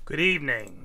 Good evening.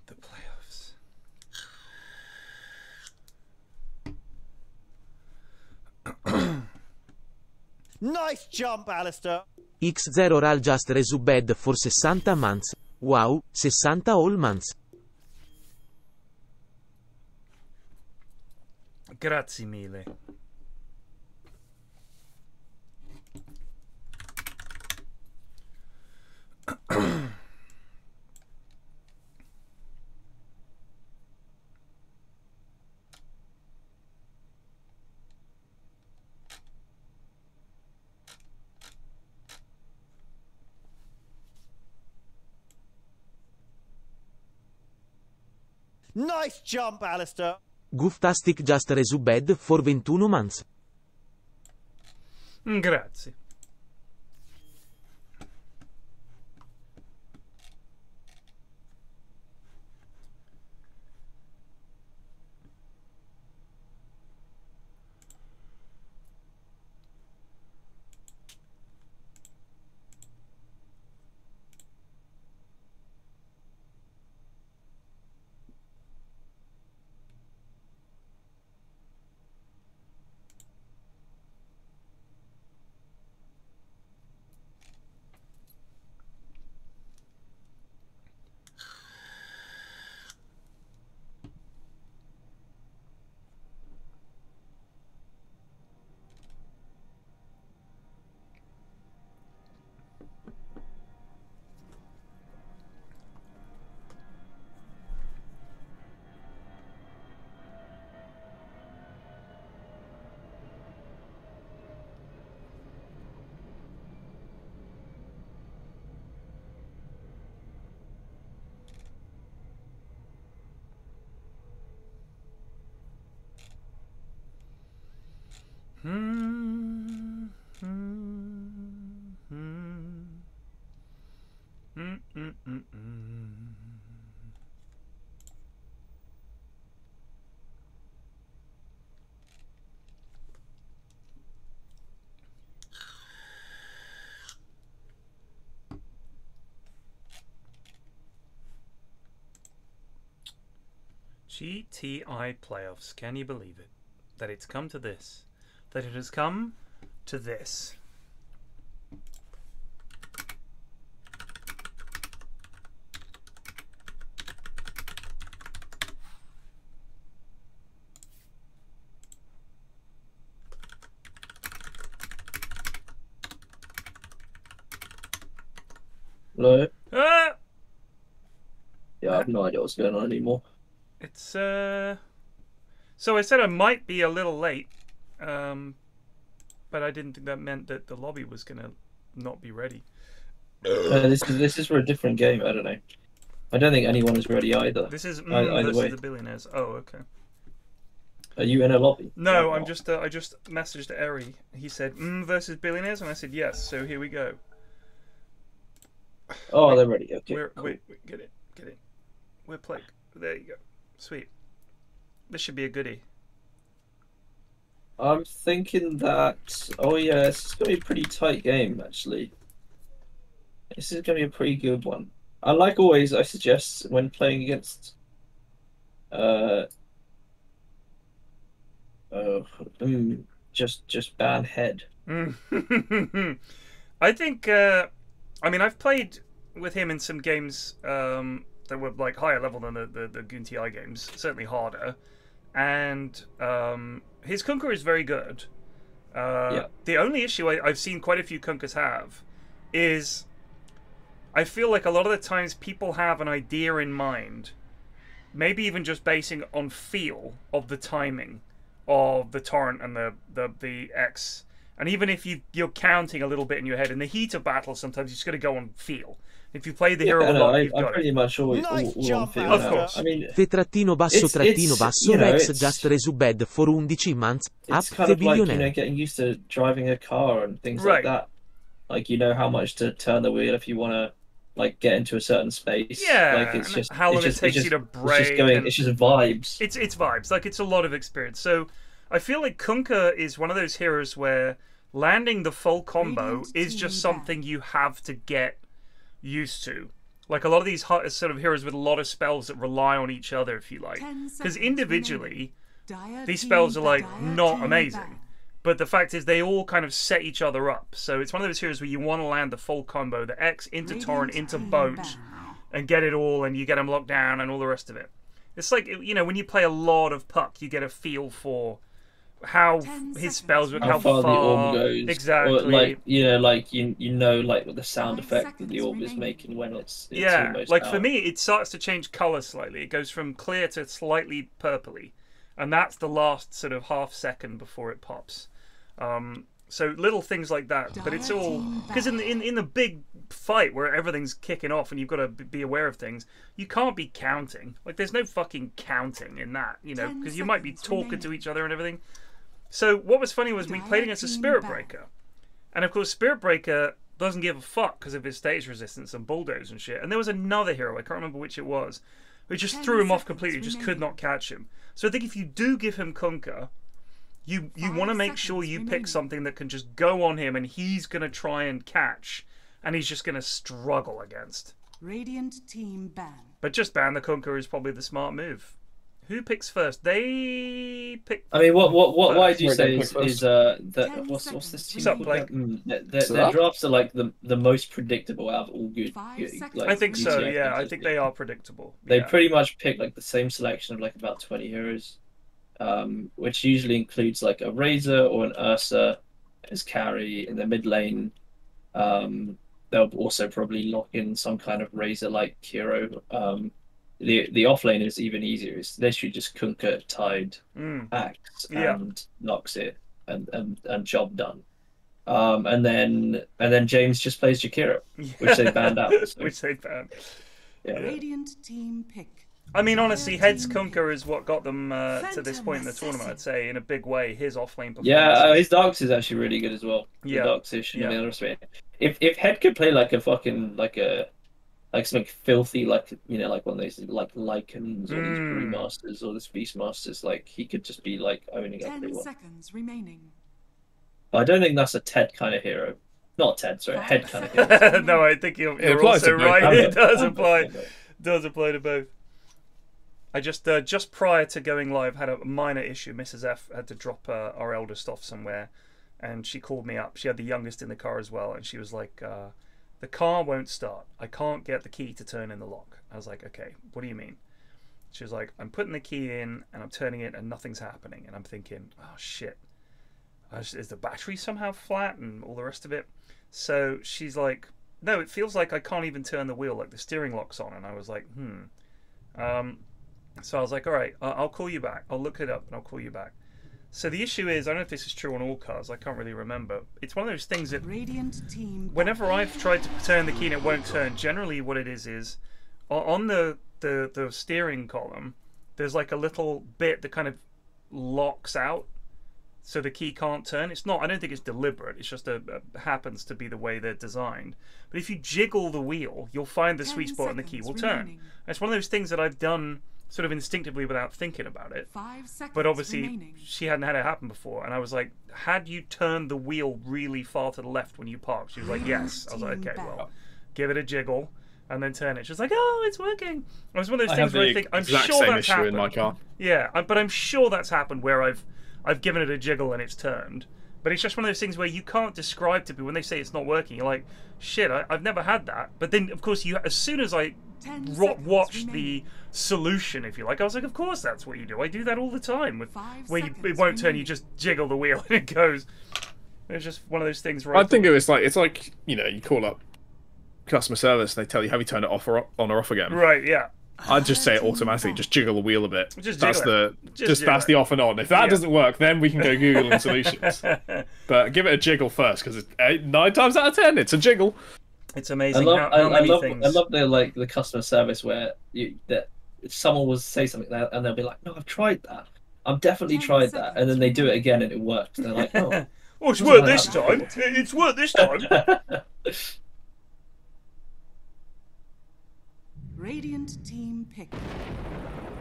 The playoffs. Nice jump, Alistair. X0 Ral just resubbed for 60 months. Wow, 60 all months. Grazie mille. Nice jump, Alistair. Gooftastic just resubbed for 21 months. Grazie. GTi Playoffs. Can you believe it? That it's come to this. That it has come to this. Hello? Ah! Yeah, I have no idea what's going on anymore. It's so I said I might be a little late, but I didn't think that meant that the lobby was gonna not be ready. This is for a different game. I don't know. I don't think anyone is ready either. This is Either versus way. the billionaires. Oh, okay. Are you in a lobby? No, Or I'm not? just I just messaged Eri. He said versus billionaires, and I said yes. So here we go. Oh, they're ready. Okay. Cool. Wait, get it. We're playing. There you go. Sweet. This should be a goodie. I'm thinking that. Oh yeah, this is gonna be a pretty tight game actually. This is gonna be a pretty good one. Like always, I suggest when playing against just ban head. I think. I mean, I've played with him in some games that were like higher level than the GTi games, certainly harder, and his Kunkka is very good. Yeah. The only issue I've seen quite a few Kunkkas have is I feel like a lot of the times people have an idea in mind, maybe even just basing on feel of the timing of the torrent and the X. And even if you're counting a little bit in your head, in the heat of battle, sometimes you just got to go on feel. If you play the hero a lot, you've got I'm pretty much always Nice all on jump, feel Of now. course. I mean, Fe_basso_basso you know, Rex it's- just resubed for 11 months. Up it's kind the of like, billionaire. getting used to driving a car and things Right. like that. Like, you know how much to turn the wheel if you want to, like, get into a certain space. Yeah, Like, it's and just how long it's it just, takes it's you to just, brake. It's just going. and It's just vibes. it's vibes. Like, it's a lot of experience. So I feel like Kunkka is one of those heroes where landing the full combo is just something you have to get used to. Like a lot of these sort of heroes with a lot of spells that rely on each other, if you like. Because individually, these spells are like not amazing. But the fact is they all kind of set each other up. So it's one of those heroes where you want to land the full combo, the X into Torrent, into Boat, and get it all, and you get them locked down and all the rest of it. It's like, you know, when you play a lot of Puck, you get a feel for how his spells work, How far the orb goes. Exactly. Or like, like you know, like with the sound effect that the orb is making when it's yeah, almost like out. for me, it starts to change color slightly. It goes from clear to slightly purpley, and that's the last sort of half second before it pops. So little things like that, but it's all because in the big fight where everything's kicking off and you've got to be aware of things, you can't be counting. Like there's no fucking counting in that, you know, because you might be talking to each other and everything. So what was funny was we played against a Spirit Breaker, and of course Spirit Breaker doesn't give a fuck because of his stage resistance and bulldoze and shit. And there was another hero, I can't remember which it was, who just threw him off completely, just could not catch him. So I think if you do give him Kunkka, you want to make sure you pick something that can just go on him and he's going to try and catch, and he's just going to struggle against. Radiant team ban. But just ban the Kunkka is probably the smart move. Who picks first? They pick. I mean, what I'd Sorry, say go is quick first. that what's this team What's up, called? Blake? Their drafts are like the most predictable out of all good. Like, I think so. GTI Yeah, I features. think they are predictable. They Yeah. pretty much pick like the same selection of like about 20 heroes, which usually includes like a Razor or an Ursa as carry in the mid lane. They'll also probably lock in some kind of Razor-like hero. The off lane is even easier. It's literally just Kunkka, Tide, Axe, Yeah. and knocks it, and job done. And then James just plays Jakiro, which they banned out. So, Which they banned. yeah. Radiant team pick. I mean, honestly, Head's Kunkka is what got them to this point in the tournament, I'd say, in a big way. His offlane performance. Yeah, his Darks is actually really good as well. Yeah. The Darks-ish and Yeah. the other rest of it. If Head could play like a fucking like something filthy, like like one of those like Lycans or these Brewmasters or this Beastmasters, like he could just be like owning 10 everyone. seconds remaining. But I don't think that's a Ted kind of hero. Not Ted, sorry, Head kind of hero. No, I think you're applies also to both. right. It does I'm apply. not- Does apply to both. I just prior to going live had a minor issue. Mrs. F had to drop our eldest off somewhere, and she called me up. She had the youngest in the car as well, and she was like, "The car won't start. I can't get the key to turn in the lock." I was like, "Okay, what do you mean?" She was like, "I'm putting the key in and I'm turning it and nothing's happening." And I'm thinking, "Oh shit, is the battery somehow flat and all the rest of it?" So she's like, no, it feels like I can't even turn the wheel, like the steering lock's on. And I was like, So I was like, all right, I'll call you back. I'll look it up and I'll call you back. So the issue is, I don't know if this is true on all cars. I can't really remember. It's one of those things that Radiant team. whenever I've tried to turn the key and it won't turn, generally what it is on the steering column, there's like a little bit that kind of locks out so the key can't turn. It's not, I don't think it's deliberate. It's just happens to be the way they're designed. But if you jiggle the wheel, you'll find the sweet spot and the key will turn. And it's one of those things that I've done sort of instinctively without thinking about it. 5 seconds But obviously, remaining. she hadn't had it happen before. And I was like, had you turned the wheel really far to the left when you parked? She was like, yes. I was like, okay, well, give it a jiggle and then turn it. She was like, oh, it's working. It was one of those things where I think, I'm sure that's happened. in my car. Yeah, but I'm sure that's happened where I've given it a jiggle and it's turned. But it's just one of those things where you can't describe to people when they say it's not working. You're like, shit, I've never had that. But then, of course, as soon as I watched the solution, if you like, I was like, of course that's what you do. I do that all the time. Where it won't turn, you just jiggle the wheel and it goes. It's just one of those things where I think it was like, it's like, you know, you call up customer service and they tell you, have you turned it off or on or off again? Right, yeah. I'd just say it automatically, just jiggle the wheel a bit. Just that's jiggle that's the off and on. If that doesn't work, then we can go Googling solutions. But give it a jiggle first, because 9 times out of 10, it's a jiggle. It's amazing I love things. the customer service where someone will say something and they'll be like, no, I've tried that. I've definitely tried that, and then they do it again and it works. And they're like, oh, oh, it's worked this time. It's worked this time. Radiant team pick.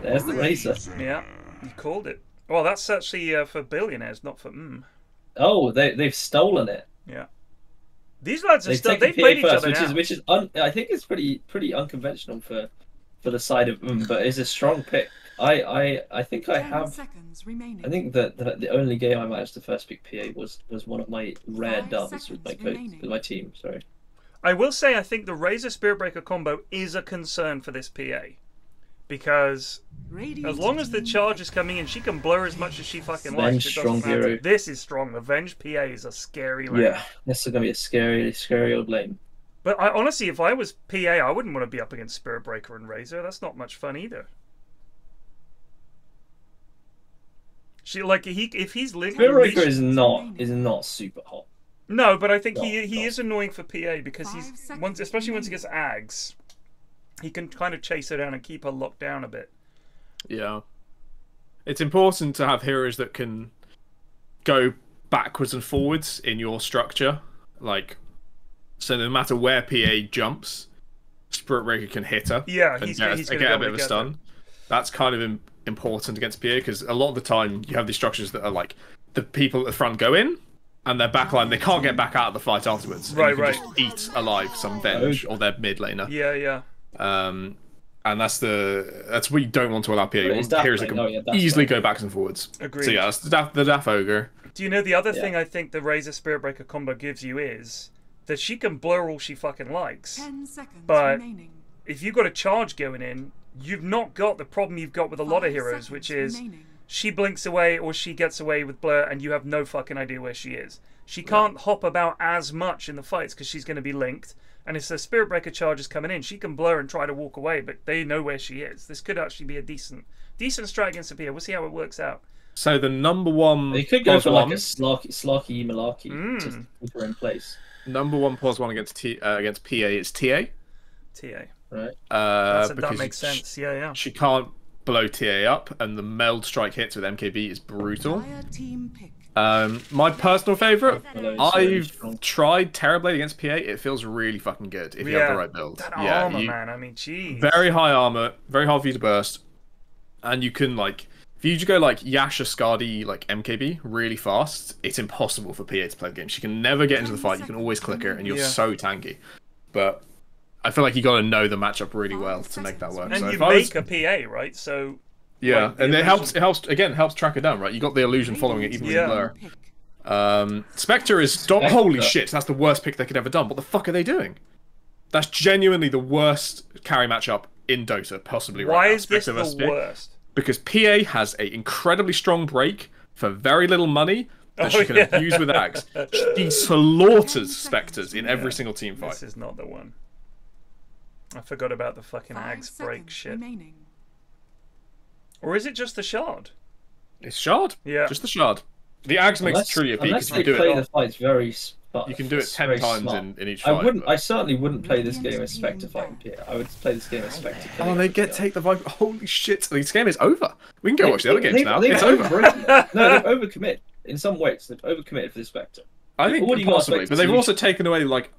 There's the racer. Yeah, you called it. Well, that's actually for billionaires, not for Oh, they've stolen it. Yeah. These lads are still. They've played each first, other which is I think it's pretty unconventional for the side of but it's a strong pick. I think I 10 have. seconds remaining. I think that the only game I managed to first pick PA was one of my rare 5 dubs with seconds my remaining. with my team. Sorry. I will say I think the Razor Spirit Breaker combo is a concern for this PA. Because Radiant as long as the team charge is coming in, she can blur as much as she fucking Avenge likes. It strong doesn't matter. hero. This is strong. Avenge PA is a scary lane. Yeah, this is gonna be a scary old lane. But I honestly, if I was PA, I wouldn't want to be up against Spirit Breaker and Razor. That's not much fun either. She if he's linked. Spirit Breaker is not super hot. No, but I think No, he is annoying for PA because 5 he's seconds especially once he remaining. gets Ags, he can kind of chase her down and keep her locked down a bit. Yeah. It's important to have heroes that can go backwards and forwards in your structure. Like, so no matter where PA jumps, Spirit Breaker can hit her. Yeah, and he's get gonna a be bit able of to a get stun. her. That's kind of important against PA, because a lot of the time you have these structures that are like, the people at the front go in, and their backline, they can't get back out of the fight afterwards. And Right, you can right. just eat alive some Venge or their mid laner. Yeah. And that's what you don't want to allow PA. You But want it's that heroes that lane. can Oh, yeah, that's easily right. go backwards and forwards. Agreed. So yeah, that's the Daf Ogre. Do you know the other Yeah. thing I think the Razor Spirit Breaker combo gives you is that she can blur all she fucking likes. 10 seconds But remaining. if you've got a charge going in, you've not got the problem you've got with a lot of 5 heroes, which seconds is remaining. she blinks away or she gets away with blur and you have no fucking idea where she is. She can't hop about as much in the fights because she's going to be linked. And if the Spirit Breaker charge is coming in, she can blur and try to walk away, but they know where she is. This could actually be a decent strat against Sophia. We'll see how it works out. So the number one They could go pos for like one, a Slarky Malarkey to keep her in place. number one pos one against PA is TA. TA. Right. That Because makes sense. Yeah. She can't blow TA up, and the meld strike hits with MKB is brutal. Dire team pick. My personal favourite, Those really I've strong. tried Terrorblade against PA. It feels really fucking good if you have the right build. That Yeah, armor, man. I mean, jeez. very high armor, very hard for you to burst, and you can like, if you just go like Yasha Skadi like MKB really fast, it's impossible for PA to play the game. She can never get into the fight. You can always click her, and you're so tanky. But I feel like you got to know the matchup really well to make that work. And So you if I was- make a PA, right? So yeah, like, the and it illusion- helps track her down, right? You got the illusion following it even with Yeah. blur. Pick. Spectre is holy shit, that's the worst pick they could ever done. What the fuck are they doing? That's genuinely the worst carry matchup in Dota, possibly right why now. is this Spectre versus the PA. worst? Because PA has an incredibly strong break for very little money, that she can abuse with Ags. She slaughters Spectres in every single team fight. This is not the one. I forgot about the fucking 5 Ags break seconds shit. remaining. Or is it just the shard? It's shard. Yeah. Just the shard. The Ags makes it truly OP because Unless you they can do play it. the fights very. You can do it 10 very times smart. in each I fight. wouldn't. but- I certainly wouldn't play this game as Spectre fighting Pierre. I would play this game as Spectre. Oh, they take the Viper. Holy shit! This game is over. We can go watch the other games they've, now. They've It's over. No, they've overcommitted. In some ways, they've overcommitted for the Spectre. I think already got possibly, Spectre but they've to- also taken away like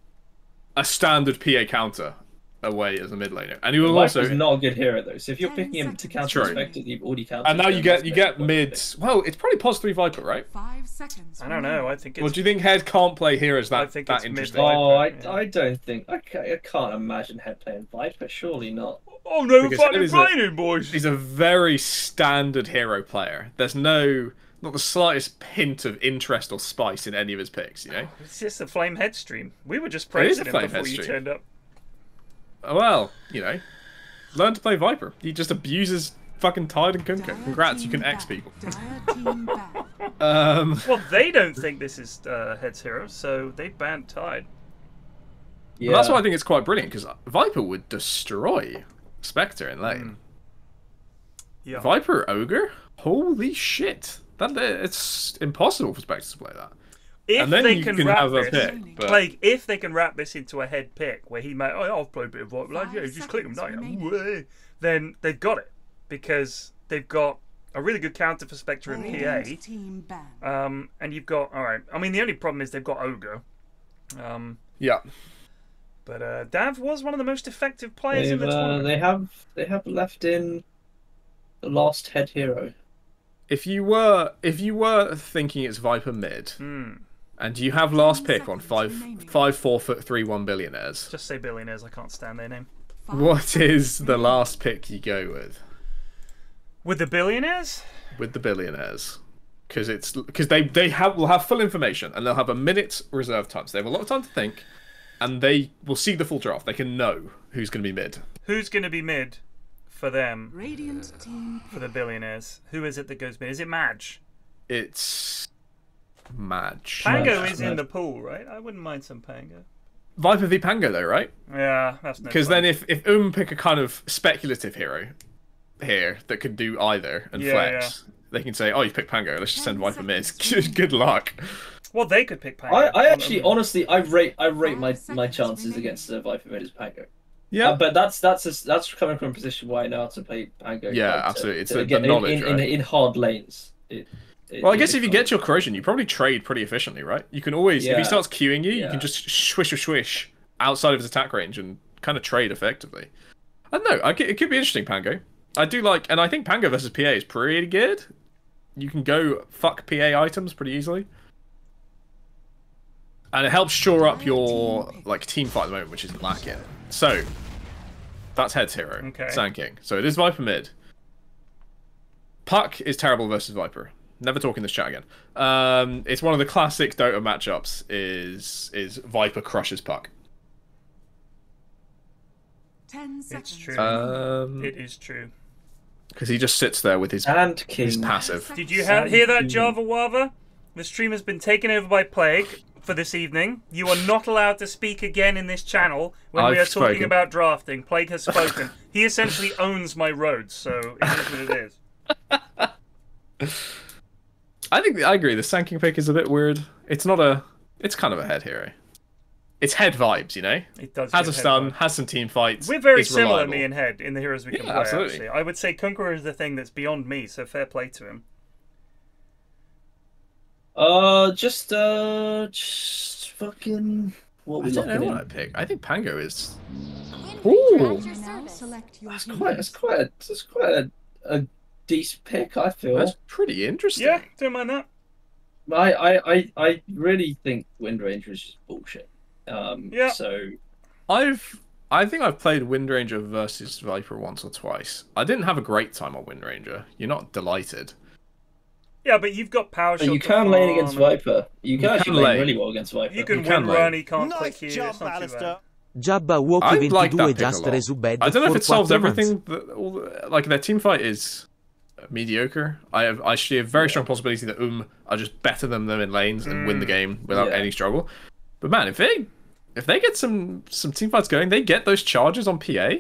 a standard PA counter away as a mid laner, and you will Viper's also not a good hero though. So if you're 10 picking him to counter True. Spectre, you've already countered. and now him, you that's get Spectre. mid. Well, it's probably pos 3 Viper, right? 5 seconds. I don't know. I think it's. Well, do you think Head can't play heroes I that think that it's interesting? mid-Viper. Oh, Yeah. I don't think. Okay, I can't imagine Head playing Viper. Surely not. Oh no, Because fucking it is playing him, boys. He's a very standard hero player. There's not the slightest hint of interest or spice in any of his picks. You know. It's just a flame head stream. We were just It is praising a him flame before head you stream. turned up. Well, you know, learn to play Viper. He just abuses fucking Tide and Kunkka. Congrats, you can X people. Well, they don't think this is Head's hero, so they banned Tide. Yeah. But that's why I think it's quite brilliant, because Viper would destroy Spectre in lane. Yeah. Viper Ogre? Holy shit. It's impossible for Spectre to play that. If and then they you can can wrap have a this, pick. But... like, if they can wrap this into a Head pick where he might, oh, I'll play a bit of Viper, like, yeah, just click him down, then they've got it, because they've got a really good counter for Spectre and PA. And you've got, alright, I mean, the only problem is they've got Ogre. Yeah. But Dav was one of the most effective players in the tournament. They have left in the last Head hero. If you were thinking it's Viper mid, and you have last pick on 5FF3OB billionaires, Just say billionaires, I can't stand their name. what is the last pick you go with? With the billionaires? With the billionaires, because they will have full information and they'll have a minute reserve time, so they have a lot of time to think, and they will see the full draft. They can know who's going to be mid. Who's going to be mid for them? Radiant team For the billionaires. Who is it that goes mid? Is it Madge? It's Madge. Pango is in the pool, right? I wouldn't mind some Pango. Viper v Pango though, right? Yeah, that's no Because fun. then if pick a kind of speculative hero here that could do either and flex, they can say, oh, you picked Pango, let's just send Viper mid. Good luck. Well, they could pick Pango. I actually, honestly, I rate my chances against the Viper mid as Pango. Yeah, but that's coming from a position where I know how to play Pango. Yeah, like, absolutely. It's to the get knowledge, in hard lanes. Well, I guess if you get your corrosion, you probably trade pretty efficiently, right? You can always, if he starts queuing you, you can just swish outside of his attack range and kind of trade effectively. I don't know. It could be interesting, Pango. I do like, and I think Pango versus PA is pretty good. You can go fuck PA items pretty easily. And it helps shore up your team fight at the moment, which is lacking. So, that's Head's hero, Sand King. So it is Viper mid. Puck is terrible versus Viper. Never talk in this chat again. It's one of the classic Dota matchups. Is Viper crushes Puck. 10 seconds. It's true. It is true. Because he just sits there with his passive. Did you hear that, Java Wava? The stream has been taken over by Plague for this evening. You are not allowed to speak again in this channel when we are talking about drafting. Plague has spoken. He essentially owns my roads, so it is what it is. I agree. The Sand King pick is a bit weird. It's not a. It's kind of a Head hero. It's Head vibes, you know. It does. Has a stun. Has some team fights. We're very is similar, reliable. me and Head, in the heroes we can play. Absolutely. Actually, I would say Conqueror is the thing that's beyond me. So fair play to him. Just fucking. What we I don't know looking what in? I pick. I think Pango is. Ooh. That's quite a decent pick. I feel. That's pretty interesting. Yeah, don't mind that. I really think Wind Ranger is just bullshit. Yeah. So I think I've played Wind Ranger versus Viper once or twice. I didn't have a great time on Wind Ranger. You're not delighted. Yeah, but you've got power shot. you can lane against Viper. You can actually lane really well against Viper. You can can win lane. run, he can't click Nice you. jump, It's not too Alistair. bad. Jabba I Walkie like that 22 pick a just lot. resubed I don't know if for it solves 4 months. everything. Like their team fight is mediocre. I see a very strong possibility that are just better than them in lanes and win the game without any struggle. But man, if they get some team fights going, they get those charges on PA.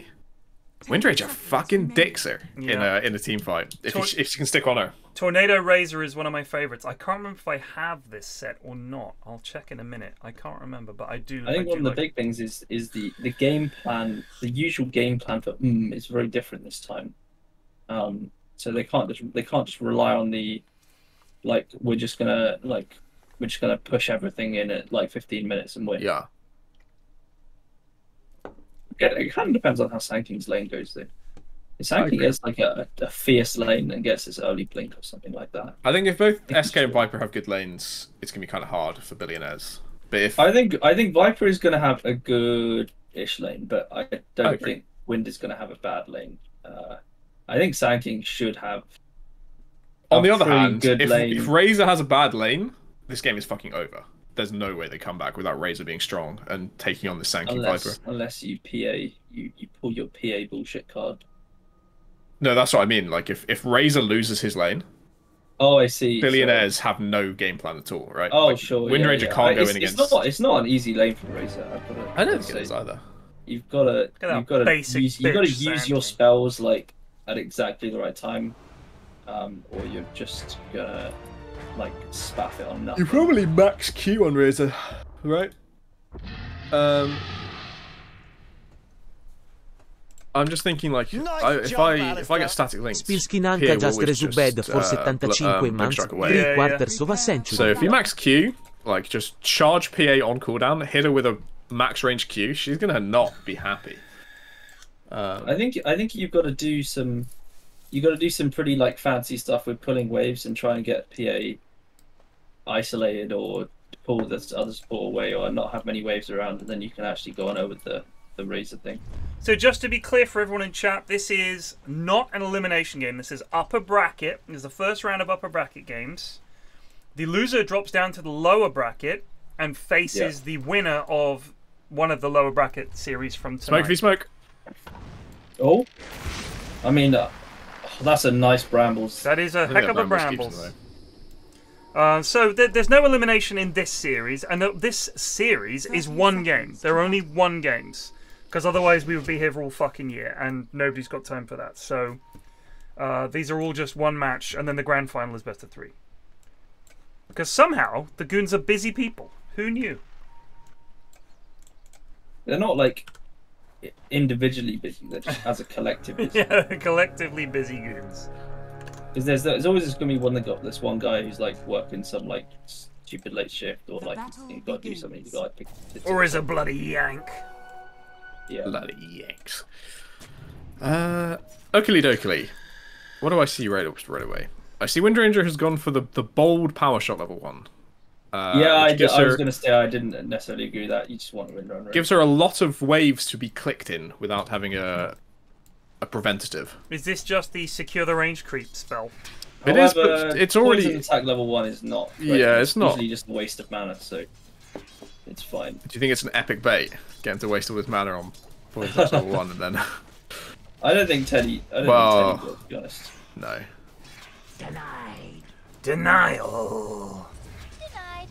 Windranger fucking dicks her in a team fight if she can stick on her. Tornado Razor is one of my favorites. I can't remember if I have this set or not. I'll check in a minute. I can't remember, but I do. I think one of the big things is the game plan. The usual game plan for is very different this time. So they can't just rely on the we're just gonna push everything in at like 15 minutes and win. Yeah. It kind of depends on how Sanking's lane goes, though. If Sanking gets like a fierce lane and gets his early blink or something like that. I think if both SK and Viper have good lanes, it's gonna be kind of hard for Billionaires. But if I think Viper is gonna have a good-ish lane, but I don't think Wind is gonna have a bad lane. I think Sanking should have. On the other hand, lane. If Razor has a bad lane, this game is fucking over. There's no way they come back without Razor being strong and taking on the Sanking Viper. Unless you pull your PA bullshit card. No, that's what I mean. Like if Razor loses his lane, I see. Billionaires have no game plan at all, right? Oh, like, sure. Windranger can't go in against. It's not an easy lane for Razor. I don't think it is either. You've got to use your spells like at exactly the right time, or you're just gonna spaff it on nothing. You probably max Q on Razor, right? I'm just thinking if I get static links, Spilskinanka just resubed for 75 months, 3/4 of a century. So if you max Q, just charge PA on cooldown, hit her with a max range Q, she's gonna not be happy. I think you've got to do some pretty fancy stuff with pulling waves and try and get PA isolated or pull the other support away or not have many waves around, and then you can actually go on over the Razor thing. So just to be clear for everyone in chat, this is not an elimination game. This is upper bracket. This is the first round of upper bracket games. The loser drops down to the lower bracket and faces the winner of one of the lower bracket series from tonight. Smoke v smoke. Oh, I mean, that's a nice brambles. That is a heck of a brambles. So there's no elimination in this series, and this series is one game. There are only one games, because otherwise we would be here for all fucking year, and nobody's got time for that. So these are all just one match, and then the grand final is best of 3. Because somehow the Goons are busy people. Who knew? They're not individually busy. They're just as a collective busy. Yeah, collectively busy Goons. Because there's always going to be this one guy who's working some stupid late shift or you've got to do something. You've got to or is a bloody yank. Yeah. Bloody yanks. Oakley dokley. What do I see right away? I see Windranger has gone for the bold power shot level 1. I was going to say I didn't necessarily agree with that. You just want Windranger. Gives her a lot of waves to be clicked in without having a preventative. Is this just the secure the range creep spell? It is, but it's already poison attack level 1 is not. Yeah, it's not. Usually just a waste of mana, so it's fine. Do you think it's an epic bait? Getting to waste all this mana on poison attack level 1 and then. I don't think Teddy. Teddy will, to be honest. No. Denied. Denial. Denied.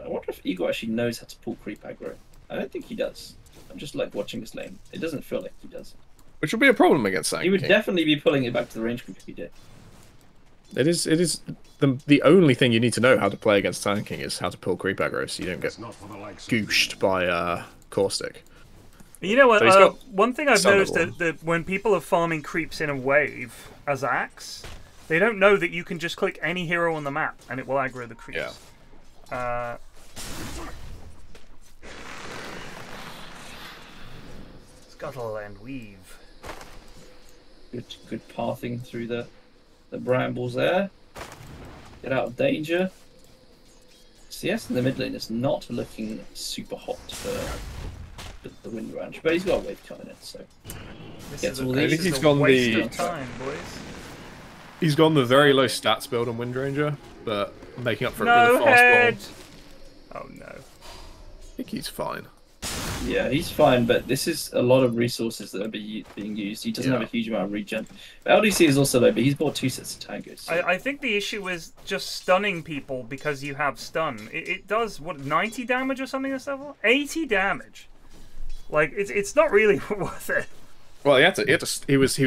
I wonder if Igor actually knows how to pull creep aggro. I don't think he does. I'm just watching his lane. It doesn't feel like he does. Which will be a problem against Sanking. He would definitely be pulling it back to the range group if he did. It is the only thing you need to know how to play against Sanking is how to pull creep aggro so you don't get gooshed by Caustic. You know what? So one thing I've noticed that when people are farming creeps in a wave as axe, they don't know that you can just click any hero on the map and it will aggro the creeps. Yeah. Scuttle and weave. Good pathing through the brambles there. Get out of danger. CS in the mid lane is not looking super hot for the wind ranch, but he's got a wave coming in, so This he's gone the time, boys. He's gone the very low stats build on Windranger, but making up for it with a fast head. ball. Oh no. I think he's fine. Yeah, he's fine, but this is a lot of resources that are being used. He doesn't have a huge amount of regen. LDC is also low, but he's bought 2 sets of tangos. So. I think the issue is just stunning people because you have stun. It does, what, 90 damage or something this level? 80 damage. Like, it's not really worth it. Well, he was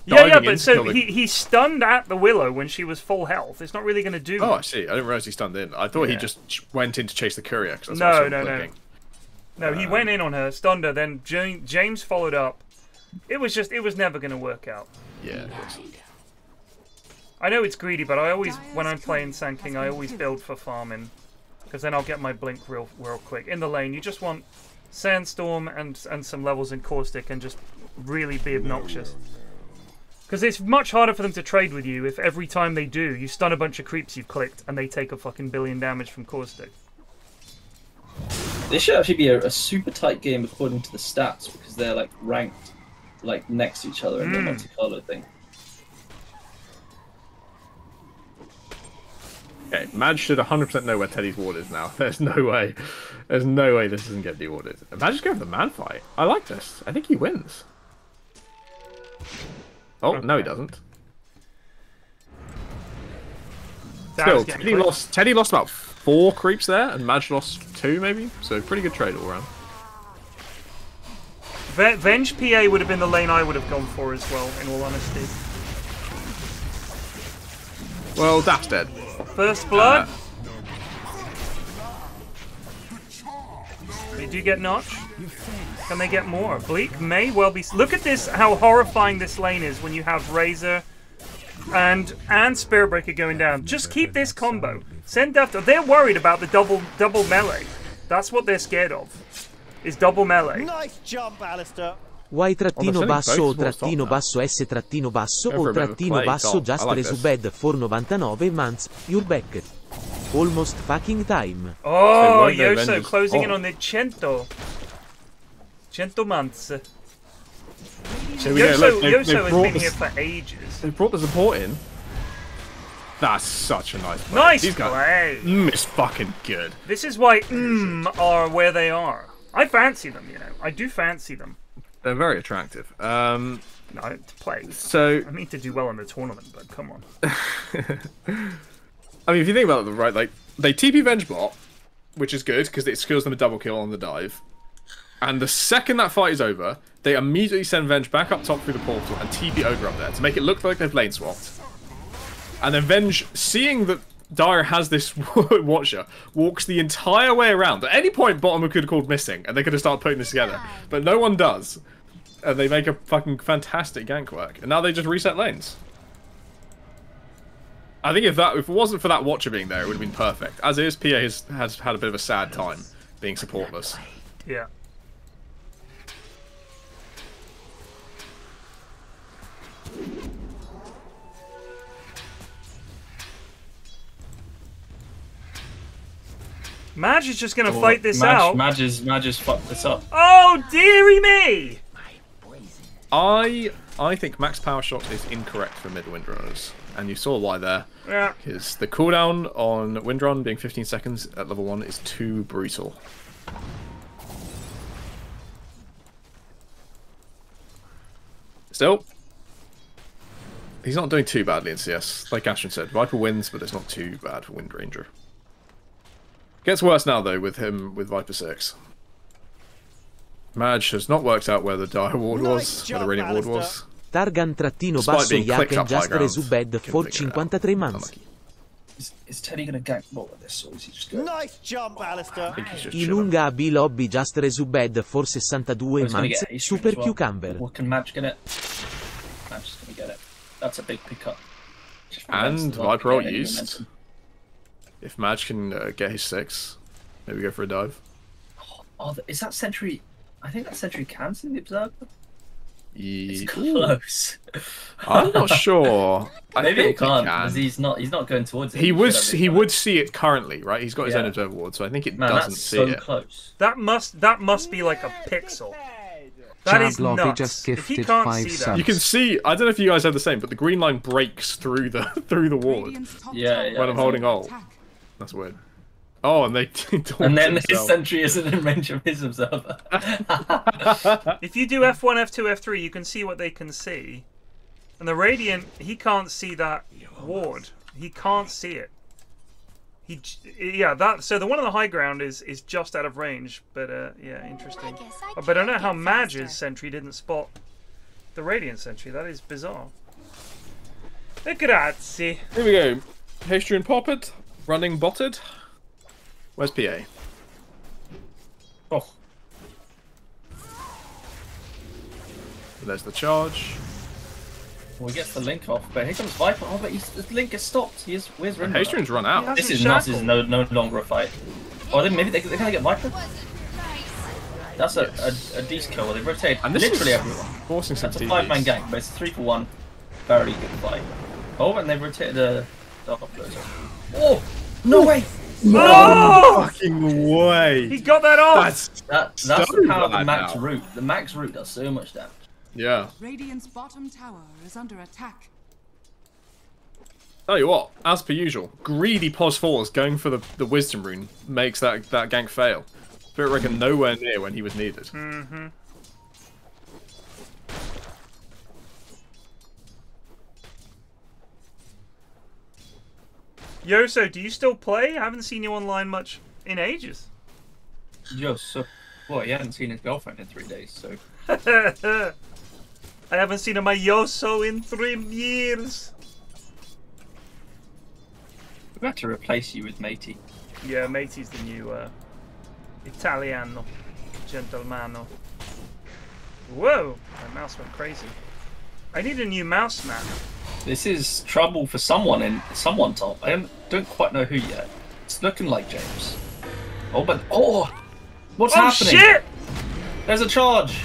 Yeah, but so he stunned at the Willow when she was full health. It's not really going to do Oh, I much. see. I didn't realize he stunned in. I thought he just went in to chase the courier. No. No, he went in on her, stunned her, then James followed up. It was never going to work out. Yeah. I know it's greedy, but I always, when I'm playing Sand King, I always build for farming. Because then I'll get my blink real quick. In the lane, you just want Sandstorm and some levels in Caustic and just really be obnoxious. Because it's much harder for them to trade with you if every time they do, you stun a bunch of creeps you've clicked and they take a fucking billion damage from Caustic. This should actually be a super tight game according to the stats because they're like ranked like next to each other in the multicolored thing. Okay, Madge should 100% know where Teddy's ward is now. There's no way. There's no way this doesn't get dewarded. Madge is going for the man fight. I like this. I think he wins. Oh, no he doesn't. Still, Teddy lost about 4 creeps there, and Madge lost 2 maybe. So pretty good trade all around. Venge PA would have been the lane I would have gone for as well, in all honesty. Well, Dap's dead. First blood. They do get Notch. Can they get more? Bleak may well be. Look at this, how horrifying this lane is when you have Razor and Spirit Breaker going down. Just keep this combo. Send after. They're worried about the double melee. That's what they're scared of. Is double melee. Nice jump, Alistair. Y-basso o -basso S-basso o -basso just resubed for 99 months. You're back. Almost fucking time. Oh, Yoso closing in on the 100 months. Yoso has been here for ages. They brought the support in. That's such a nice play. Nice play. It's fucking good. This is why are where they are. I fancy them, you know. I do fancy them. They're very attractive. No, to play. So I mean to do well in the tournament, but come on. I mean, if you think about it, right, like they TP Venge bot, which is good because it secures them a double kill on the dive. And the second that fight is over, they immediately send Venge back up top through the portal and TP Ogre up there to make it look like they've lane swapped. And then Venge, seeing that Dire has this Watcher, walks the entire way around. At any point, bottom could have called missing, and they could have started putting this together. But no one does. And they make a fucking fantastic gank work. And now they just reset lanes. I think if it wasn't for that Watcher being there, it would have been perfect. As is, PA has had a bit of a sad time being supportless. Yeah. Madge is just going to fight this out. Madge has fucked this up. Oh, dearie me! I think max power shot is incorrect for mid windrunners, and you saw why there. Yeah. Because the cooldown on windrun being 15 seconds at level 1 is too brutal. Still, he's not doing too badly in CS. Like Ashton said, Viper wins, but it's not too bad for Wind Ranger. Gets worse now though with him with Viper 6. Madge has not worked out where the Dire ward was, where the Radiant ward was. Targan-basso Yaken just resubed for 53 months. Is Teddy gonna gank more with this, or is he just going? Nice jump, Alistair. Ilunga AB Lobby just resubed for 62 months. Super cucumber. What can Madge get it? Madge is gonna get it. That's a big pickup. And Viper ult used. If Madge can get his 6, maybe go for a dive. Oh, is that Sentry? I think that Sentry can see the Observer. It's close. I'm not sure. Maybe it can't because he's not going towards it. He would see it currently, right? He's got his own Observer ward, so I think it doesn't see it. Close. That must be like a pixel. That is nuts. Just if he gifted can't 5 see that. subs. You can see. I don't know if you guys have the same, but the green line breaks through the ward Yeah. when I'm holding ult. That's weird. Oh, and they and then his sentry isn't in range of his observer. If you do F1, F2, F3, you can see what they can see. And the Radiant, he can't see that ward. He can't see it. So the one on the high ground is just out of range, but yeah, interesting. But I don't know how Madge's sentry didn't spot the Radiant sentry. That is bizarre. Grazie. Here we go. Hadrian Poppet, running botted. Where's PA? Oh. There's the charge. Well, he gets the link off, but here comes Viper. Oh, but the link has stopped. Where's Rimmer? Hadrian's run out. This is nuts. This is no longer a fight. Oh, maybe they can't get Viper? That's a decent kill. They rotate literally everyone. Forcing some That's a 5-man gank, but it's 3-for-1. Very good fight. Oh, and they've rotated a Dark Closer. Oh! No way! No fucking way! He got that off! That's the power of the max root. The max root does so much damage. Yeah. Radiant's bottom tower is under attack. Tell you what, as per usual, greedy pos 4s going for the wisdom rune makes that gank fail. Spirit Reckon nowhere near when he was needed. Mm-hmm. Yoso, do you still play? I haven't seen you online much in ages. Yoso. Well, he hasn't seen his girlfriend in 3 days, so... I haven't seen my Yoso in 3 years. We've had to replace you with Matey. Yeah, Matey's the new Italiano. Gentlemano. Whoa! My mouse went crazy. I need a new mouse map. This is trouble for someone top. I don't quite know who yet. It's looking like James. Oh, but what's happening? Oh shit! There's a charge.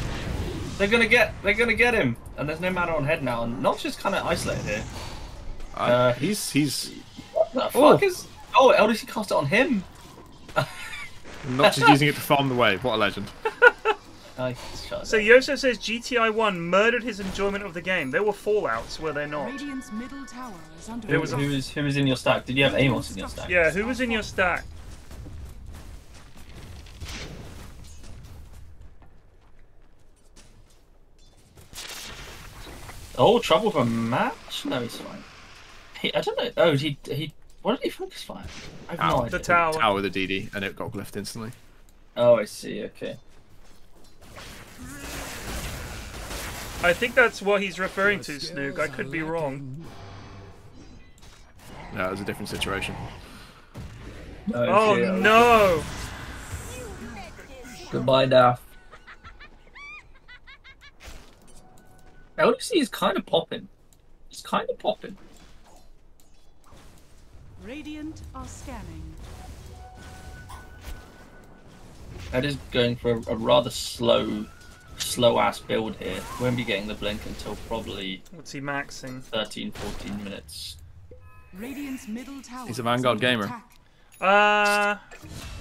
They're gonna get him, and there's no mana on head now. And Notch is kind of isolated here. He's. What the fuck is? Oh, LDC cast it on him. Notch is using it to farm the wave. What a legend. So Yoso says GTi 1 murdered his enjoyment of the game. There were fallouts, were there not? Radiant's middle tower is under who was in your stack? Did you have Amos in your stack? Yeah, who was in your stack? Oh, trouble for match? No, he's fine. I don't know. Oh, he. What did he focus fire? I have no idea. The tower. Tower with the DD, and it got left instantly. Oh, I see. Okay. I think that's what he's referring to, Snook. I could be wrong. No, it was a different situation. Oh no! Goodbye, Daf. LDC is kind of popping. It's kind of popping. Radiant are scanning. That is going for a rather slow ass build here. Won't be getting the blink until probably. What's he maxing? 13-14 minutes. Radiant's middle tower. He's a Vanguard gamer. Yeah,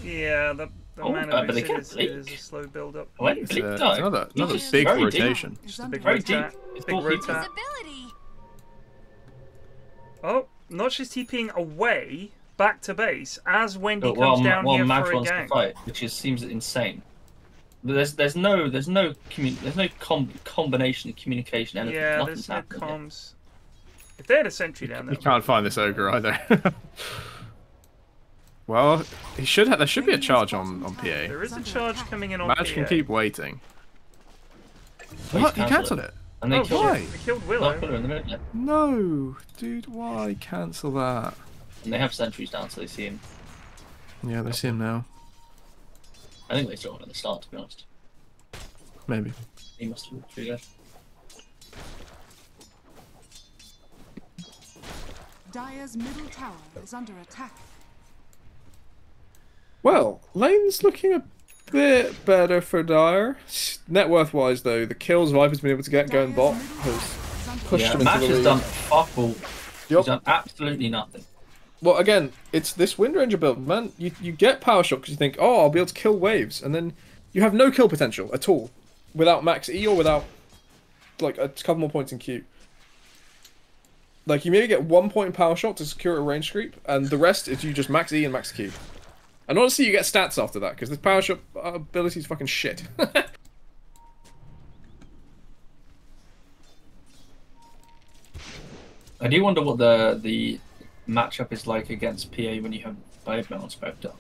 the mana but they is a slow build up. It's another big rotation. Just a big very rotate. deep. Big rotate. Oh, Notch is TPing away back to base as Wendy comes down here for a gank. Fight, which seems insane. There's no combination of communication. Anything. Yeah, there's no comms. If they had a sentry down there, you can't find this ogre either. Well, there should be a charge on PA. There is a charge coming in on Madge PA. can keep waiting. What? He cancelled it? And they why? They killed Willow. In the middle. No, dude, why cancel that? And they have sentries down, so they see him. Yeah, they see him now. I think they saw him at the start, to be honest. Maybe. He must have walked through there. Dire's middle tower is under attack. Well, lane's looking a bit better for Dire. Net worth wise, though, the kills Viper's been able to get going bot has pushed him into Match the has lead. done fuck all. He's done absolutely nothing. Well, again, it's this Wind Ranger build, man. You get Power Shot because you think, oh, I'll be able to kill waves, and then you have no kill potential at all without max E or without like a couple more points in Q. Like, you maybe get 1 point in Power Shot to secure a range creep, and the rest is you just max E and max Q. And honestly, you get stats after that, because this power shot ability is fucking shit. I do wonder what the matchup is like against PA when you have Blade Mail on Spectre.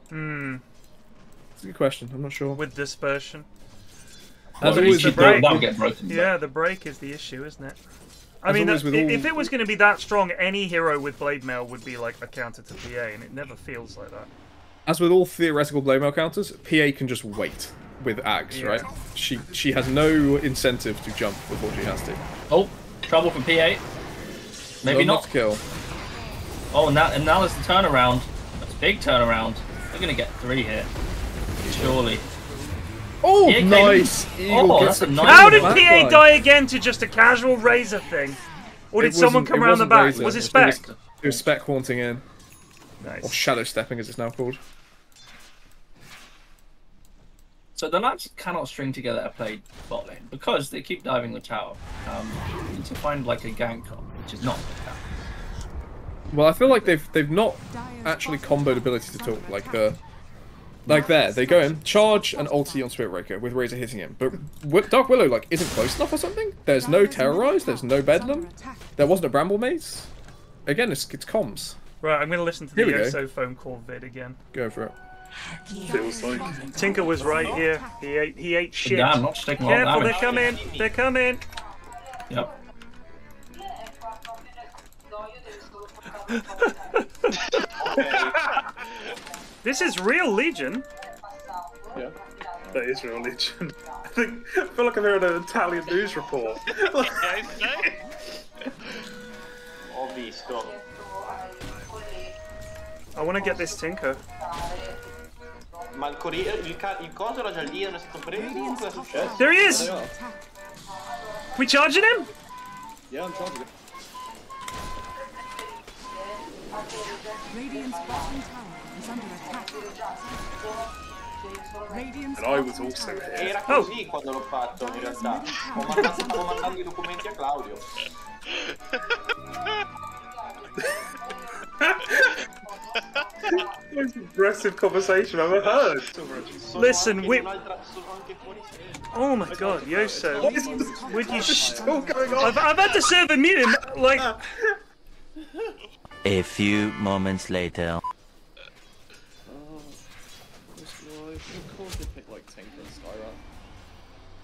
That's a good question. I'm not sure. With dispersion. As always, the break. That'll get broken. Yeah, the break is the issue, isn't it? I mean, if it was going to be that strong, any hero with Blade Mail would be like a counter to PA, and it never feels like that. As with all theoretical Blade Mail counters, PA can just wait with Axe, right? She has no incentive to jump before she has to. Oh, trouble for PA. Maybe not. Kill. Oh, now there's the turnaround. That's a big turnaround. We're gonna get 3 here, surely. Oh, nice! Oh, that's a nice. How did PA die again to just a casual razor thing? Or did someone come around the back? Razor. Was it Spec? It was Spec haunting in. Nice. Or shadow stepping, as it's now called. So the Knights cannot string together a play bot lane because they keep diving the tower. You need to find like a gank on, which is not the tower. Well, I feel like they've not actually comboed ability to talk like there. They go in, charge and ulti on Spirit Breaker with Razor hitting him. But Dark Willow like isn't close enough or something. There's no Terrorize, there's no Bedlam. There wasn't a Bramble Maze. Again, it's comms. Right, I'm going to listen to the Yoso phone call vid again. Go for it. Feels like Tinker was right here. He ate shit. Damn, not taking Careful, damage. they're coming. They're coming. Yep. This is real Legion. yeah, that is real Legion. I feel like I'm hearing an Italian news report. Ho visto. I want to get this Tinker. Ma il coso era già lì, non è stato preso? Cosa è successo? There he is! We charging him? Yeah, I'm charging him. Radiant's bottom tower is under attack. Radiant's And I was also here. Era così quando l'ho fatto in realtà. Stavo mandando I documenti a Claudio. Most aggressive conversation I've ever heard. Listen, we... Oh my god, Yoso. Would you Still going on. I've had to server mute him, like... A few moments later.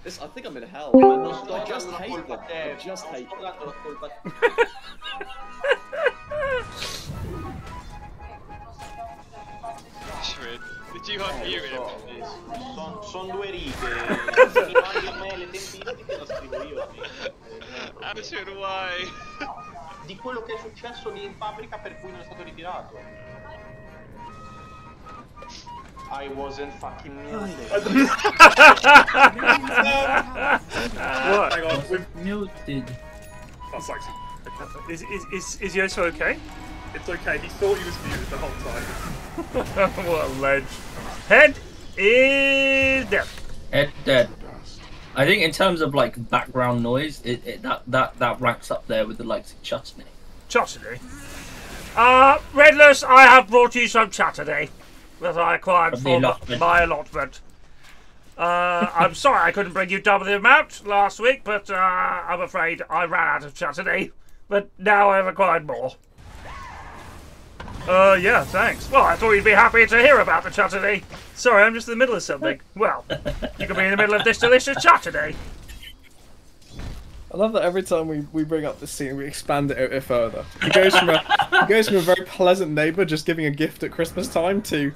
I think I'm in hell. I just hate them. I just hate them. Did you unmute him? Sono 2 righe. Mi mandi a me le tempistiche la scrivo io. Attitude, why? Di quello che è successo lì in fabbrica per cui non è stato ritirato. I wasn't fucking muted. What? Hang on, we've Muted. that's like Is Yoso okay? it's okay. He thought he was muted the whole time. What a ledge. Head is dead. Head dead. I think in terms of like background noise, that ranks up there with the likes of Chutney. Chutney. Redless, I have brought you some Chutney that I acquired from my allotment. I'm sorry I couldn't bring you double the amount last week, but I'm afraid I ran out of Chutney. But now I've acquired more. Yeah, thanks. Well, I thought you'd be happy to hear about the Chutney. Sorry, I'm just in the middle of something. Well, you can be in the middle of this delicious Chutney. I love that every time we bring up this scene, we expand it a bit further. He goes from a very pleasant neighbour just giving a gift at Christmas time to,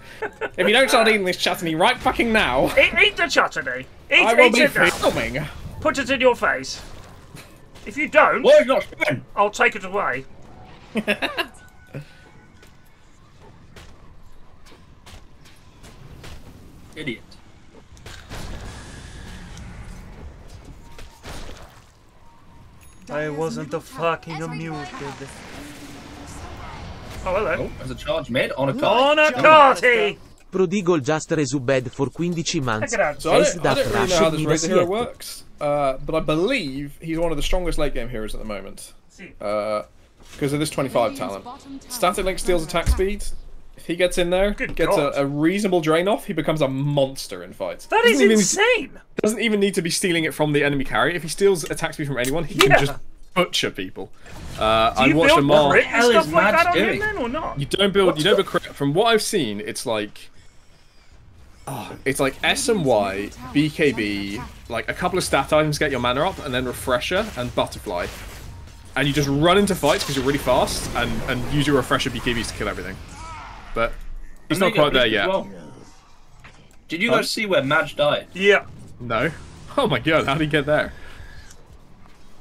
if you don't start eating this chutney right fucking now, eat the chutney. I will be filming. Put it in your face. If you don't, I'll take it away. Idiot. I wasn't the fucking muted. Oh, hello. Oh, there's a charge mid on a cart. On a carty! Prodigal just resubbed for 15 months. So I don't really know how this Razor hero works, but I believe he's one of the strongest late game heroes at the moment. Because of this 25 talent. Static Link steals attack speed. If he gets in there, gets a reasonable drain off, he becomes a monster in fights. That is insane! Doesn't even need to be stealing it from the enemy carry. If he steals attack speed from anyone, he can just butcher people. I watched a Mar. What hell is Madge doing? Then, or not? You don't build crit. From what I've seen, it's like S and Y, BKB, like a couple of stat items get your mana up, and then Refresher and Butterfly. And you just run into fights because you're really fast, and use your Refresher BKBs to kill everything. But he's not quite there yet. Well. Did you guys see where Madge died? Yeah. No. Oh my god, how did he get there?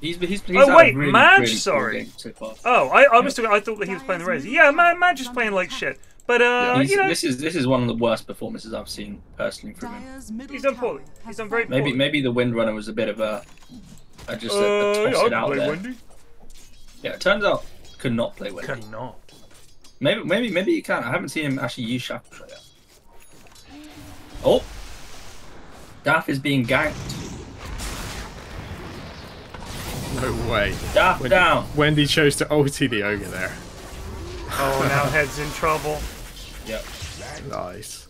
He's oh wait, really, Madge, really sorry. So far. Oh, I thought that he was playing the Razor. Yeah, Madge is playing like shit. But you know, this is one of the worst performances I've seen personally from him. He's done poorly. He's done very poorly. Maybe the Windrunner was a bit of a toss it out there. Windy. Yeah, it turns out could not play Windy. Could not. Maybe he can. I haven't seen him actually use Shackle Shot yet. Oh, Daf is being ganked. No way. Daf down. Wendy chose to ulti the ogre there. Oh, now Head's in trouble. Yep. Nice.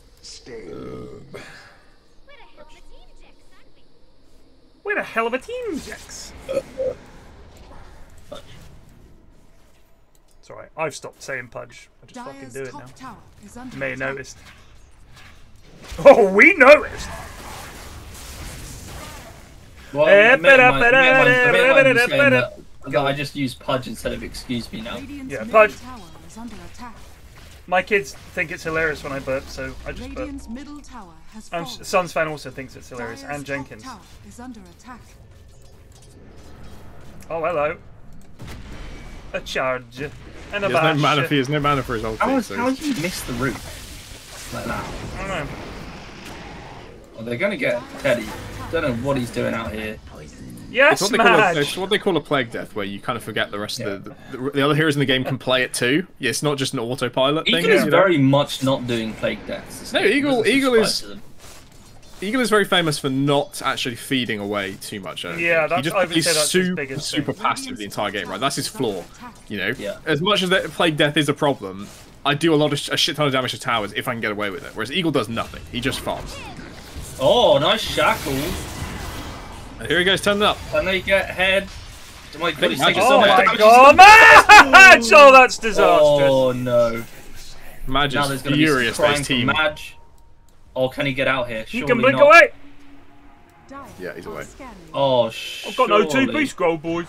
We're a hell of a team, Jax. It's alright. I've stopped saying Pudge. I just fucking do it now. You may have noticed. Oh, we noticed! Well, I just use Pudge instead of excuse me now. Yeah, Pudge. My kids think it's hilarious when I burp, so I just burp. Sun's fan also thinks it's hilarious, and Jenkins. Oh, hello. A charge. And a bash. He has no mana for his ulti. How did he miss the root like that? I don't know. Well, they're gonna get Teddy. Don't know what he's doing out here. Yes, it's what they call a plague death, where you kind of forget the rest of the other heroes in the game can play it too. Yeah, it's not just an autopilot thing. Eagle is very much not doing plague deaths. No, Eagle is very famous for not actually feeding away too much. Yeah, he's super passive the entire game, right? That's his flaw. You know, as much as that plague death is a problem, I do a shit ton of damage to towers if I can get away with it. Whereas Eagle does nothing. He just farms. Oh, nice shackle. And here he goes, turning up. And they get Head. Oh my god, Madge! Oh, that's disastrous. Oh no. Madge is furious for his team. Madge. Oh, can he get out here? He can blink away. Yeah, he's away. Oh, I've got no TP scroll, boy.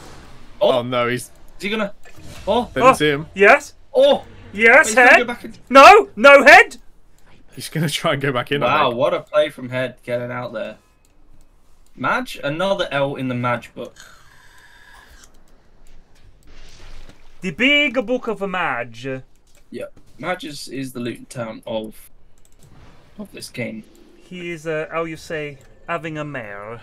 Oh no, is he gonna? Oh, they didn't see him. Yes. Oh, yes, Head. No, no Head. He's gonna try and go back in. Wow, what a play from Head getting out there. Madge, another L in the Madge book. The big book of a Madge. Yep, Madge is the Luton town of this game. He is, how you say, having a mare.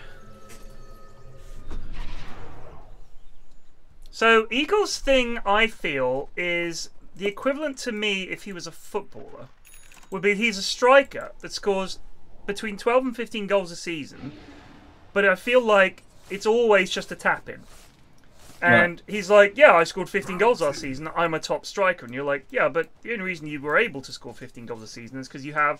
So Eagle's thing, I feel, is the equivalent to me if he was a footballer. Would be he's a striker that scores between 12 and 15 goals a season, but I feel like it's always just a tap-in. And he's like, yeah, I scored 15 goals last season, I'm a top striker. And you're like, yeah, but the only reason you were able to score 15 goals a season is because you have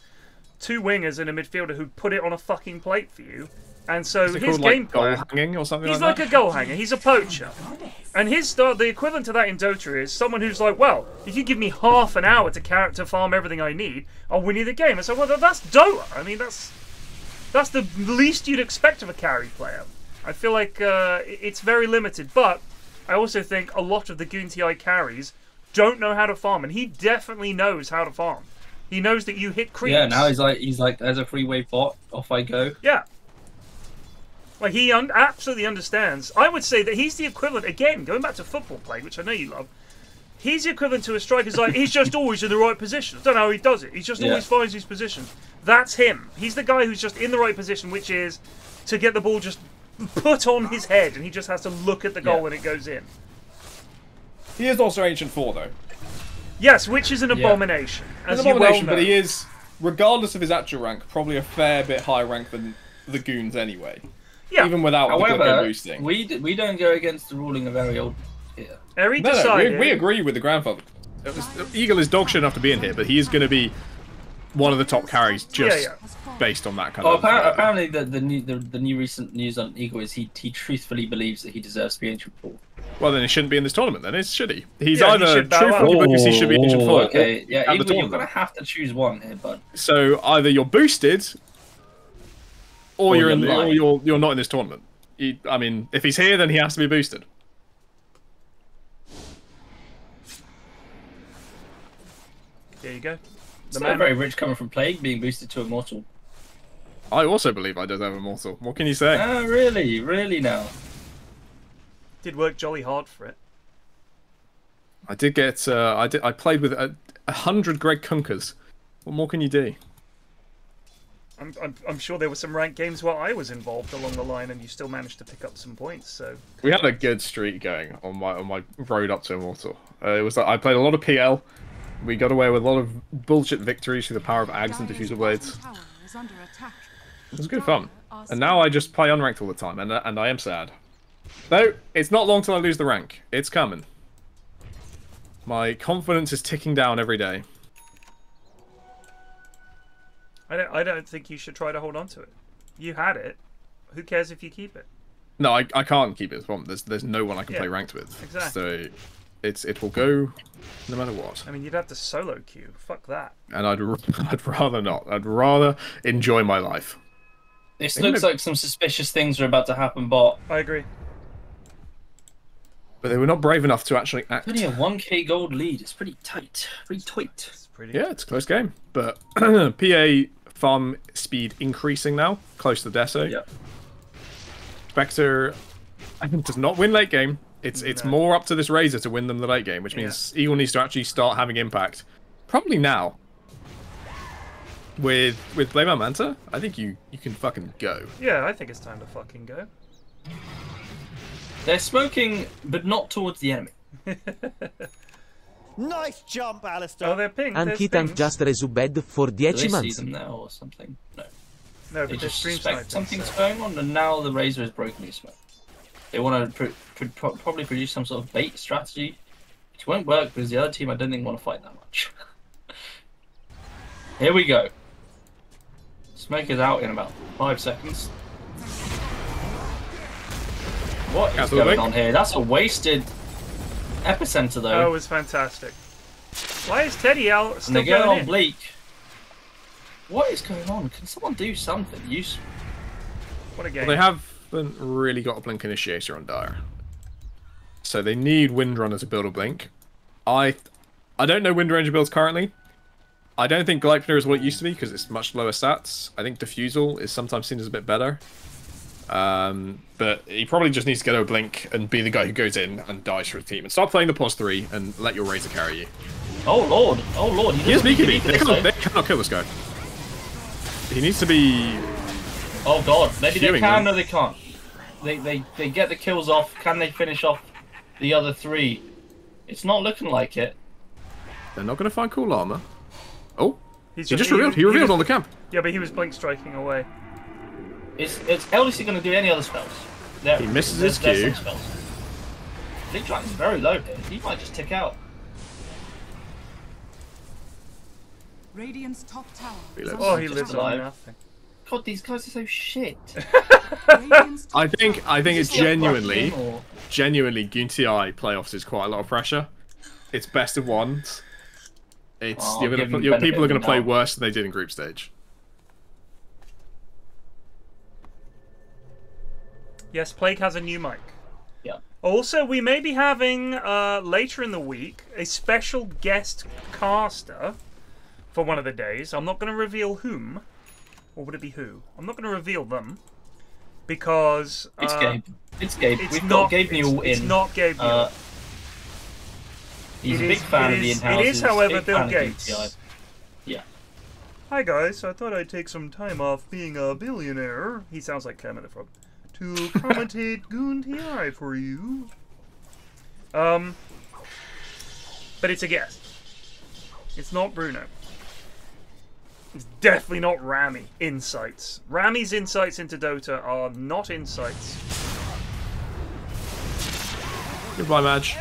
two wingers and a midfielder who put it on a fucking plate for you. And so his game plan, goal hanging or something he's like a goal hanger, he's a poacher. And the equivalent to that in Dota is someone who's like, well, if you give me half an hour to farm everything I need, I'll win you the game. And so, well, that's Dota. I mean, that's the least you'd expect of a carry player. I feel like it's very limited, but I also think a lot of the GTi carries don't know how to farm, and he definitely knows how to farm. He knows that you hit creeps. Yeah, now he's like, there's a freeway bot, off I go. Yeah. Like, he absolutely understands. I would say that he's the equivalent, again, going back to football play, which I know you love, he's the equivalent to a striker. He's just always in the right position. I don't know how he does it. He just always finds his positions. That's him. He's the guy who's just in the right position, which is to get the ball just put on his head, and he just has to look at the goal when it goes in. He is also Ancient 4, though. Yes, which is an abomination. An abomination, but he is, regardless of his actual rank, probably a fair bit higher rank than the Goons anyway. Yeah. Even without the boosting. We don't go against the ruling of Ariel here. Eri decided... we agree with the grandfather. Eagle is dog shit enough to be in here, but he is going to be one of the top carries just based on that kind of. Apparently, the new recent news on Eagle is he truthfully believes that he deserves to be Ancient 4. Well, then he shouldn't be in this tournament, then, should he? He's either truthfully believes he should be Ancient 4. Okay, yeah, Eagle, you're going to have to choose one here, bud. So either you're boosted, or you're not in this tournament. I mean, if he's here, then he has to be boosted. There you go. It's not very rich coming from Plague, being boosted to Immortal. I also believe I deserve Immortal. What can you say? Ah, really? Really now? Did work jolly hard for it. I did get. I played with 100 Greg Kunkers. What more can you do? I'm sure there were some ranked games where I was involved along the line, and you still managed to pick up some points. So we had a good streak going on my road up to Immortal. It was I played a lot of PL. We got away with a lot of bullshit victories through the power of Ags and Diffuser Blades. It was good fun. And now I just play unranked all the time, and I am sad. Though, it's not long till I lose the rank. It's coming. My confidence is ticking down every day. I don't think you should try to hold on to it. You had it. Who cares if you keep it? No, I can't keep it. There's no one I can play ranked with. Exactly. So it will go no matter what. I mean, you'd have to solo queue. Fuck that. And I'd rather not. I'd rather enjoy my life. This looks like some suspicious things are about to happen, bot. I agree. But they were not brave enough to actually act. Only a 1k gold lead. It's pretty tight. Pretty tight. Yeah, it's a close game. But PA farm speed increasing now, close to Deso. Yep. Spectre does not win late game. It's more up to this Razor to win them the late game, which means Eagle needs to actually start having impact. Probably now. With Blame Manta, I think you can fucking go. Yeah, I think it's time to fucking go. They're smoking, but not towards the enemy. Nice jump, Alistair. Oh, they're pink. Anche tank just resubbed for 10 Do they months. see them now or something? No. No, They but just stream suspect sniping, something's so. going on, and now the Razor is broken his smoke. They want to probably produce some sort of bait strategy, which won't work because the other team I don't think want to fight that much. Here we go. Smoke is out in about 5 seconds. What is going on here? That's a wasted epicenter though. Oh, it was fantastic. Why is Teddy out? And Still they're going going on in? Bleak. What is going on? Can someone do something useful? What a game. Well, they haven't really got a Blink Initiator on Dire. So they need Windrunner to build a Blink. I don't know Wind Ranger builds currently. I don't think Gleipnir is what it used to be because it's much lower stats. I think Diffusal is sometimes seen as a bit better. But he probably just needs to get a Blink and be the guy who goes in and dies for his team. And start playing the pos 3 and let your Razor carry you. Oh lord! Oh lord! He is BKB. They cannot kill this guy. He needs to be... Oh god, maybe they can, them. no they can't. They get the kills off, can they finish off the other 3? It's not looking like it. They're not going to find cool armor. Oh, He revealed on the camp. Yeah, but he was blink striking away. Is LDC going to do any other spells? He misses his there's Q. some spells. Big Giant is very low here, he might just tick out. Radiant's top tower. Oh, he lives on alive. nothing. God, these guys are so shit. I think it's genuinely GTi Playoffs is quite a lot of pressure. It's best of ones. It's people are going to play worse than they did in group stage. Yes, Plague has a new mic. Yeah. Also, we may be having later in the week a special guest caster for one of the days. I'm not going to reveal whom, or would it be who? I'm not going to reveal them because it's Gabe. It's Gabe. We've got Gabe Newell in. It's not Gabe Newell. He's a big fan of the in-house. It is, however, Bill Gates. Yeah. Hi guys, I thought I'd take some time off being a billionaire. He sounds like Kermit the Frog. To commentate GTi for you. But it's a guest. It's not Bruno. It's definitely not Rami. Insights. Rami's insights into Dota are not insights. Goodbye, Madge.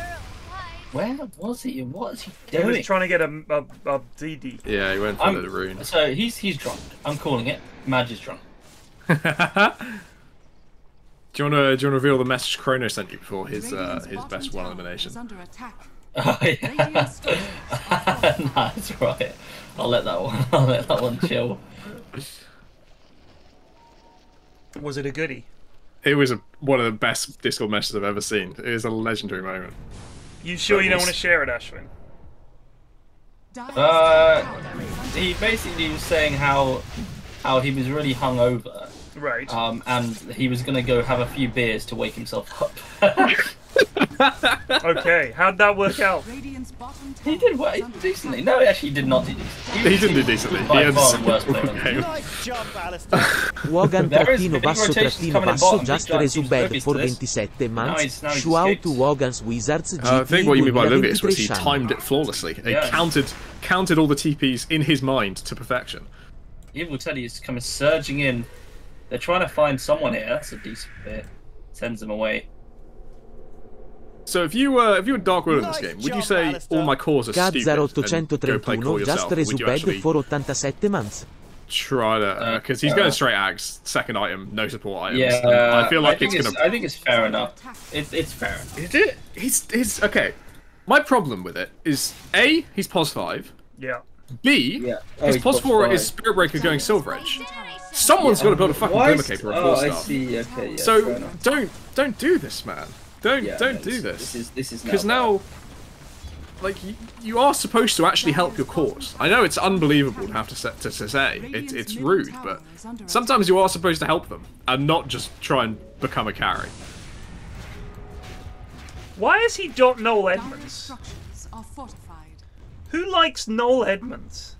Where was he? What is he He doing? was trying to get a DD. Yeah, he went for the rune. So he's drunk. I'm calling it. Madge is drunk. Do you want to reveal the message Chrono sent you before his best one elimination? Oh yeah. Nah, that's right. I'll let that one chill. Was it a goodie? It was one of the best Discord messages I've ever seen. It was a legendary moment. You sure you don't want to share it, Ashwin? He basically was saying how he was really hungover. Right. And he was gonna go have a few beers to wake himself up. Okay, how'd that work out? He did well, decently. No, actually, he did not do decently. He didn't do decently. By far the worst player on the game. Nice jump, Alistair. Wogan_basso_basso just resubed for 27 months. Shout out to Wogan's Wizards GT. I think what you mean by Luvius was he 2023 timed it flawlessly. He counted all the TPs in his mind to perfection. Evil Teddy is coming surging in. They're trying to find someone here. That's a decent bit. Sends them away. So if you were Dark Will in this game, would you say all my cores are stupid and go play core yourself? Or would you actually for 87 months? try to because he's going straight axe, second item, no support items. Yeah, I feel like it's gonna. I think it's fair enough. It's fair enough. Is it? He's okay. My problem with it is A, he's pos 5. Yeah. B, his pos 4 is Spirit Breaker going Silver Edge. Someone's got to build a fucking Glimmer Cape or a 4-star. I see. Okay. Yeah, so don't do this, man. Don't do this. This is because now, like you are supposed to actually help your cause. I know it's unbelievable to have to say it's rude, but sometimes you are supposed to help them and not just try and become a carry. Why is he Noel Edmonds? Who likes Noel Edmonds?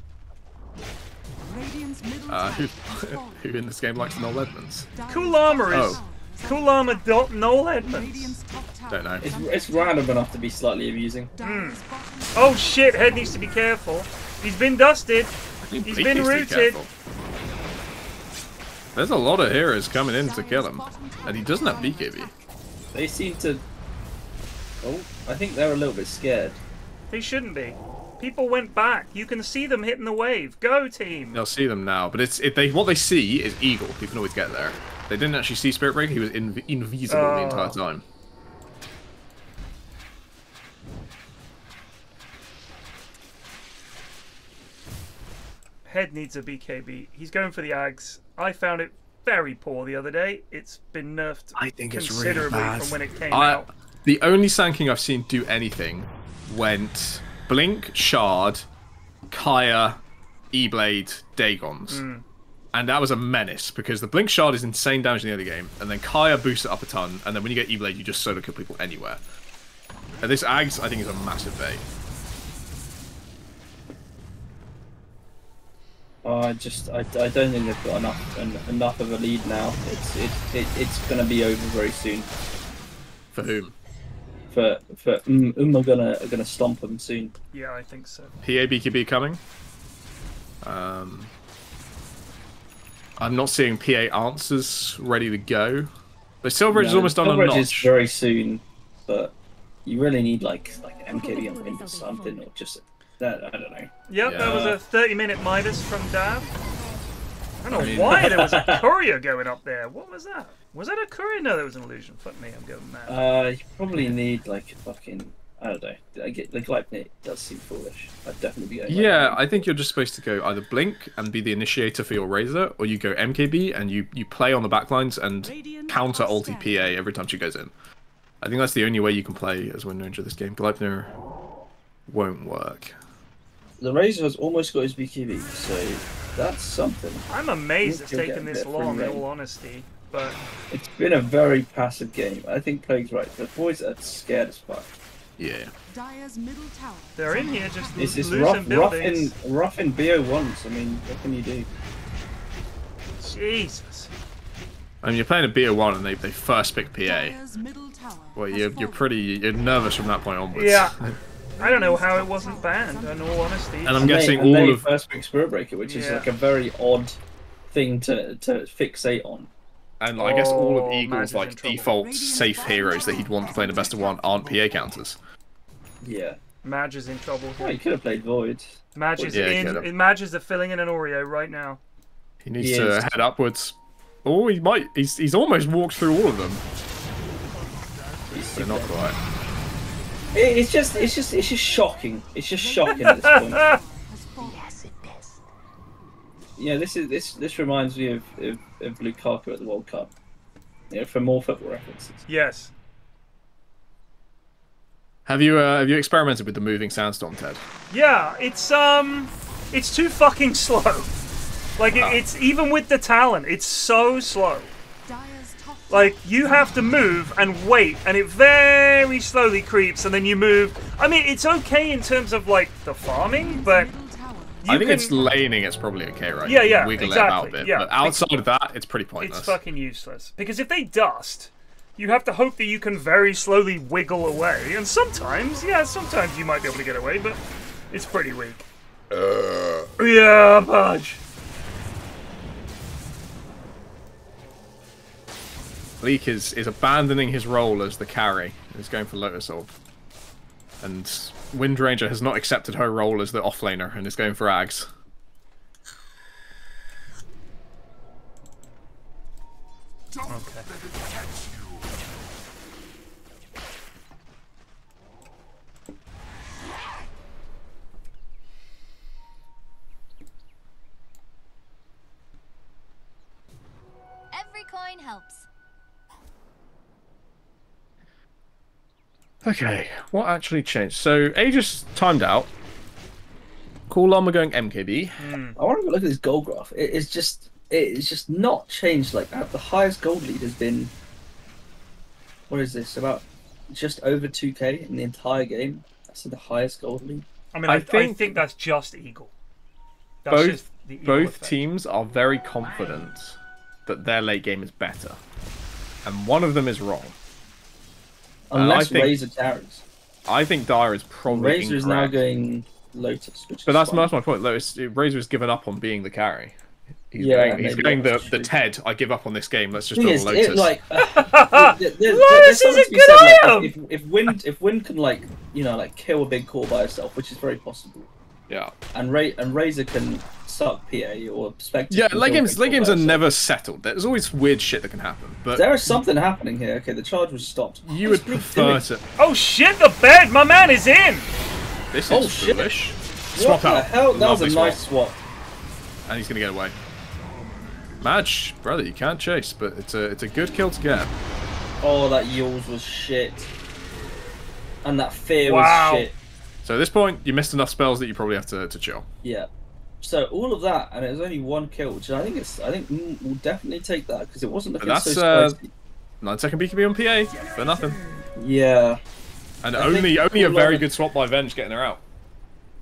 Who in this game likes Noel Edmonds? Kulama is. Kulama Noel Edmonds. Don't know. It's random enough to be slightly amusing. Oh shit, Head needs to be careful. He's been dusted. He's been rooted. There's a lot of heroes coming in to kill him. And he doesn't have BKB. They seem to... Oh, I think they're a little bit scared. They shouldn't be. People went back. You can see them hitting the wave. Go, team. They'll see them now, but what they see is Eagle. You can always get there. They didn't actually see Spirit Breaker. He was invisible the entire time. Head needs a BKB. He's going for the Ags. I found it very poor the other day. It's been nerfed considerably from when it came out. The only Sanking I've seen do anything went Blink, Shard, Kaya, E-Blade, Dagons. And that was a menace, because the Blink Shard is insane damage in the early game, and then Kaya boosts it up a ton, and then when you get E-Blade, you just solo kill people anywhere. And this Ags, I think, is a massive bait. I don't think they've got enough of a lead now. It's gonna be over very soon. For whom? For are gonna stomp them soon. Yeah, I think so. BKB coming. I'm not seeing PA answers ready to go. But Silver Edge is almost done on notch. Is very soon, but you really need like MKB on Wind or something, or just that. I don't know. Yep, that was a 30-minute Midas from Dav. I don't know why there was a courier going up there. What was that? Was that a courier? No, there was an illusion. Fuck me, I'm going mad. You probably need like a fucking... I don't know. I get like Lightning does seem foolish. I'd definitely be going. Yeah, I think you're just supposed to go either Blink and be the initiator for your Razor, or you go MKB and you play on the backlines and counter ulti PA every time she goes in. I think that's the only way you can play as Wind Ranger this game. Gleipnir won't work. The Razor has almost got his BKB, so that's something. I'm amazed it's taken this long, in all honesty. But it's been a very passive game. I think Plague's right. The boys are scared as fuck. Yeah. They're in here just this is losing buildings. rough in BO1s. I mean, what can you do? Jesus. I mean, you're playing a BO1 and they first pick PA. Well, you're nervous from that point onwards. Yeah. I don't know how it wasn't banned, in all honesty. And I'm guessing all of first pick Spirit Breaker, which is like a very odd thing to fixate on. And I guess all of Eagle's like default safe heroes that he'd want to play in a best of one aren't PA counters. Yeah. Madge is in trouble. Oh, he could have played Void. Madge is Madge is filling in an Oreo right now. He needs to head upwards. Oh, he might. He's almost walked through all of them. But not quite. It's just shocking. It's just shocking at this point. Yeah, this reminds me of Lukaku at the World Cup. For more football references. Yes. Have you experimented with the moving sandstorm, Ted? Yeah, it's too fucking slow. Like it's even with the talent, it's so slow. Like you have to move and wait, and it very slowly creeps, and then you move. I mean, it's okay in terms of like the farming, but I think it's laning. It's probably okay, right? Yeah, yeah, Wiggle exactly. it out a bit, but outside of that, it's pretty pointless. It's fucking useless because if they dust, you have to hope that you can very slowly wiggle away, and sometimes, sometimes you might be able to get away, but it's pretty weak. Yeah, Pudge. Leek is abandoning his role as the carry. He's going for Lotus Orb. And Windranger has not accepted her role as the offlaner and is going for Ags. Okay. Every coin helps. Okay, what actually changed? So, Aegis timed out. Cool Llama going MKB. I want to look at this gold graph. It's just not changed like that. The highest gold lead has been, what is this? About just over 2k in the entire game. That's the highest gold lead. I mean, I think that's just Eagle. That's just the Eagle effect. Teams are very confident that their late game is better, and one of them is wrong. Unless Razor carries. I think Dire is probably Razor is now going Lotus, but that's my point. Razor has given up on being the carry. He's going the Ted. I give up on this game. Let's just build Lotus. Lotus is a good item. If Wind can kill a big core by herself, which is very possible. Yeah. And Razor can suck PA or Spectre. Yeah, late games are never settled. There's always weird shit that can happen. But there is something happening here. Okay, the charge was stopped. You would prefer to. Oh shit! The bed. My man is in. This is foolish. Swap out. What the hell? That was a nice swap. And he's gonna get away. Madge, brother, you can't chase, but it's a good kill to get. Oh, that Yules was shit. And that fear was shit. So at this point, you missed enough spells that you probably have to chill. Yeah. So all of that, and it was only one kill, which I think we'll definitely take that because it wasn't looking so spicy. 9-second BKB on PA for nothing. Yeah. And only a very good swap by Venge getting her out.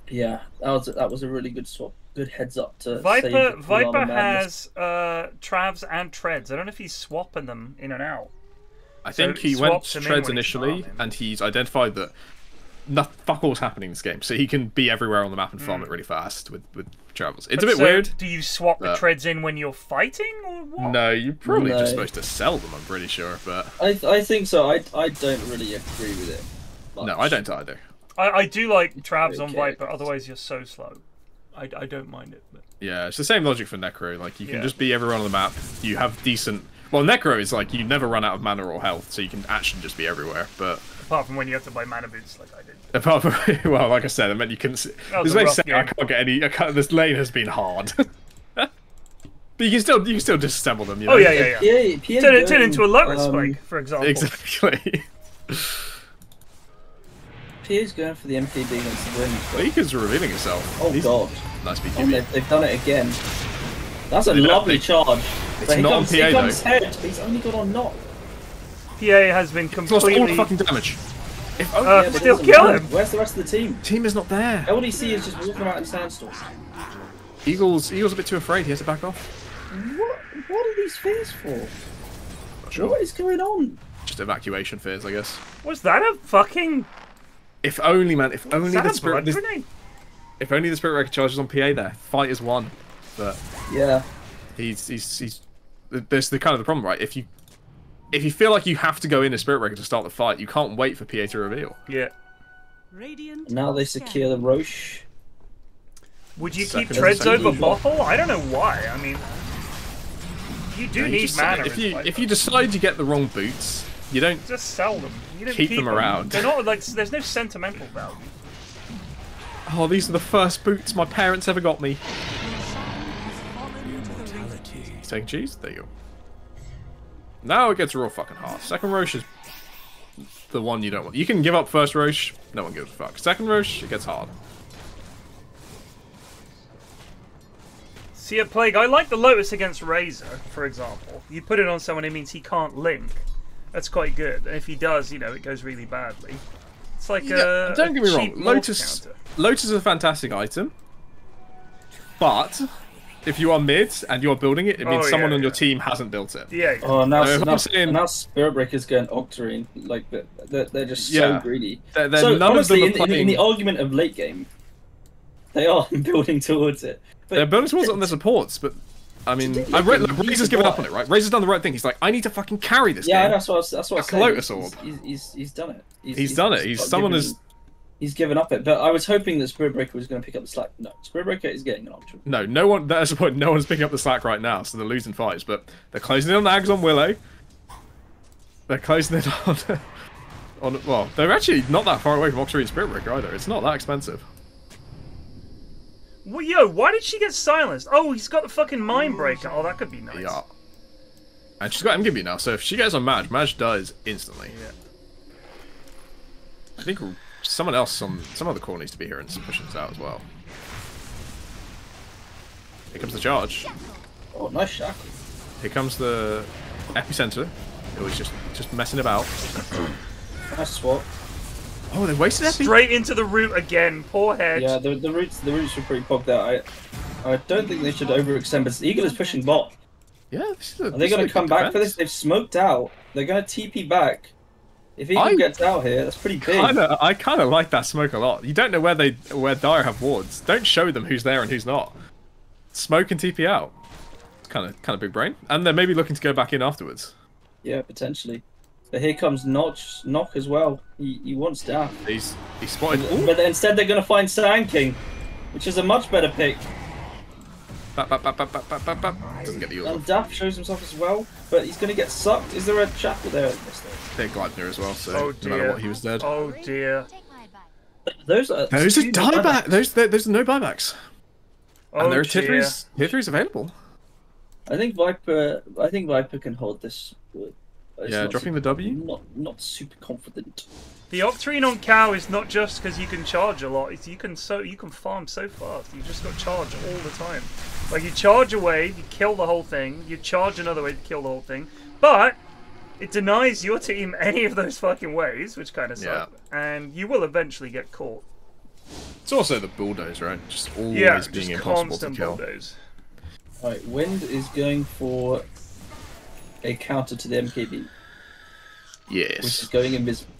Yeah, that was a really good swap. Good heads up to Viper has Travs and Treads. I don't know if he's swapping them in and out. I think he went Treads initially, and he's identified that fuck all's happening in this game, so he can be everywhere on the map and farm it really fast with travels. It's a bit weird. Do you swap the Treads in when you're fighting, or what? No, you're probably just supposed to sell them. I'm pretty sure, but I think so. I don't really agree with it much. No, I don't either. I do like Travs on Viper. Otherwise, you're so slow. I don't mind it. But... Yeah, it's the same logic for Necro. Like you can just be everywhere on the map. You have decent. Well, Necro is like you never run out of mana or health, so you can actually just be everywhere. But apart from when you have to buy mana boots, like I did. Apart from like I said, I meant you couldn't. This I can't get any. This lane has been hard. But you can still disassemble them. You know? Oh yeah. Turn into a Lotus Spike, for example. Exactly. PA's going for the MKB against the Wind. Leaker's revealing himself. Oh god. Nice BKB. They've done it again. That's a lovely charge. It's not on PA though. Head. He's only got on knock. PA has been completely... Lost all the fucking damage. Still kill him. Where's the rest of the team? Team is not there. LDC is just walking around in Sandstorm. Eagle's a bit too afraid. He has to back off. What are these fears for? Not sure. What is going on? Just evacuation fears, I guess. Was that a fucking... If only, man. If only the spirit. If only the spirit record charges on PA there. Fight is won. But yeah, he's. There's the kind of the problem, right? If you feel like you have to go in a spirit record to start the fight, you can't wait for PA to reveal. Yeah. Radiant Now they secure the Roche. Would you keep treads over bottle? I don't know why. I mean, you do need mana. If you decide you get the wrong boots, you don't just sell them. You don't keep them around. They're not like there's no sentimental value. Oh, these are the first boots my parents ever got me. Taking cheese? There you go. Now it gets real fucking hard. Second Roche is the one you don't want. You can give up first Roche, no one gives a fuck. Second Roche, it gets hard. See a Plague, I like the Lotus against Razor, for example. You put it on someone, it means he can't link. That's quite good. And if he does, you know, it goes really badly. It's like a don't get me wrong, cheap Lotus is a fantastic item. But if you are mid and you're building it, it means someone on your team hasn't built it. Yeah. Oh, now Spirit Breaker's going Octarine. Like they're just so greedy. So honestly, in the argument of late game, they are building towards it. But they're building towards it on their supports, but I mean, Razor's given up on it, right? Razor's done the right thing. He's like, I need to fucking carry this game. Yeah, that's what I was saying. Lotus Orb. He's done it. He's done it. He's given up it, but I was hoping that Spirit Breaker was going to pick up the slack. No, Spirit Breaker is getting an option. No one. That's the point. No one's picking up the slack right now, so they're losing fights. But they're closing in on the Ags on Willow. They're closing in on. Well, they're actually not that far away from Octarine Spirit Breaker either. It's not that expensive. Well, yo, why did she get silenced? Oh, he's got the fucking Mind Breaker. Oh, that could be nice. Yeah. And she's got MKB now, so if she gets on Madge dies instantly. Yeah. I think someone else, some other core needs to be here and pushing this out as well. Here comes the charge. Oh, nice shot. Here comes the epicenter. It was just messing about. Nice swap. Oh, they wasted epi. Straight into the root again. Poor head. Yeah, the roots were pretty pogged out. I don't think they should overextend, but Eagle is pushing bot. Yeah, are they going to come back for this? They've smoked out. They're going to TP back. If Eagle gets out here, that's pretty big. I kind of like that smoke a lot. You don't know where Dire have wards. Don't show them who's there and who's not. Smoke and TP out. It's kind of big brain. And they're maybe looking to go back in afterwards. Yeah, potentially. But here comes Knock as well. He wants down. He's spotted. But instead they're going to find Sand King, which is a much better pick. Doesn't get the And Daf shows himself as well, but he's going to get sucked. Is there a chapel there? They're Gleipnir as well, so no matter what, he was dead. Oh dear. Those are dieback. Those are no buybacks. Oh, and there are tier 3s available. I think Viper can hold this. Yeah, dropping the W. Not super confident. The Octarine on Cow is not just because you can charge a lot. It's you can farm so fast. You just got charge all the time. Like you charge a wave, you kill the whole thing. You charge another wave, to kill the whole thing. But it denies your team any of those fucking waves, which kind of suck. And you will eventually get caught. It's also the bulldoze, right? Just always being impossible to kill. Bulldoze. Alright, Wind is going for a counter to the MKB. Yes. Which is going invisible.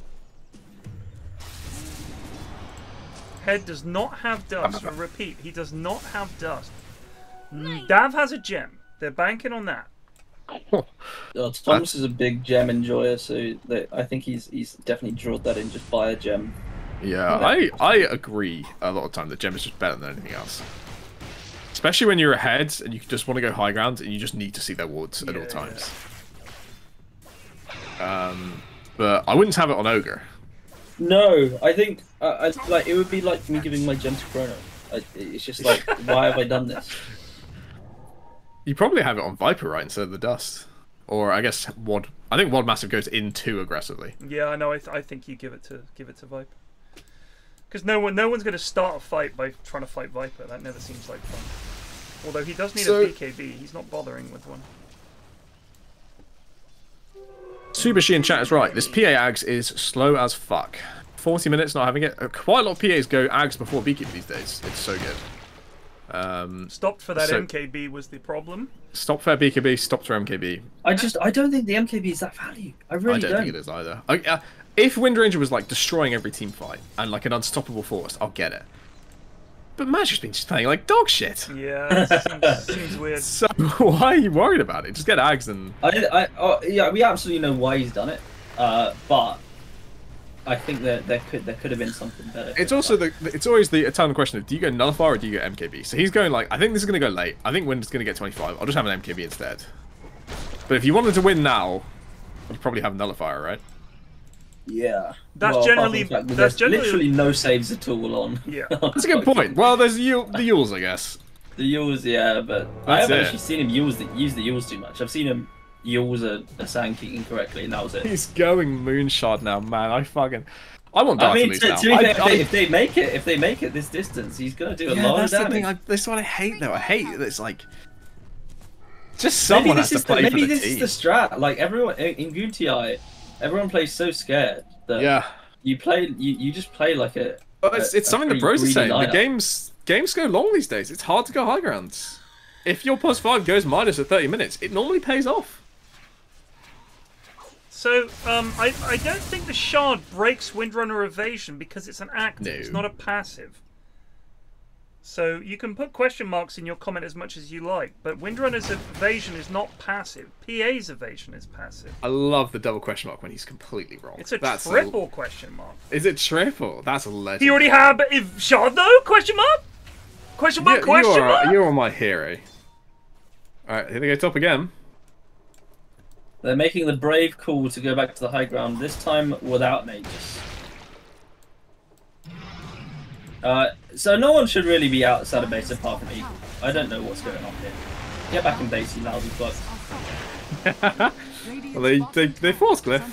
Head does not have dust. I repeat, he does not have dust. Dav has a gem. They're banking on that. Thomas is a big gem enjoyer, so I think he's definitely drawed that in just by a gem. Yeah, I agree a lot of the time that gem is just better than anything else. Especially when you're ahead and you just want to go high ground and you just need to see their wards at all times. But I wouldn't have it on Ogre. No, I think like it would be like me giving my gem to Chrono. It's just like, why have I done this? You probably have it on Viper, right, instead of the Dust. Or I guess Wad. I think Wad Massive goes in too aggressively. Yeah, I know. I think you give it to Viper. Because no one's going to start a fight by trying to fight Viper. That never seems like fun. Although he does need a BKB, he's not bothering with one. Subashi in chat is right. This PA Ags is slow as fuck. 40 minutes not having it. Quite a lot of PAs go Ags before BKB these days. It's so good. Stopped for that MKB was the problem. Stop for BKB, stopped for MKB. I don't think the MKB is that value. I really don't. I don't think it is either. If Wind Ranger was like destroying every team fight and like an unstoppable force, I'll get it. But Magic's been just playing like dog shit. Yeah, seems weird. So why are you worried about it? Just get Ags and... yeah, we absolutely know why he's done it. But I think that there could have been something better. It's also it's always the eternal question of do you go nullifier or do you go MKB? So he's going like, I think this is going to go late. I think Win's going to get 25. I'll just have an MKB instead. But if you wanted to win now, I'd probably have nullifier, right? Yeah. That's generally literally no saves at all on. Yeah. That's a good point. Well, there's the Yules, I guess. The Yules, yeah, but I haven't actually seen him use the Yules too much. I've seen him use a Sankey incorrectly, and that was it. He's going Moonshot now, man. I want Dark to lose now. If they make it this distance, he's gonna do a lot of damage. That's what I hate, though. I hate that it's like just someone has to play for the team. Maybe this is the strat. Like everyone in GTi, everyone plays so scared that you just play like a. Well, it's something the bros are saying. The games go long these days. It's hard to go high grounds. If your +5 goes minus at 30 minutes, it normally pays off. So, I don't think the shard breaks Windrunner evasion because it's an active, it's not a passive. So you can put question marks in your comment as much as you like, but Windrunner's evasion is not passive. PA's evasion is passive. I love the double question mark when he's completely wrong. It's a triple question mark. Is it triple? That's a legend. He already had shard though? Question mark? Question mark? Question mark? You're my hero. Alright, here they go top again. They're making the brave call to go back to the high ground, this time without mages. So no one should really be outside of base apart from Eagle. I don't know what's going on here. Get back in base, you lousy fuck. Well, they force Glyph.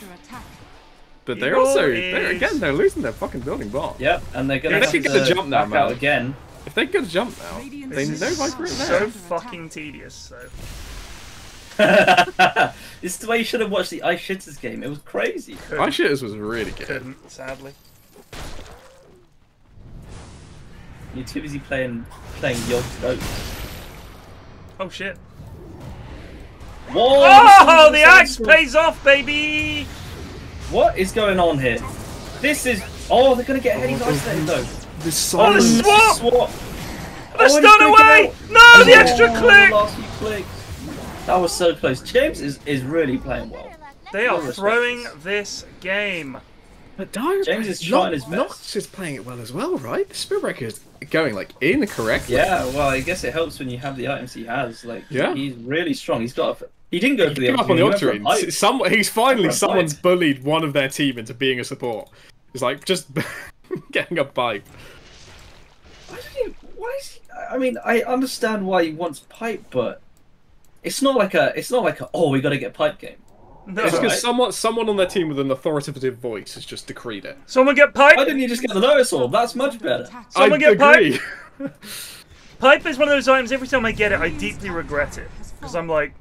But they're also, they're losing their fucking building bot. Yep, and they're gonna have to get the jump now, man. Out again. If they get a jump now, they know Viper is there. So fucking tedious, so. This is the way you should have watched the Ice Shitters game. It was crazy. Ice Shitters was really good. Couldn't, sadly. You're too busy playing Yogs Daf. Oh shit. Whoa! Oh, the axe pays off, baby! What is going on here? This is. Oh, they're gonna get Heady's isolated though. The swap! The stun away! No, the extra click! Last few clicks. That was so close. James is really playing well. They are throwing this game. But James is trying his best. Nox is playing it well as well, right? The Spearbreaker is going like in correctly. Yeah, well, I guess it helps when you have the items he has. Like, he's really strong. He's got. He didn't go for the up on the Octarine. He's finally someone's bullied one of their team into being a support. It's like just getting a pipe. Why is he? I mean, I understand why he wants pipe, but it's not like a. Oh, we got to get pipe game. No, it's because someone on their team with an authoritative voice has just decreed it. Someone get pipe. Why didn't you just get the Lotus Orb? That's much better. Someone get pipe. Pipe is one of those items. Every time I get it, I deeply regret it because I'm like,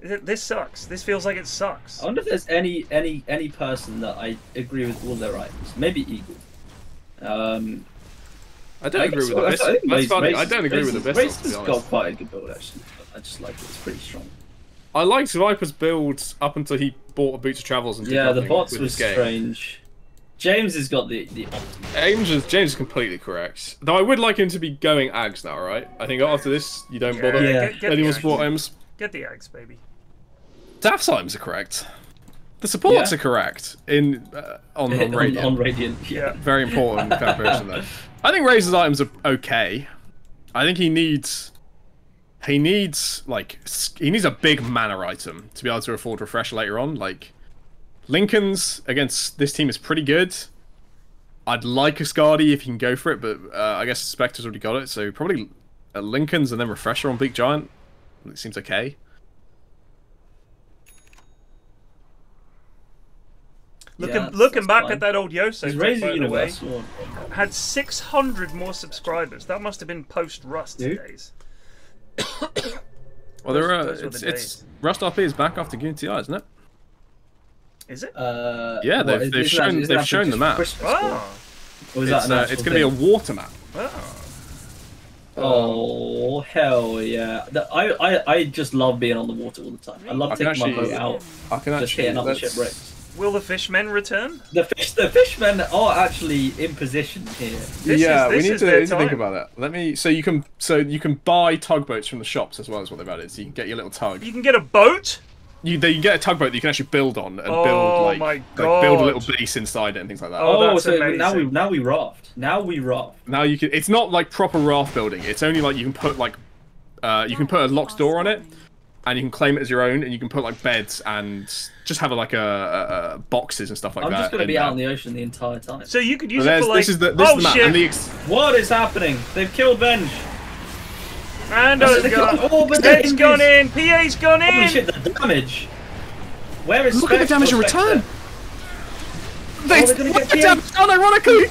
this sucks. This feels like it sucks. I wonder if there's any person that I agree with all their items. Maybe Eagle. I don't agree with the Bishop. That's funny. I don't agree with the Bishop. Race's got quite a good build actually. I just like it. It's pretty strong. I liked Viper's build up until he bought a Boots of Travels and did the bots was strange. James has got the James is completely correct. Though I would like him to be going Ags now, right? I think after this you don't bother anyone support items. Get the Ags, baby. Daf's items are correct. The supports are correct on Radiant. On Radiant, yeah. Very important calculation there. I think Razor's items are okay. I think he needs a big mana item to be able to afford Refresh later on. Like Lincoln's against this team is pretty good. I'd like a Skadi if you can go for it, but I guess Spectre's already got it, so probably Lincoln's and then Refresher on Big Giant. It seems okay. Looking back at that old Yoso, by had 600 more subscribers. That must have been post-Rust days. Well, it's Rust RP is back after GTi, isn't it? Is it? Yeah, they've shown the map. It's going to be a water map. Oh hell yeah! I just love being on the water all the time. I love taking my boat out. I can just hitting other shipwrecks. Will the fishmen return? The fishmen are actually in position here. We need to think about that. So you can buy tugboats from the shops as well as what they've added. So you can get your little tug. You can get a boat. you get a tugboat that you can actually build on and build a little base inside it and things like that. Oh, so now we raft. Now you can. It's not like proper raft building. It's only like you can put like you can put a locked door on it, and you can claim it as your own, and you can put like beds and just have like a boxes and stuff like that. I'm just gonna be out in the ocean the entire time. So you could use it for like. This is the map. Shit! And What is happening? They've killed Venge. Rando's gone. Head's gone in. PA's gone in. Holy shit! The damage. Where is? Look at the damage in return. They're gonna get damage unironically.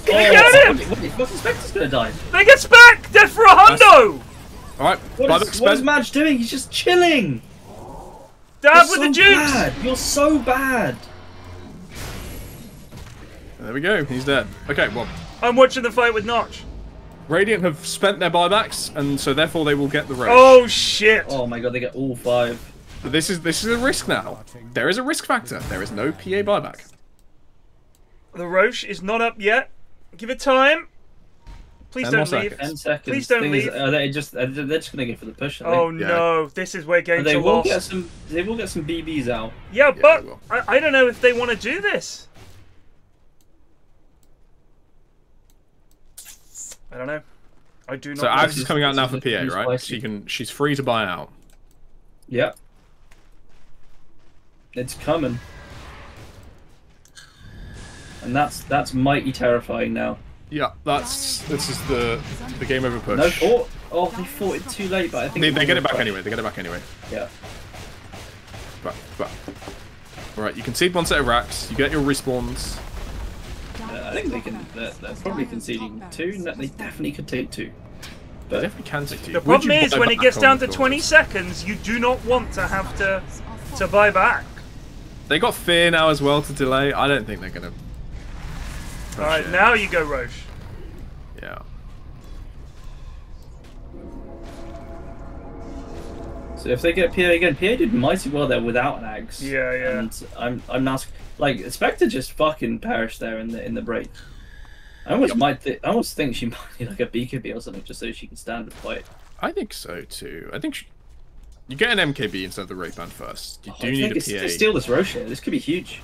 They get him. Wait, fucking Spectre's gonna die. They get Spec. Dead for a hundo. All right. What is Madge doing? He's just chilling. Dab with the jukes. Bad. You're so bad. There we go. He's dead. Okay. Well, I'm watching the fight with Notch. Radiant have spent their buybacks, and so therefore they will get the Roche. Oh shit! Oh my god, they get all 5. But this is a risk now. There is a risk factor. There is no PA buyback. The Roche is not up yet. Give it time. Please don't leave. 10 seconds. Please don't leave. They're just gonna go for the push. Oh no! This is where games are lost. They will get some BBs out. Yeah, but I don't know if they want to do this. I don't know. I do not. So Axe is coming out now for PA, right? She's free to buy out. Yep. It's coming. And that's mighty terrifying now. Yeah, this is the game over push. No fort. Oh, they fought it too late, but I think they get it back anyway. They get it back anyway. Yeah. But right, you can seed one set of racks. You get your respawns. I think they can. They're probably conceding 2. They definitely could take 2. But they definitely can take 2. The problem is when it gets down to 20 seconds, you do not want to have to buy back. They got fear now as well to delay. I don't think they're gonna. All right, now you go Roche. Yeah. So if they get PA again, PA did mighty well there without an Axe. Yeah, yeah. And I'm not like Spectre just fucking perished there in the break. I almost think she might need like a BKB or something just so she can stand and fight. I think so too. I think you get an MKB instead of the Wraith Band first. You do need a PA. Steal this Roche here. This could be huge.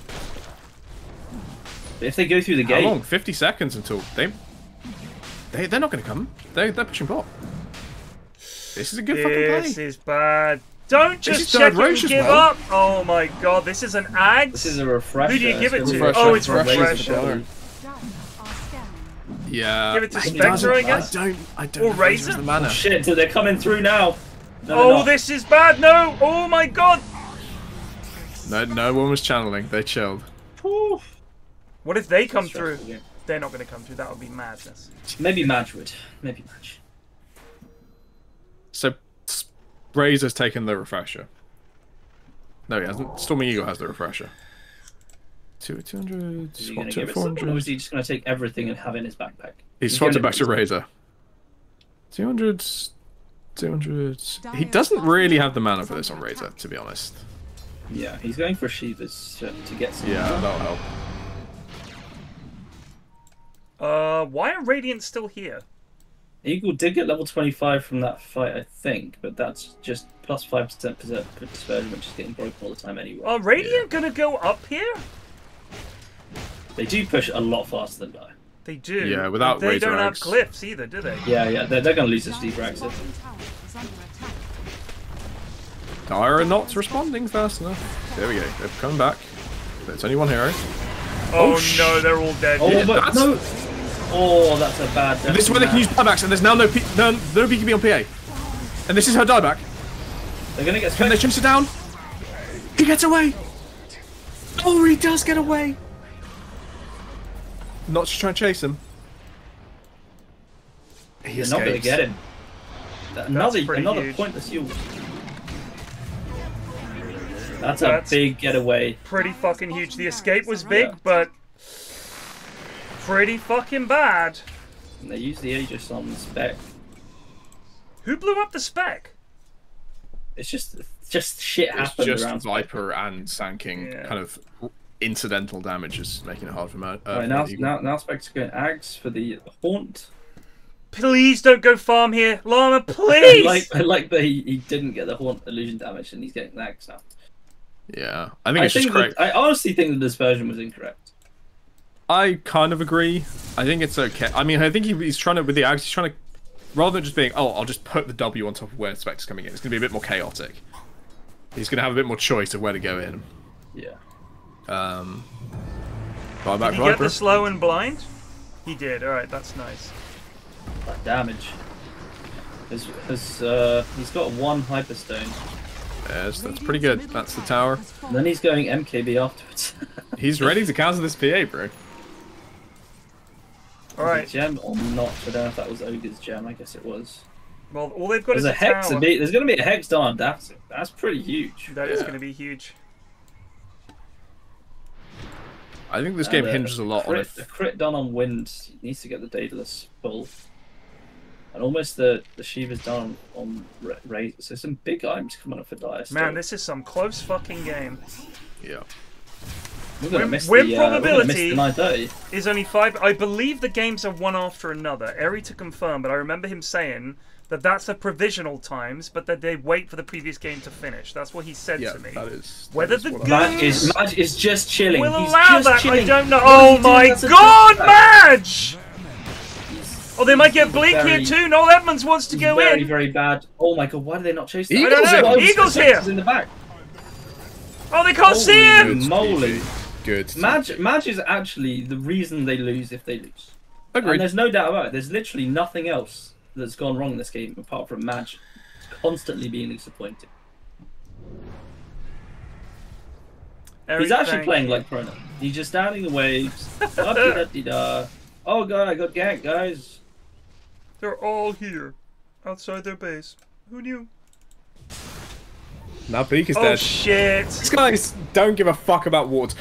But if they go through the gate, how long? 50 seconds until they're not going to come. They're pushing bot. This is a good fucking play. This is bad. Don't just check it and give up. Oh my god, this is an Axe. This is a refresher. Who do you give it to? Oh, it's refresher. Yeah. Give it to Spectre, I guess. I don't. Or Razor. The mana. Oh, shit, so they're coming through now. No, this is bad. No. Oh my god. No one was channeling. They chilled. What if they come through? They're not going to come through. That would be madness. Maybe Madge would. Maybe Madge. So, Razor's taken the refresher. No, he hasn't. Stormy Eagle has the refresher. 200. Is he going to give it something, or is he just going to take everything and have it in his backpack? He swapped it back to Razor. 200. 200. He doesn't really have the mana for this on Razor, to be honest. Yeah, he's going for Shivas to get some. Yeah, that'll help. Why are Radiant still here? Eagle did get level 25 from that fight, I think, but that's just plus 5% dispersion, which is getting broken all the time anyway. Are Radiant gonna go up here? They do push a lot faster than Die. They do. Yeah, without They Razor don't have Eggs. cliffs either, do they? Yeah, they're going to lose this deep access. Dire are not responding fast enough. There we go. They've come back. There's only one hero. Oh no, they're all dead. Oh, but no. Oh, that's a bad. This is where they can use buybacks, and there's now no BKB on PA. And this is her dieback. They're gonna get. Can they chase it down? He gets away. Oh, he does get away. Not just trying to chase him. They're not gonna get him. Another pointless use. That's a big getaway. Pretty fucking huge. The escape was big, but pretty fucking bad. And they used the Aegis on the spec. Who blew up the spec? It's just shit happened It's around just Viper and Sanking kind of incidental damages, making it hard for right, now Spec's going Ags for the Haunt. Please don't go farm here, Llama. Please. I like that he didn't get the Haunt illusion damage, and he's getting Ags now. Yeah, I think it's just correct. I honestly think the dispersion was incorrect. I kind of agree. I think it's okay. I mean, I think he's trying to, with the Ags, he's trying to, rather than just being, oh, I'll just put the W on top of where Spectre's coming in, it's going to be a bit more chaotic. He's going to have a bit more choice of where to go in. Yeah. Did he get the slow and blind? He did. Alright, that's nice. That damage. He's got 1 Hyperstone. Yes, that's pretty good. That's the tower. And then he's going MKB afterwards. He's ready to counter this PA, bro. Alright. Gem or not? I don't know if that was Ogre's gem. I guess it was. Well, all they've got is a hex. tower. There's going to be a hex done on Daf. That's pretty huge. That is going to be huge. I think this game hinges a lot on it. The crit done on Wind needs to get the Daedalus full. And almost the Shiva's done on Razor. So some big items coming up for Dire. Man, this is some close fucking game. Yeah. Win probability is only 5. I believe the games are one after another. Eri to confirm, but I remember him saying that that's the provisional times, but that they wait for the previous game to finish. That's what he said to me. That is. Whether the Madge is just chilling. Will He's allow just that. chilling. I don't know. Oh my God, Madge! Oh, they might get Bleak here too. Noel Edmonds wants to go very, in. Very bad. Oh my God, why do they not chase that? I don't know. Eagle's here. In the back. Oh, they can't see him. Moly. Good. Madge is actually the reason they lose if they lose. Agreed. And there's no doubt about it. There's literally nothing else that's gone wrong in this game apart from Madge constantly being disappointed. He's actually playing like Chrono. He's just standing the waves. Oh God, I got ganked, guys. They're all here, outside their base. Who knew? Now Beak is dead. Oh shit! These guys don't give a fuck about wards.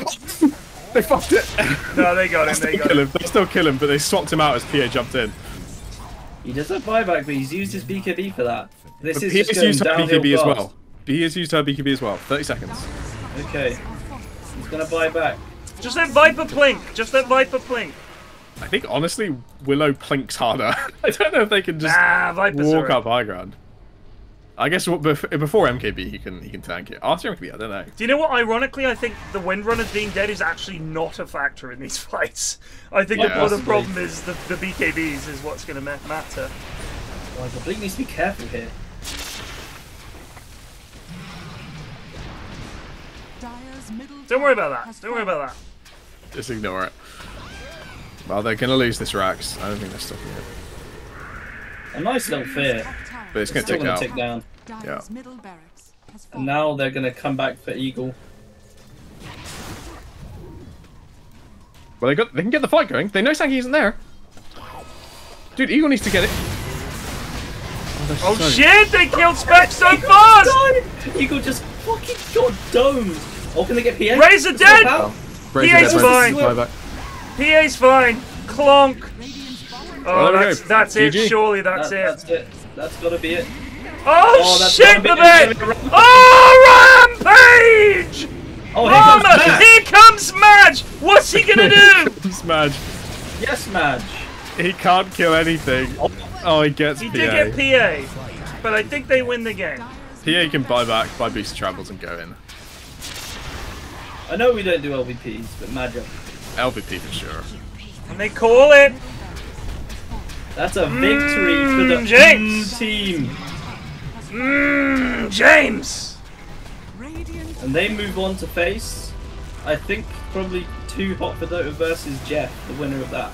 They fucked it. No, they got him. They got him. They still kill him, but they swapped him out as PA jumped in. He does have buyback, but he's used his BKB for that. This is just used her BKB fast. as well. He has used her BKB as well. 30 seconds. Okay. He's gonna buy back. Just let Viper plink. Just let Viper plink. I think honestly, Willow plinks harder. I don't know if they can just walk up high ground. I guess before MKB he can tank it. After MKB, I don't know. Do you know what? Ironically, I think the Windrunners being dead is actually not a factor in these fights. I think the problem is the BKBs is what's going to matter. Oh, the Bleak needs to be careful here. Don't worry about that. Don't worry about that. Just ignore it. Well, they're going to lose this Rax. I don't think they're stopping it. A nice little fear. But it's going to tick down. Yeah. And now they're going to come back for Eagle. Well, they can get the fight going. They know Sankey isn't there. Dude, Eagle needs to get it. Oh shit! They killed Spec so fast! Eagle just fucking got domed. Oh, can they get PA? Razor dead! PA's fine. PA's fine. Clonk. Oh, that's it. GG. Surely that's it. That's it. That's gotta be it. Oh shit, the bit! Oh, Rampage! Oh, here comes Madge! What's he gonna do? It's Madge. Yes, Madge. He can't kill anything. Oh, he gets PA. He did get PA, but I think they win the game. PA can buy back, buy boost travels and go in. I know we don't do LVPs, but Madge. LVP for sure. And they call it. That's a victory for the James team. James. And they move on to face, I think, probably 2 Hot for Dota versus Geoff, the winner of that.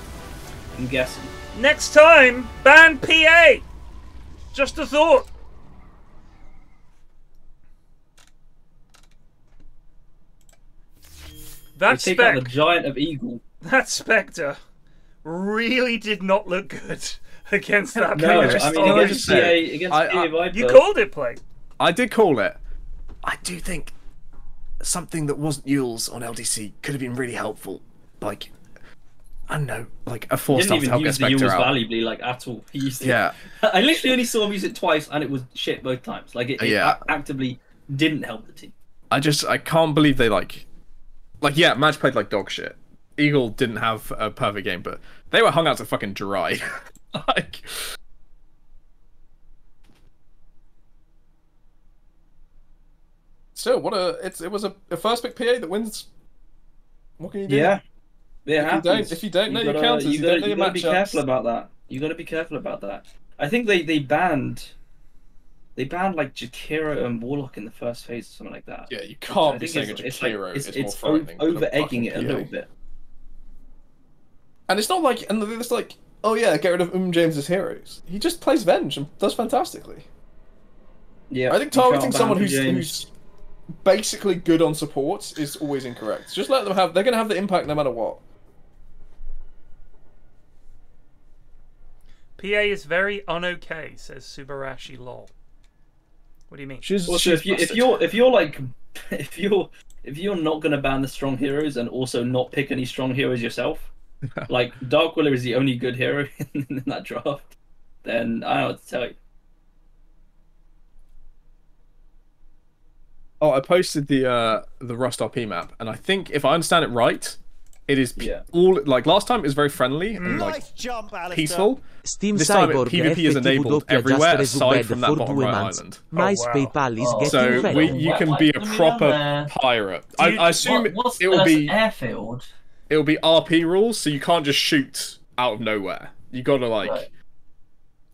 I'm guessing. Next time, ban PA. Just a thought. That take out the giant of Eagle. That Spectre really did not look good against that. No, I mean against PA Viper. You called it, Play. I did call it. I do think something that wasn't Yule's on LDC could have been really helpful. Like, I don't know, like a 4-star to help get Spectre out. Valuably, like at all. He used to, I literally only saw him use it twice, and it was shit both times. Like it actively didn't help the team. I can't believe they like yeah, Madge played like dog shit. Eagle didn't have a perfect game, but they were hung out to fucking dry. Like, still, it was a first pick PA that wins. What can you do? Yeah, if you don't know your counters, you don't know your matchups. Be careful about that. You got to be careful about that. I think they banned like Jakiro and Warlock in the first phase or something like that. Yeah, you can't be saying a Jakiro is more frightening. Over egging it a little bit. And it's not like, and it's like, oh yeah, get rid of James's heroes. He just plays Venge and does fantastically. Yeah, I think targeting someone who's basically good on supports is always incorrect. Just let them have. They're going to have the impact no matter what. PA is very un-okay, says Subarashi lol. What do you mean? Also, if you're not going to ban the strong heroes and also not pick any strong heroes yourself, like Dark Willow is the only good hero in that draft, then I don't know what to tell you. Oh, I posted the Rust RP map, and I think if I understand it right, it is all like last time. It was very friendly and like peaceful. Steam this time Cyborg PvP is enabled everywhere aside from that bottom right island. PayPal is getting you can be a proper pirate. I assume it will be airfield. It will be RP rules, so you can't just shoot out of nowhere. You got to like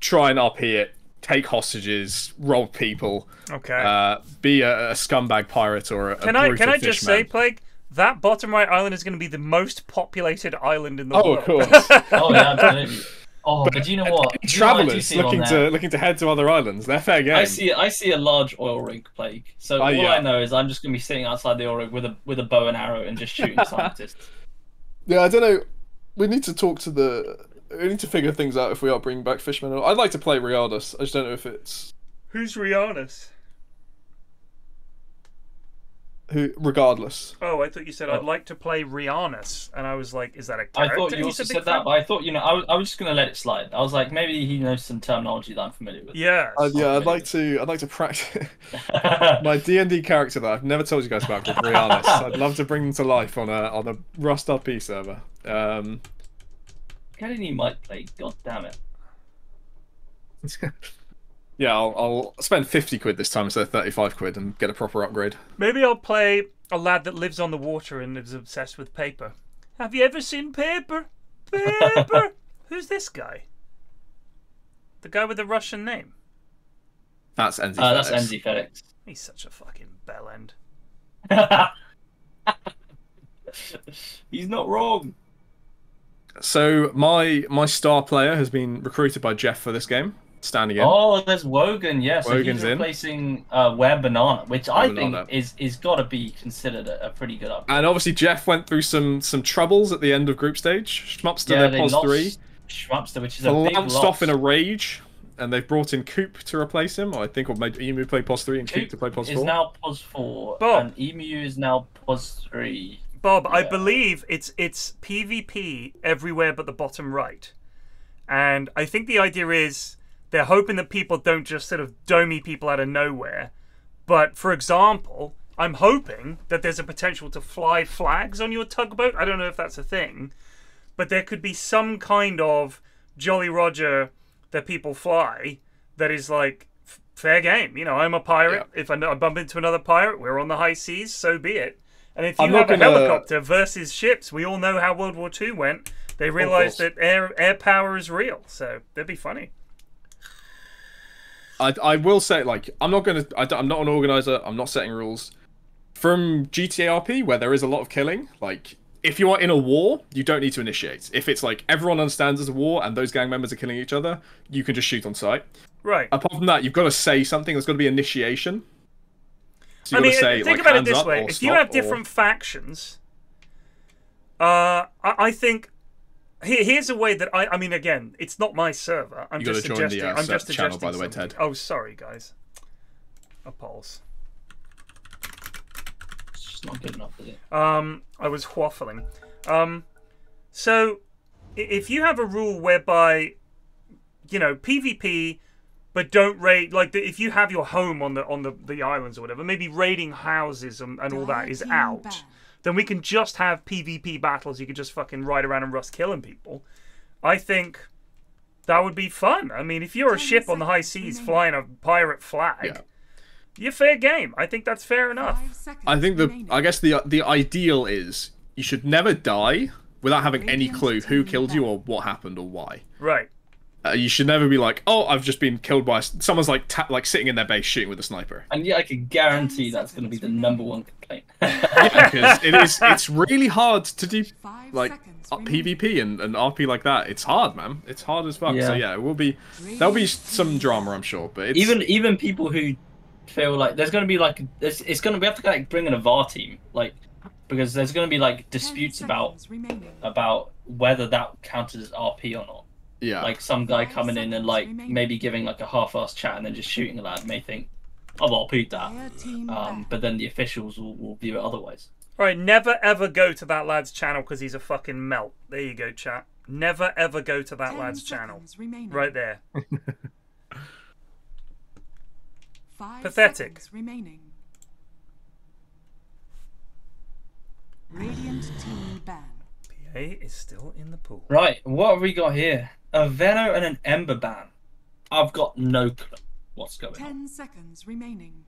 try and RP it, take hostages, rob people. Okay. Be a scumbag pirate or a Can I just say, Plague? That bottom right island is going to be the most populated island in the world. Of course. Oh yeah, absolutely. Oh, but do you know what? Travelers looking to head to other islands. They're fair game. I see a large oil rig, Plague. So all I know is I'm just going to be sitting outside the oil rig with a bow and arrow and just shooting scientists. Yeah, I don't know. We need to talk to we need to figure things out if we are bringing back Fishman. I'd like to play Rihanna. I just don't know if it's... Who's Rihanna? Regardless. Oh, I thought you said I'd like to play Rihanna, and I was like, is that a character? I thought you also said that, but I thought, I was just gonna let it slide. I was like, maybe he knows some terminology that I'm familiar with. Yeah. I'd like to practice my D&D character that I've never told you guys about called Rihanna. I'd love to bring them to life on a Rust RP server. Kenny might play. God damn it. Yeah, I'll spend 50 quid this time instead of 35 quid and get a proper upgrade. Maybe I'll play a lad that lives on the water and is obsessed with paper. Have you ever seen paper? Paper! Who's this guy? The guy with the Russian name? That's Enzy That's Enzy Felix. He's such a fucking bellend. He's not wrong. So my star player has been recruited by Geoff for this game. Standing in. Oh, there's Wogan, yes. Yeah, so Wogan's he's replacing Ware Banana, which I think is got to be considered a pretty good upgrade. And obviously Geoff went through some troubles at the end of group stage. Schmupster their pos 3. Schmupster, which is a big loss. Off in a rage, and they've brought in Coop to replace him. I think, or made Emu play pos 3 and Coop to play pos 4. Is now pos 4, Bob. and Emu is now pos 3. Bob, yeah. I believe it's PvP everywhere but the bottom right, and I think the idea is they're hoping that people don't just sort of domey people out of nowhere. But, for example, I'm hoping that there's a potential to fly flags on your tugboat. I don't know if that's a thing. But there could be some kind of Jolly Roger that people fly that is like, fair game. You know, I'm a pirate. Yeah. If I bump into another pirate, we're on the high seas, so be it. And if you have a helicopter versus ships, we all know how World War II went. They realized that air power is real. So, that'd be funny. I will say, like, I'm not an organizer. I'm not setting rules. From GTA RP, where there is a lot of killing, like, if you are in a war, you don't need to initiate. If it's like everyone understands there's a war and those gang members are killing each other, you can just shoot on sight. Right. Apart from that, you've got to say something. There's got to be initiation. So I mean, think about it this way: if you have different factions, I think. Here's a way that I mean, again, it's not my server. I'm just suggesting. I'm just suggesting channel, by the way, Ted. Oh, sorry, guys. A pulse. It's just not good enough, is it? I was waffling. So, if you have a rule whereby, you know, PvP, but don't raid, like if you have your home on the islands or whatever, maybe raiding houses and all that is out. Then we can just have PvP battles. You can just fucking ride around and rust killing people. I think that would be fun. I mean, if you're a ship on the high seas flying a pirate flag, you're fair game. I think that's fair enough. I think I guess the ideal is you should never die without having any clue who killed you or what happened or why. Right. You should never be like, oh, I've just been killed by someone's like sitting in their base shooting with a sniper. And yeah, I can guarantee that's going to be the #1 complaint. Yeah, because it's really hard to do like PvP and RP like that. It's hard, man. It's hard as fuck. Yeah. So yeah, there'll be some drama, I'm sure. But it's... even people who feel like there's going to be like it's going to we have to like bring in a VAR team like because there's going to be like disputes about whether that counts as RP or not. Yeah. Like some guy coming in and like maybe giving like a half-assed chat and then just shooting a lad may think, I've RP'd that. But then the officials will view it otherwise. Alright, never ever go to that lad's channel because he's a fucking melt. There you go, chat. Never ever go to that lad's channel. Right there. Pathetic. Radiant team ban. PA is still in the pool. Right, what have we got here? A Veno and an Ember ban. I've got no clue what's going on. 10 seconds remaining.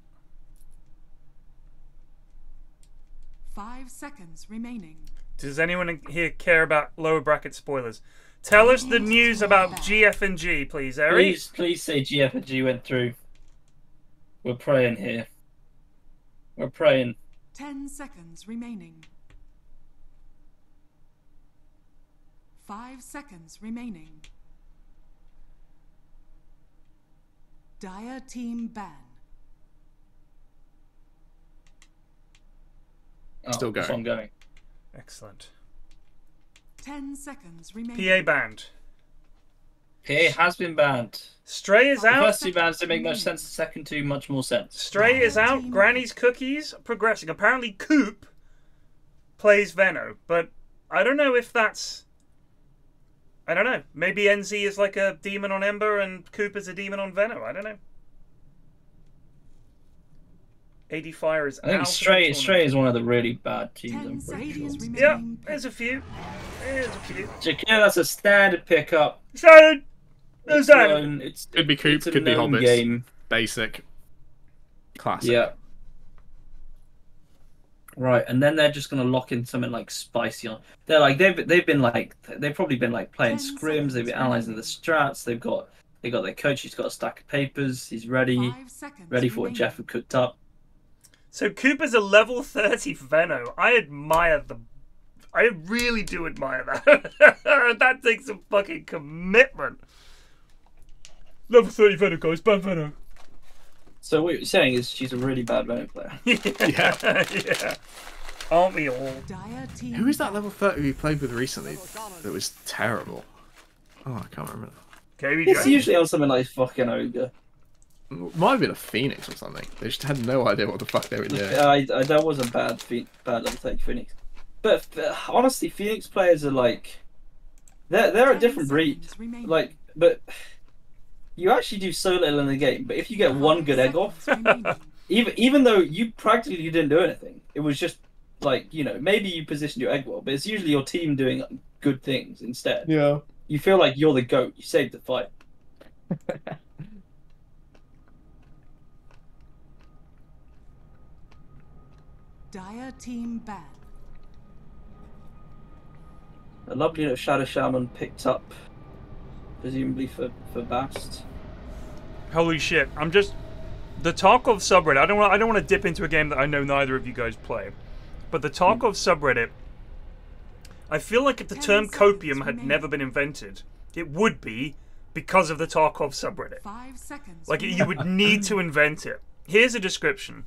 5 seconds remaining. Does anyone here care about lower bracket spoilers? Tell us the news about GF and G, please, Eri. Please say GF and G went through. We're praying here. We're praying. 10 seconds remaining. 5 seconds remaining. Dire team ban. Still going. I'm going. Excellent. 10 seconds remaining. PA banned. PA has been banned. Stray is out. The first 2 bans didn't make much sense. The second 2 much more sense. Stray is out. Granny's Cookies progressing. Apparently Coop plays Veno, but I don't know if that's... I don't know. Maybe NZ is like a demon on Ember and Coop is a demon on Veno. I don't know. AD Fire is I think out. Stray is one of the really bad teams. I'm pretty sure. Yeah, there's a few. Jakir, that's a standard pickup. Standard. Could be Coop, could be Hobbits. Game. Basic. Classic. Yeah. Right, and then they're just gonna lock in something like spicy on. They're like they've probably been like playing scrims. They've been analyzing the strats. They got their coach. He's got a stack of papers. He's ready for what Geoff had cooked up. So Cooper's a level 30 Veno. I really do admire that. That takes some fucking commitment. Level 30 Veno, guys. Ban Veno. So what you're saying is she's a really bad Veno player. Yeah. Aren't we all? Who is that level 30 we played with recently that was terrible? Oh, I can't remember. Okay, it's usually on something like fucking Ogre. Might have been a Phoenix or something. They just had no idea what the fuck they were doing. That was a bad level 30 Phoenix. But honestly, Phoenix players are like... They're a different breed. Like, but... You actually do so little in the game, but if you get one good egg off, even though you practically didn't do anything, it was just like, you know, maybe you positioned your egg well, but it's usually your team doing good things instead. Yeah. You feel like you're the GOAT. You saved the fight. Dire team ban. A lovely little Shadow Shaman picked up. Presumably for Bast. Holy shit! I'm just the Tarkov subreddit. I don't want to dip into a game that I know neither of you guys play, but the Tarkov subreddit. I feel like if the term copium had never been invented, it would be because of the Tarkov subreddit. 5 seconds. Like you would need to invent it. Here's a description.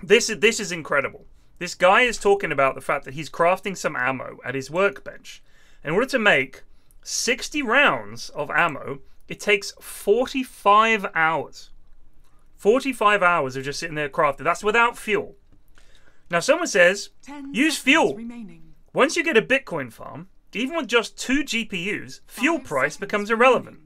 This is incredible. This guy is talking about the fact that he's crafting some ammo at his workbench. In order to make 60 rounds of ammo, it takes 45 hours. 45 hours of just sitting there crafting. That's without fuel. Now someone says, use fuel. Once you get a Bitcoin farm, even with just 2 GPUs, fuel price becomes irrelevant.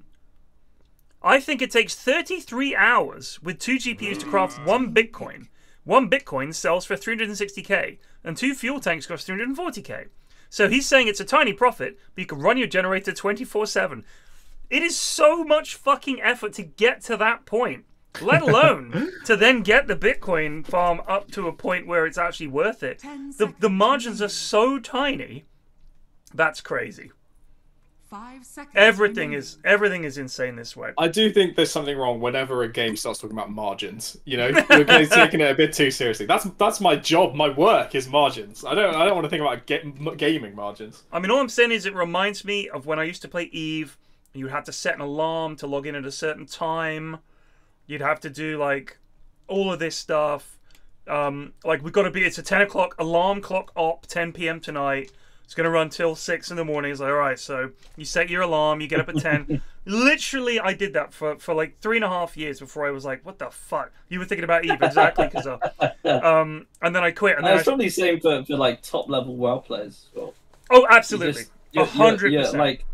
I think it takes 33 hours with 2 GPUs to craft 1 Bitcoin. 1 Bitcoin sells for 360k, and 2 fuel tanks cost 340k. So he's saying it's a tiny profit, but you can run your generator 24/7. It is so much fucking effort to get to that point. let alone to then get the Bitcoin farm up to a point where it's actually worth it. The margins are so tiny. That's crazy. 5 seconds. Everything is insane this way. I do think there's something wrong whenever a game starts talking about margins. You know, you're taking it a bit too seriously. That's my job. My work is margins. I don't want to think about gaming margins. I mean, all I'm saying is it reminds me of when I used to play Eve. You would have to set an alarm to log in at a certain time. You'd have to do like all of this stuff. Like it's a 10 o'clock alarm clock op, 10 p.m. tonight. It's going to run till 6 in the morning. It's like, all right, so you set your alarm, you get up at 10. Literally, I did that for like 3.5 years before I was like, what the fuck? You were thinking about Eve, exactly, because and then I quit. And then it's probably the same for like top-level WoW players as well. Oh, absolutely. 100%. Yeah, like,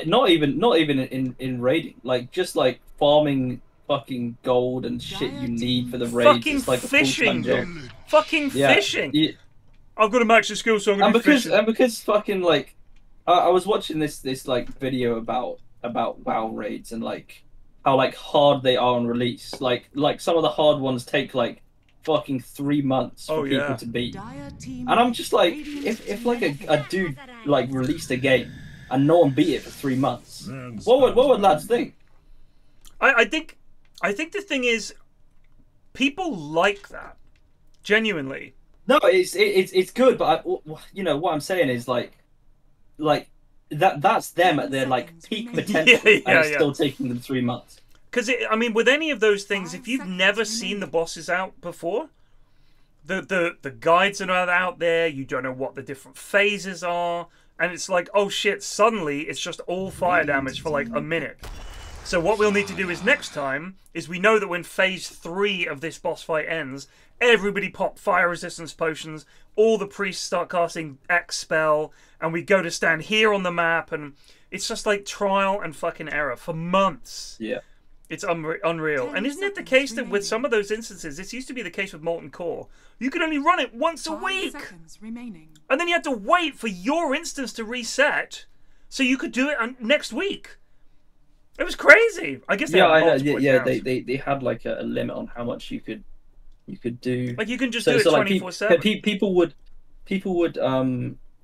not even in raiding. Like, just like farming fucking gold and shit you need for the raids. Fucking it's like fishing, a dude. Fucking fishing. Yeah. I've got to max your skill, so I'm going to be fishing. And because fucking like, I was watching this like video about WoW raids and like how like hard they are on release. Like some of the hard ones take like fucking 3 months for people to beat. And I'm just like, if like a dude like released a game and no one beat it for 3 months, what would lads think? I think the thing is, people like that, genuinely. No, it's good, but you know what I'm saying is like that's them at their like peak potential, and it's still taking them 3 months. Because I mean, with any of those things, if you've never seen the bosses out before, the guides are not out there. You don't know what the different phases are, and it's like, oh shit! Suddenly, it's just all fire damage for like a minute. So what we'll need to do is next time is we know that when phase 3 of this boss fight ends, everybody pop fire resistance potions, all the priests start casting X spell, and we go to stand here on the map, and it's just like trial and fucking error for months. Yeah. It's unreal. And isn't it the case that with some of those instances, this used to be the case with Molten Core, you could only run it once a week. And then you had to wait for your instance to reset so you could do it next week. It was crazy. I guess they they had like a limit on how much you could do. Like you can just do it 24/7. People would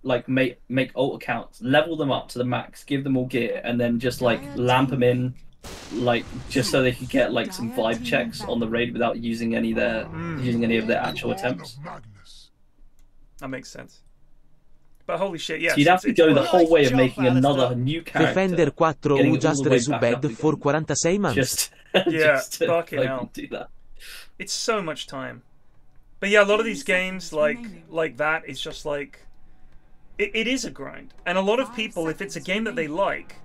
like make alt accounts, level them up to the max, give them all gear, and then just like lamp them in, like just so they could get like some vibe checks on the raid without using any of their actual attempts. That makes sense. But holy shit, yes. So you'd have to go the whole way of making another new character. Defender 4U just resubbed for 46 months. Just fucking hell. Do that. It's so much time. But yeah, a lot of these games like that, it's just like it is a grind. And a lot of people, if it's a game that they like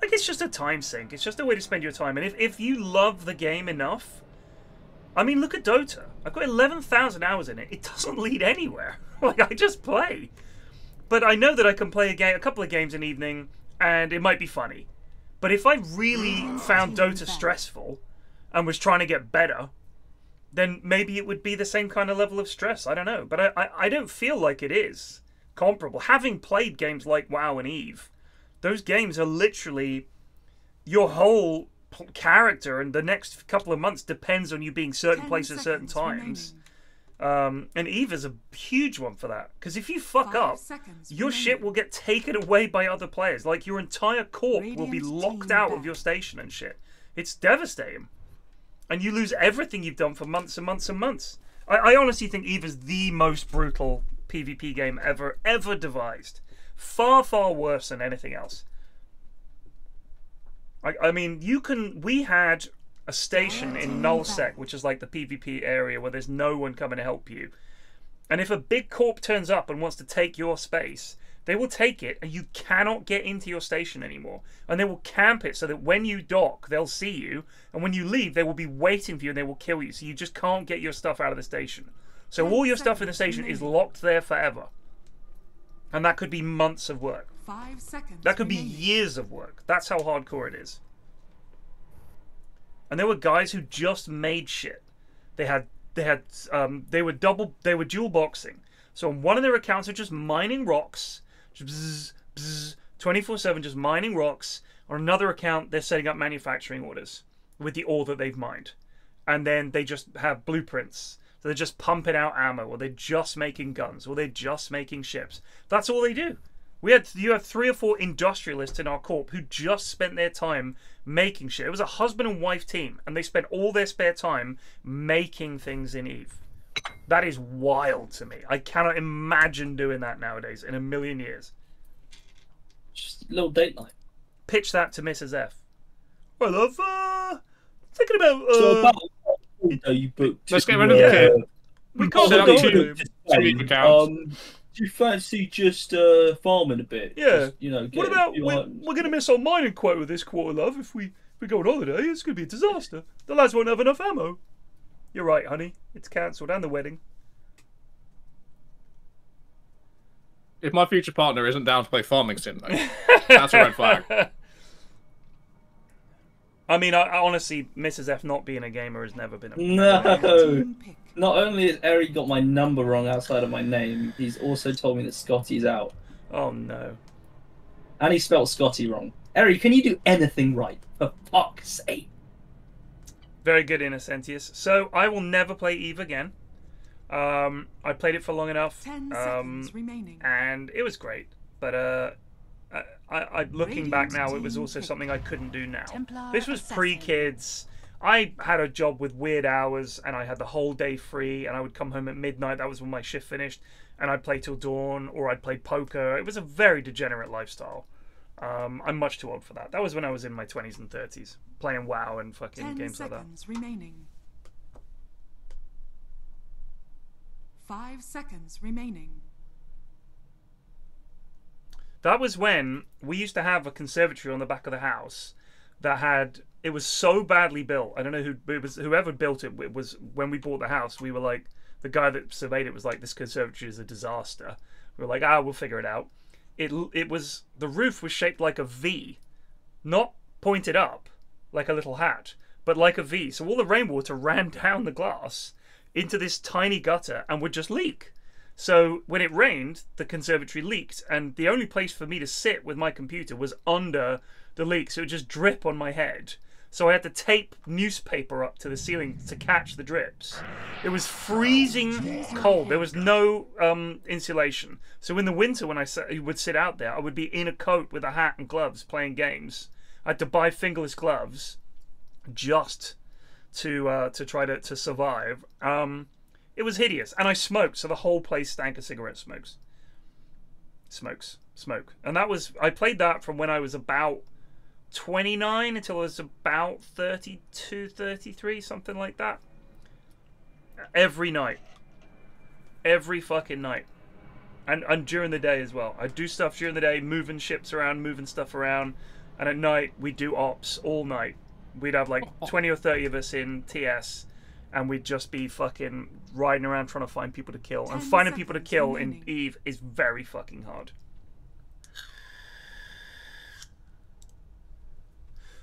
it's just a time sink. It's just a way to spend your time. And if you love the game enough, I mean, look at Dota. I've got 11,000 hours in it. It doesn't lead anywhere. Like, I just play. But I know that I can play a couple of games an evening, and it might be funny. But if I really found Dota stressful and was trying to get better, then maybe it would be the same kind of level of stress. I don't know. But I don't feel like it is comparable. Having played games like WoW and Eve, those games are literally your whole character, and the next couple of months depends on you being certain places at certain times. And Eve is a huge one for that, because if you fuck up, your shit will get taken away by other players. Like, your entire corp will be locked out of your station and shit. It's devastating. And you lose everything you've done for months and months and months. I honestly think Eve is the most brutal PvP game ever devised. Far, far worse than anything else. I mean, we had a station in Nullsec, which is like the PvP area where there's no one coming to help you. And if a big corp turns up and wants to take your space, they will take it, and you cannot get into your station anymore. And they will camp it so that when you dock, they'll see you, and when you leave, they will be waiting for you and they will kill you. So you just can't get your stuff out of the station. So all your stuff in the station is locked there forever. And that could be months of work. 5 seconds. That could be years of work. That's how hardcore it is. And there were guys who just made shit. They were dual boxing. So on one of their accounts, they're just mining rocks, 24/7, just mining rocks. On another account, they're setting up manufacturing orders with the ore that they've mined. and then they just have blueprints. So they're just pumping out ammo, or they're just making guns, or they're just making ships. That's all they do. You have 3 or 4 industrialists in our corp who just spent their time making shit. It was a husband and wife team, and they spent all their spare time making things in EVE. That is wild to me. I cannot imagine doing that nowadays in a million years. Just a little date night. Pitch that to Mrs. F. I love thinking about you booked. Let's get rid of the kid. We can't do you fancy just farming a bit? Yeah. Just, what about we're gonna miss our mining quota this quarter, love. If we go on holiday, it's gonna be a disaster. The lads won't have enough ammo. You're right, honey. It's cancelled, and the wedding. If my future partner isn't down to play farming sim, though, that's a red flag. I mean, I honestly, Mrs. F not being a gamer has never been a No. Not only has Eric got my number wrong outside of my name, he's also told me that Scotty's out. Oh no. And he spelled Scotty wrong. Eric, can you do anything right? For fuck's sake. Very good, Innocentius. So I will never play EVE again. I played it for long enough. 10 seconds remaining. And it was great. But looking back now, it was also something I couldn't do now. This was pre-kids. I had a job with weird hours, and I had the whole day free, and I would come home at midnight. That was when my shift finished, and I'd play till dawn, or I'd play poker. It was a very degenerate lifestyle. I'm much too old for that. That was when I was in my 20s and 30s, playing WoW and fucking games like that. 10 seconds remaining. 5 seconds remaining. That was when we used to have a conservatory on the back of the house that had, it was so badly built. I don't know who it was, whoever built it. It was when we bought the house. We were like, the guy that surveyed it was like, this conservatory is a disaster. We were like, we'll figure it out. It was, the roof was shaped like a V, not pointed up like a little hat, but like a V. So all the rainwater ran down the glass into this tiny gutter and would just leak. So when it rained, the conservatory leaked, and the only place for me to sit with my computer was under the leak, so it would just drip on my head. So I had to tape newspaper up to the ceiling to catch the drips. It was freezing cold. There was no insulation. So in the winter, when I would sit out there, I would be in a coat with a hat and gloves playing games. I had to buy fingerless gloves just to try to survive. It was hideous, and I smoked, so the whole place stank of cigarette smokes. Smoke. And that was, I played that from when I was about 29 until I was about 32, 33, something like that. Every night. Every fucking night. And during the day as well. I'd do stuff during the day, moving ships around, moving stuff around, and at night we'd do ops all night. We'd have like 20 or 30 of us in TS, and we'd just be fucking riding around trying to find people to kill. And finding people to kill in EVE is very fucking hard.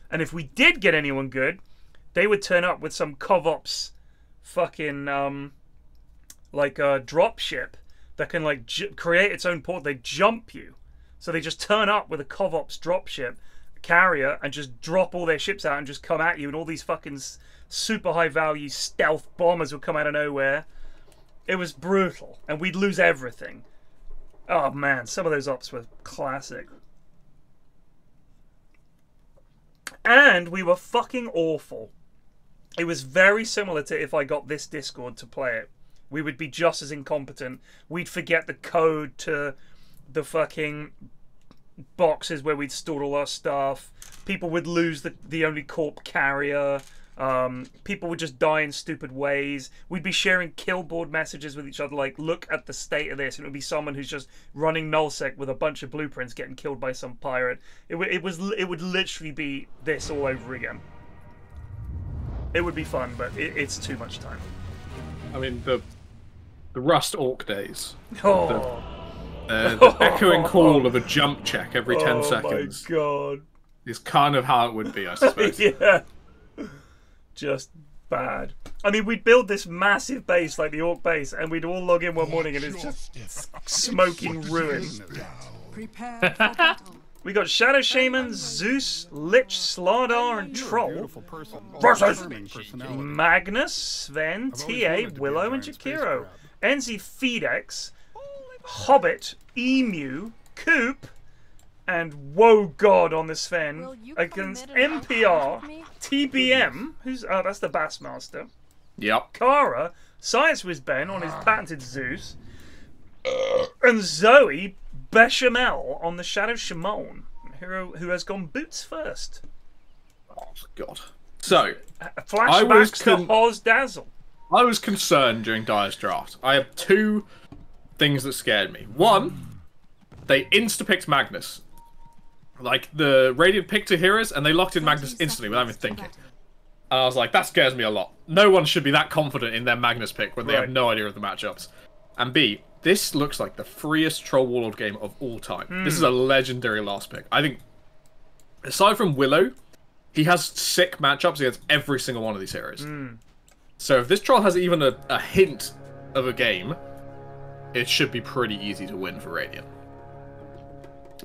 And if we did get anyone good, they would turn up with some CovOps fucking like a drop ship that can like create its own port. They jump you, so they just turn up with a CovOps drop ship carrier and just drop all their ships out and just come at you, and all these fucking super high value stealth bombers would come out of nowhere. It was brutal, and we'd lose everything. Oh man, some of those ops were classic. And we were fucking awful. It was very similar to if I got this Discord to play it. We would be just as incompetent. We'd forget the code to the fucking boxes where we'd stored all our stuff. People would lose the only corp carrier. People would just die in stupid ways. We'd be sharing killboard messages with each other, like, look at the state of this. And it would be someone who's just running nullsec with a bunch of blueprints getting killed by some pirate. It would literally be this all over again. It would be fun, but it's too much time. I mean, the Rust Orc days. Oh. The echoing call of a jump check every 10 seconds. Oh my god. Is kind of how it would be, I suppose. Yeah. Just bad. I mean, we'd build this massive base like the Orc base, and we'd all log in one morning and it's just smoking ruin. Prepare for battle. We got Shadow Shaman, Zeus, Lich, Slardar, and Troll versus Magnus, Sven, TA, Willow, and Jakiro. NZ Fedex, Hobbit, Emu, Coop, and Woe God on the Sven against MPR, TBM, that's the Bassmaster. Yep. Kara, Science Wiz Ben on his patented Zeus, and Zoe Bechamel on the Shadow Shimon, hero who has gone boots first. Oh God! So flashbacks to Hoz Dazzle. I was concerned during Dire's draft. I have two things that scared me. One, they insta-picked Magnus. Like, the Radiant picked two heroes, and they locked in Magnus instantly without even thinking. And I was like, that scares me a lot. No one should be that confident in their Magnus pick when they have no idea of the matchups. And B, this looks like the freest Troll Warlord game of all time. This is a legendary last pick. I think, aside from Willow, he has sick matchups against every single one of these heroes. So if this Troll has even a hint of a game, it should be pretty easy to win for Radiant.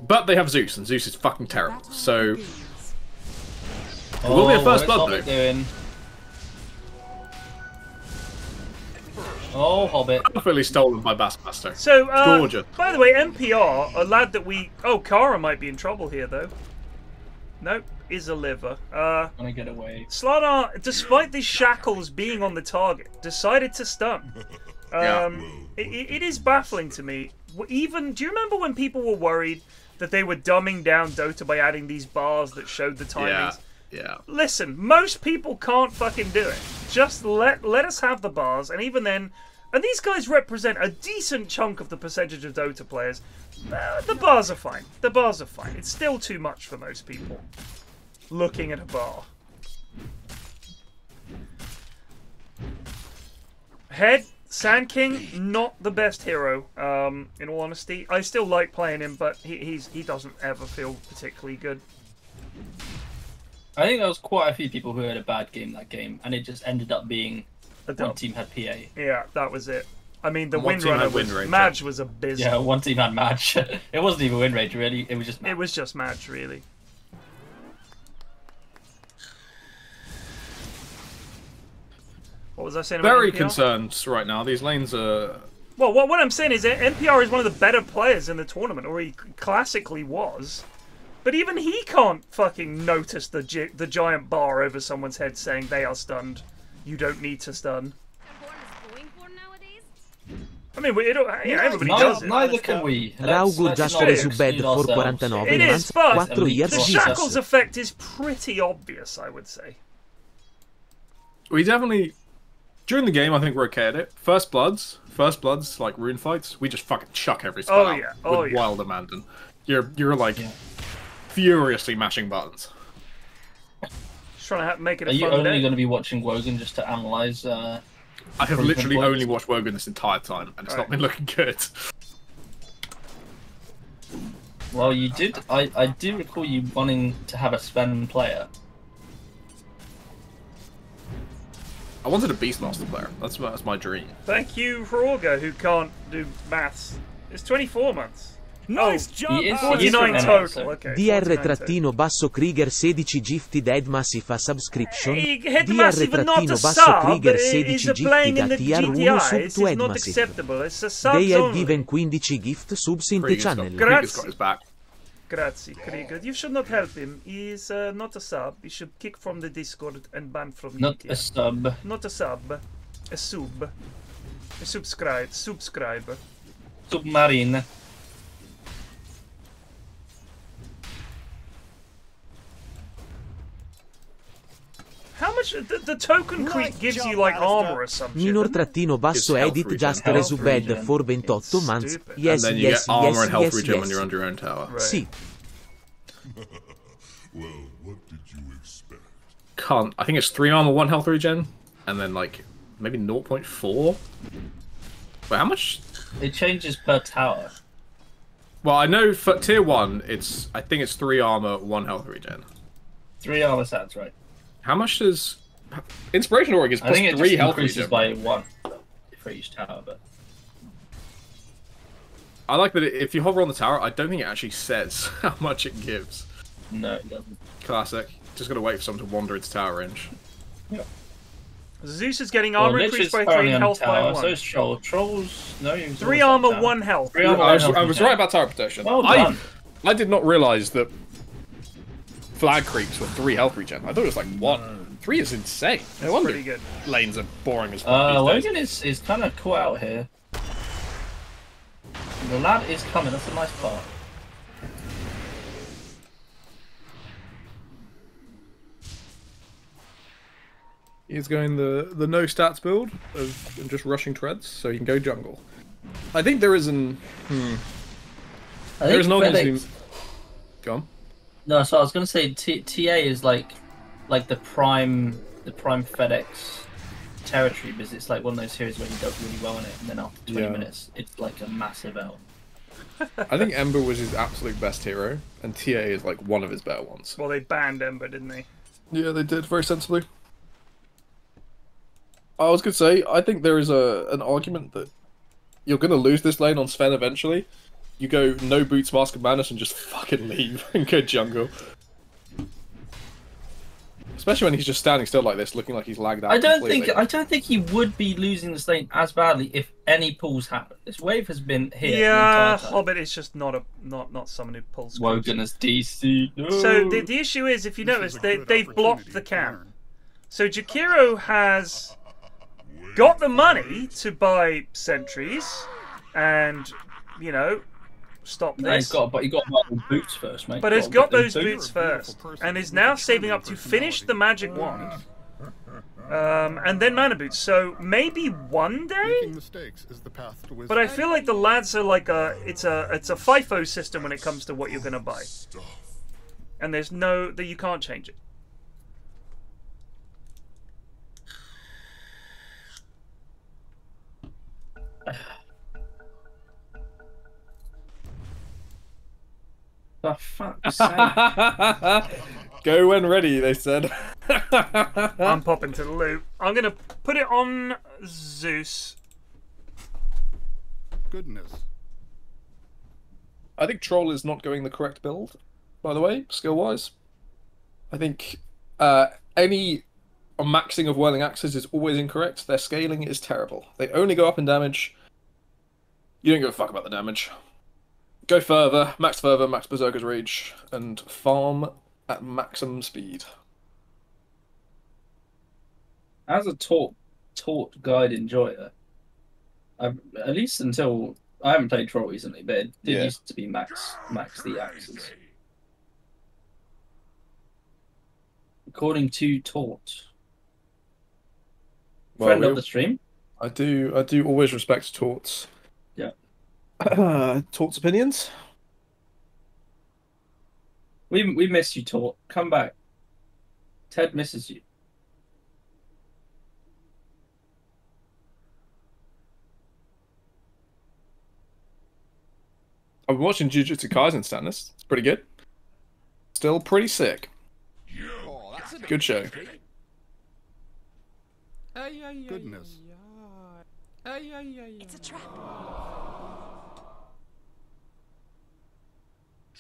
But they have Zeus, and Zeus is fucking terrible. So it will be a first blood though. Doing? Oh, Hobbit. Perfectly stolen by Bassmaster. So, gorgeous. By the way, MPR, a lad that we... Oh, Kara might be in trouble here, though. Nope, is a liver. Gonna get away. Slardar, despite the shackles being on the target, decided to stun. It is baffling to me. Even, do you remember when people were worried that they were dumbing down Dota by adding these bars that showed the timings? Yeah. Listen, most people can't fucking do it. Just let us have the bars, and even then, and these guys represent a decent chunk of the percentage of Dota players. The bars are fine. The bars are fine. It's still too much for most people. Looking at a bar. Head, Sand King, not the best hero, in all honesty. I still like playing him, but he doesn't ever feel particularly good. I think there was quite a few people who had a bad game that game, and it just ended up being one team had PA. Yeah, that was it. I mean, the Windrunner was... Madge was abysmal. Yeah, one team had Madge. It wasn't even win rate, really. It was just Madge. It was just Madge, really. What was I saying about Very NPR? concerned right now. These lanes are... Well, what I'm saying is that NPR is one of the better players in the tournament, or he classically was. But even he can't fucking notice the giant bar over someone's head saying they are stunned. You don't need to stun. I mean, everybody does it. Neither can we. Raugo Jasper Zubed 449 It is, but 4 years the shackles effect is pretty obvious, I would say. We definitely... During the game, I think we're okay at it. First Bloods, like rune fights, we just fucking chuck every spell out with wild abandon. You're like furiously mashing buttons. Just trying to make it a Are you fun only day. going to be watching Wogan just to analyse... I have literally only watched Wogan this entire time, and it's not been looking good. Well, you did... I do recall you wanting to have a Sven player. I wanted a Beastmaster player. That's my dream. Thank you, Frauga, who can't do maths. It's 24 months. Nice jump! 49 total. Okay. DR- Krieger 16 gifted Ed Massive a subscription. Head Massive not a sub. Krieger He's 16 playing in gifted the a tier 1 GTi. sub This to is Ed not Massive. acceptable. It's a subs They have only. given 15 gift subs in the channel. Krieger's got his back. Grazie, Krieger. You should not help him. He's not a sub. You should kick from the Discord and ban from Not GTi. a sub. Not a sub. A sub. A subscribe. Subscribe. Submarine. How much... The token creep gives you, like, armor or something. Minor-edit just resubed for 28 months. Yes, and then you yes, get armor yes, and health yes, regen yes. when you're under your own tower. Right. See. Well, what did you expect? Can't. I think it's 3 armor, 1 health regen, and then like maybe 0.4. Wait, how much? It changes per tower. Well, I know for tier 1, I think it's 3 armor, 1 health regen. 3 armor sounds right. How much does Inspiration Org is I plus think it 3 just health increases regen by 1 for each tower, but I like that if you hover on the tower, I don't think it actually says how much it gives. No, it doesn't. Classic. Just gotta wait for someone to wander into tower range. Yeah. Zeus is getting armor Lich increased is by 3 and currently on health by tower, 1. So is Troll. Trolls, no, he was 3 always on armor, tower. 1 health. 3 armor, 1 health. I was right about tower protection. Well done. I did not realise that flag creeps were 3 health regen. I thought it was like 1. 3 is insane. No wonder pretty good. lanes are boring as fuck. Logan is kind of caught out here. The lad is coming, that's a nice part. He's going the no stats build of just rushing treads, so he can go jungle. I think there is an there is an organism. Go on. No, so I was gonna say TA is like the prime FedEx territory, because it's like one of those heroes where he does really well in it, and then after 20 minutes it's like a massive L. I think Ember was his absolute best hero, and TA is like one of his better ones. Well, they banned Ember, didn't they? Yeah, they did very sensibly. I was gonna say, I think there is an argument that you're gonna lose this lane on Sven eventually. You go no boots, Mask of Madness, and just fucking leave and go jungle. Especially when he's just standing still like this, looking like he's lagged out. I don't think he would be losing this lane as badly if any pulls happen. This wave has been here. Yeah, Hobbit is just not someone who pulls. Wogan as DC. No. So the issue is, if you notice, they've blocked the camp. So Jakiro has got the money to buy sentries, and stop this. But he got boots first, mate. But has got those boots first, and is now saving up to finish the magic wand, and then mana boots. So maybe one day. But I feel like the lads are like it's a FIFO system when it comes to what you're gonna buy, and there's that you can't change it. For fuck's sake. Go when ready, they said. I'm popping to the loop. I'm gonna put it on Zeus. Goodness. I think Troll is not going the correct build, by the way, skill-wise. I think any maxing of Whirling Axes is always incorrect. Their scaling is terrible. They only go up in damage. You don't give a fuck about the damage. Go further, max Berserker's Rage, and farm at maximum speed. As a taught guide enjoyer, at least until I haven't played Troll recently, but it did used to be max the axes. According to Taught. Friend of the stream. I do always respect Taught's. Yeah. Taught's opinions. We miss you, Taught. Come back. Ted misses you. I've been watching Jujutsu Kaisen, Stannis. It's pretty good. Still pretty sick. Good show. Goodness. It's a trap.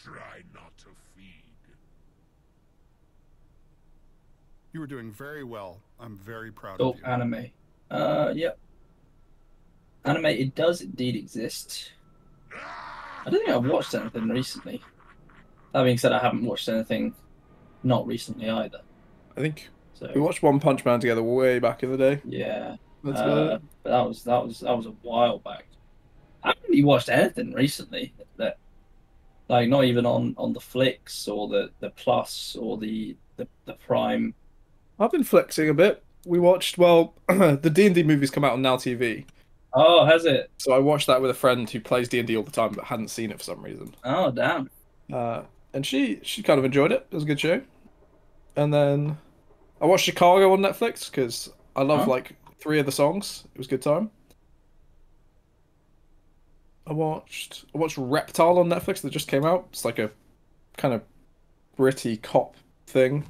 Try not to feed. You were doing very well. I'm very proud of you. Anime. Yep. Anime, it does indeed exist. I don't think I've watched anything recently. That being said, I haven't watched anything not recently either. I think we watched One Punch Man together way back in the day. Yeah. That's about it. But that was a while back. I haven't really watched anything recently that, like, not even on the Flicks or the Plus or the Prime. I've been flexing a bit. We watched, the D&D movie's come out on Now TV. Oh, has it? So I watched that with a friend who plays D&D all the time but hadn't seen it for some reason. Oh, damn. And she kind of enjoyed it. It was a good show. And then I watched Chicago on Netflix because I love like 3 of the songs. It was a good time. I watched Reptile on Netflix that just came out. It's like a kind of Britty cop thing.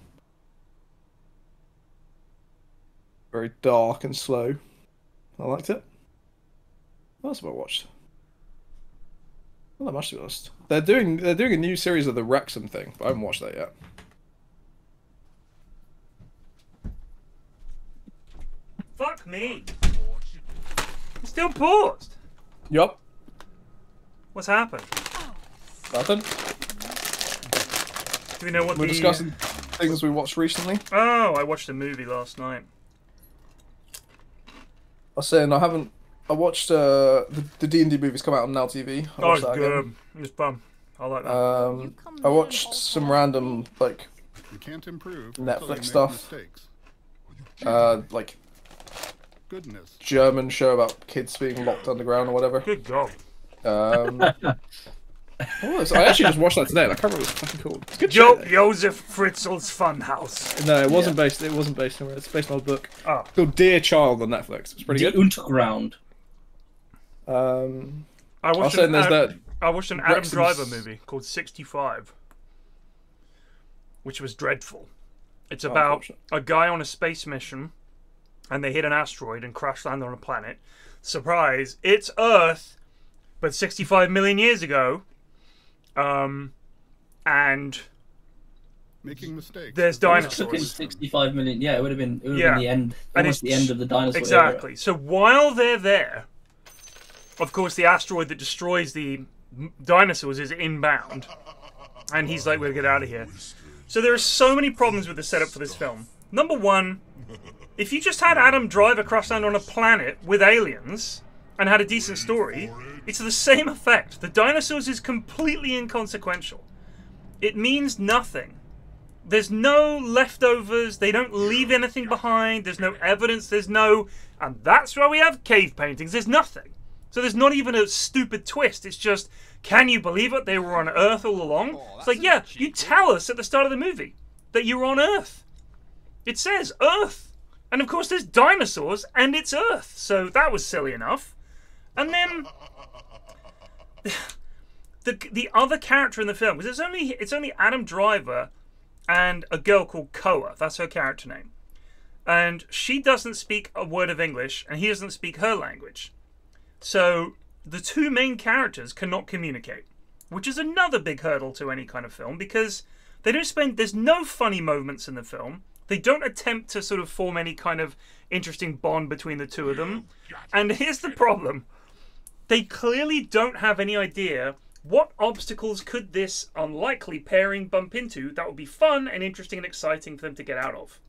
Very dark and slow. I liked it. What else have I watched? Not that much to be honest. They're doing a new series of the Wrexham thing, but I haven't watched that yet. Fuck me. It's still paused. Yup. What's happened? Nothing. Do we know what We're discussing things we watched recently. Oh, I watched a movie last night. I was saying I watched the D&D movies come out on Now TV. I watched that again. It's fun. I like that. I watched some random like You can't improve Netflix stuff. Like Goodness. German show about kids being locked underground or whatever. Good God. I actually just watched that today. And I can't remember what it's fucking called. It's a good show. Joseph Fritzl's Funhouse. No, it wasn't based. It wasn't based anywhere. It's based on a book. Oh. It's called Dear Child on Netflix. It's pretty good. Unterground. I watched an Adam Driver movie called 65, which was dreadful. It's about a guy on a space mission, and they hit an asteroid and crash land on a planet. Surprise! It's Earth, but 65 million years ago. And making mistakes. It There's took dinosaurs. 65 million. Yeah, it would have been the end. Almost the end of the dinosaur Exactly. era. So while they're there, of course, the asteroid that destroys the dinosaurs is inbound, and he's like, "We'll get out of here." So there are so many problems with the setup for this film. Number one, if you just had Adam Driver crash land on a planet with aliens and had a decent story, it's the same effect. The dinosaurs is completely inconsequential. It means nothing. There's no leftovers. They don't leave anything behind. There's no evidence. And that's why we have cave paintings. There's nothing. So there's not even a stupid twist. It's just, can you believe it? They were on Earth all along. It's like, yeah, you tell us at the start of the movie that you were on Earth. It says Earth. And of course there's dinosaurs and it's Earth. So that was silly enough. And then the other character in the film, because it's only Adam Driver and a girl called Koa. That's her character name. And she doesn't speak a word of English, and he doesn't speak her language. So the two main characters cannot communicate, which is another big hurdle to any kind of film, because there's no funny moments in the film. They don't attempt to sort of form any kind of interesting bond between the two of them. And here's the problem. They clearly don't have any idea what obstacles could this unlikely pairing bump into that would be fun and interesting and exciting for them to get out of.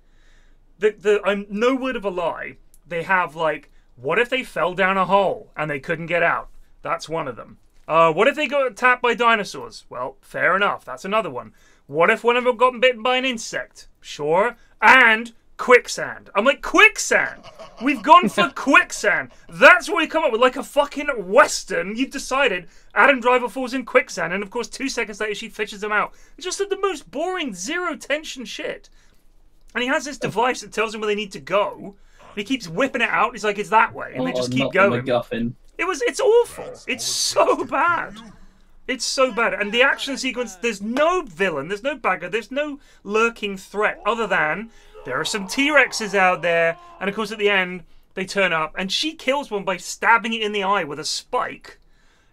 I'm no word of a lie. They have, like, what if they fell down a hole and they couldn't get out? That's one of them. What if they got attacked by dinosaurs? Well, fair enough. That's another one. What if one of them got bitten by an insect? Sure. And quicksand. I'm like, quicksand! We've gone for quicksand. That's what we come up with, like a fucking western. You've decided Adam Driver falls in quicksand, and of course 2 seconds later she fishes him out. It's just the most boring, zero tension shit. And he has this device that tells him where they need to go. He keeps whipping it out. He's like, it's that way, and they just keep going. It's awful. It's so bad. It's so bad. And the action sequence, there's no villain, there's no bagger, there's no lurking threat other than there are some T-Rexes out there, and of course at the end they turn up and she kills one by stabbing it in the eye with a spike.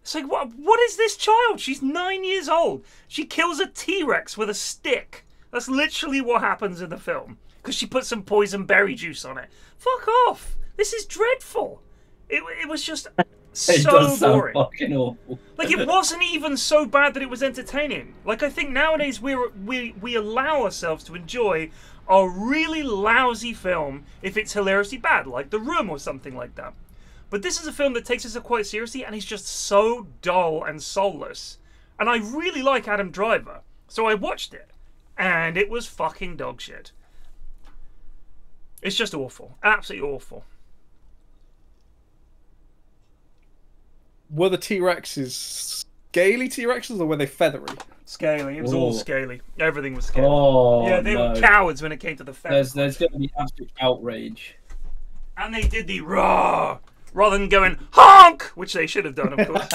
It's like, what is this child? She's 9 years old. She kills a T-Rex with a stick. That's literally what happens in the film. Because she put some poison berry juice on it. Fuck off. This is dreadful. It was just so boring. Fucking awful. Like, it wasn't even so bad that it was entertaining. Like, I think nowadays we allow ourselves to enjoy a really lousy film if it's hilariously bad, like The Room or something like that. But this is a film that takes itself quite seriously, and it's just so dull and soulless. And I really like Adam Driver, so I watched it, and it was fucking dog shit. It's just awful. Absolutely awful. Were the T-Rexes scaly T-Rexes, or were they feathery? Scaly. It was all scaly. Everything was scaly. Oh, yeah, they were cowards when it came to the feathers. There's going to be absolute outrage. And they did the raw rather than going honk, which they should have done, of course.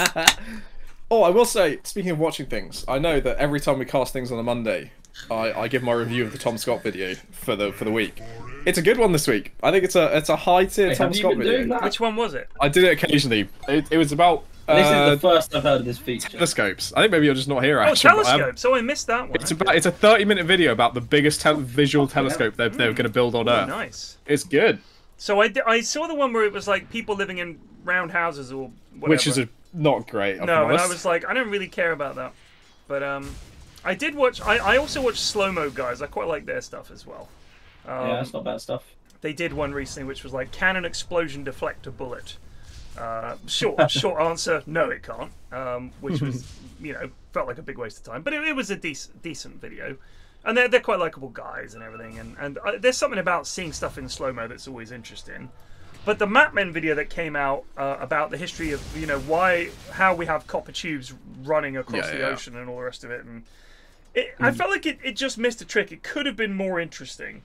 Oh, I will say, speaking of watching things, I know that every time we cast things on a Monday, I give my review of the Tom Scott video for the week. It's a good one this week. I think it's a high tier Tom Scott video. Which one was it? I did it occasionally. It was about This is the first I've heard of this feature. Telescopes. I think maybe you're just not here. Oh, Actually, telescopes. Oh, I missed that one. It's about. It's a 30-minute video about the biggest visual telescope they're going to build on Earth. Nice. It's good. So I saw the one where it was like people living in round houses or whatever. Which is not great. No, and I was like, I don't really care about that. But I did watch. I also watched Slow Mo Guys. I quite like their stuff as well. Yeah, that's not bad stuff. They did one recently which was like, can an explosion deflect a bullet? Short answer, no it can't. Which was, felt like a big waste of time. But it was a decent video. And they're quite likable guys and everything. And there's something about seeing stuff in slow-mo that's always interesting. But the Mapmen video that came out about the history of, how we have copper tubes running across the ocean and all the rest of it. And I felt like it just missed a trick. It could have been more interesting.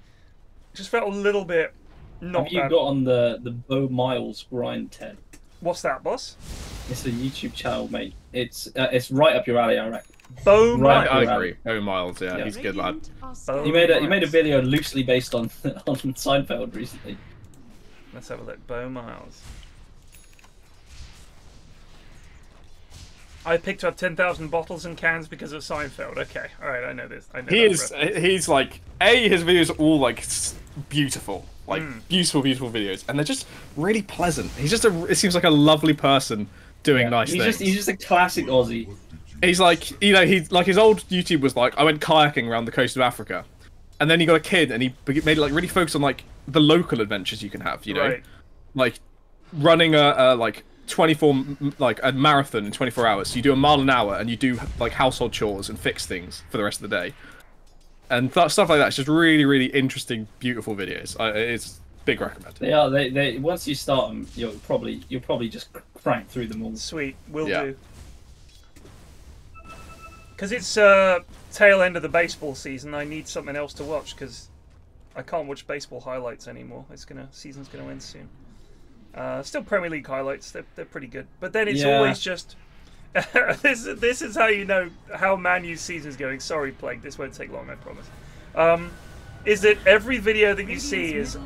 It just felt a little bit not Have you got on the Bo Miles grind 10? What's that, boss? It's a YouTube channel, mate. It's right up your alley, I reckon. Bo Miles. I agree. Bo Miles, yeah, he's a good lad. He made a video loosely based on Seinfeld recently. Let's have a look. Bo Miles. I picked up 10,000 bottles and cans because of Seinfeld. Okay, all right, I know this. I know He's like his videos are all like beautiful, like beautiful videos, and they're just really pleasant. It seems like a lovely person doing nice things. He's just a classic Aussie. He's like, his old YouTube was like, I went kayaking around the coast of Africa, and then he got a kid, and he made it like really focus on like the local adventures you can have, Right. like running a 24 like a marathon in 24 hours. So you do a mile an hour, and you do like household chores and fix things for the rest of the day, and stuff like that. It's just really, really interesting, beautiful videos. It's big recommend. They are. They once you start them, you'll probably just crank through them all. Sweet, will do. Because it's tail end of the baseball season, I need something else to watch because I can't watch baseball highlights anymore. Season's gonna end soon. Still Premier League highlights, they're pretty good. But then it's always just this is how you know how Man U's season's going. Sorry, Plague, this won't take long, I promise. Is that every video that you see is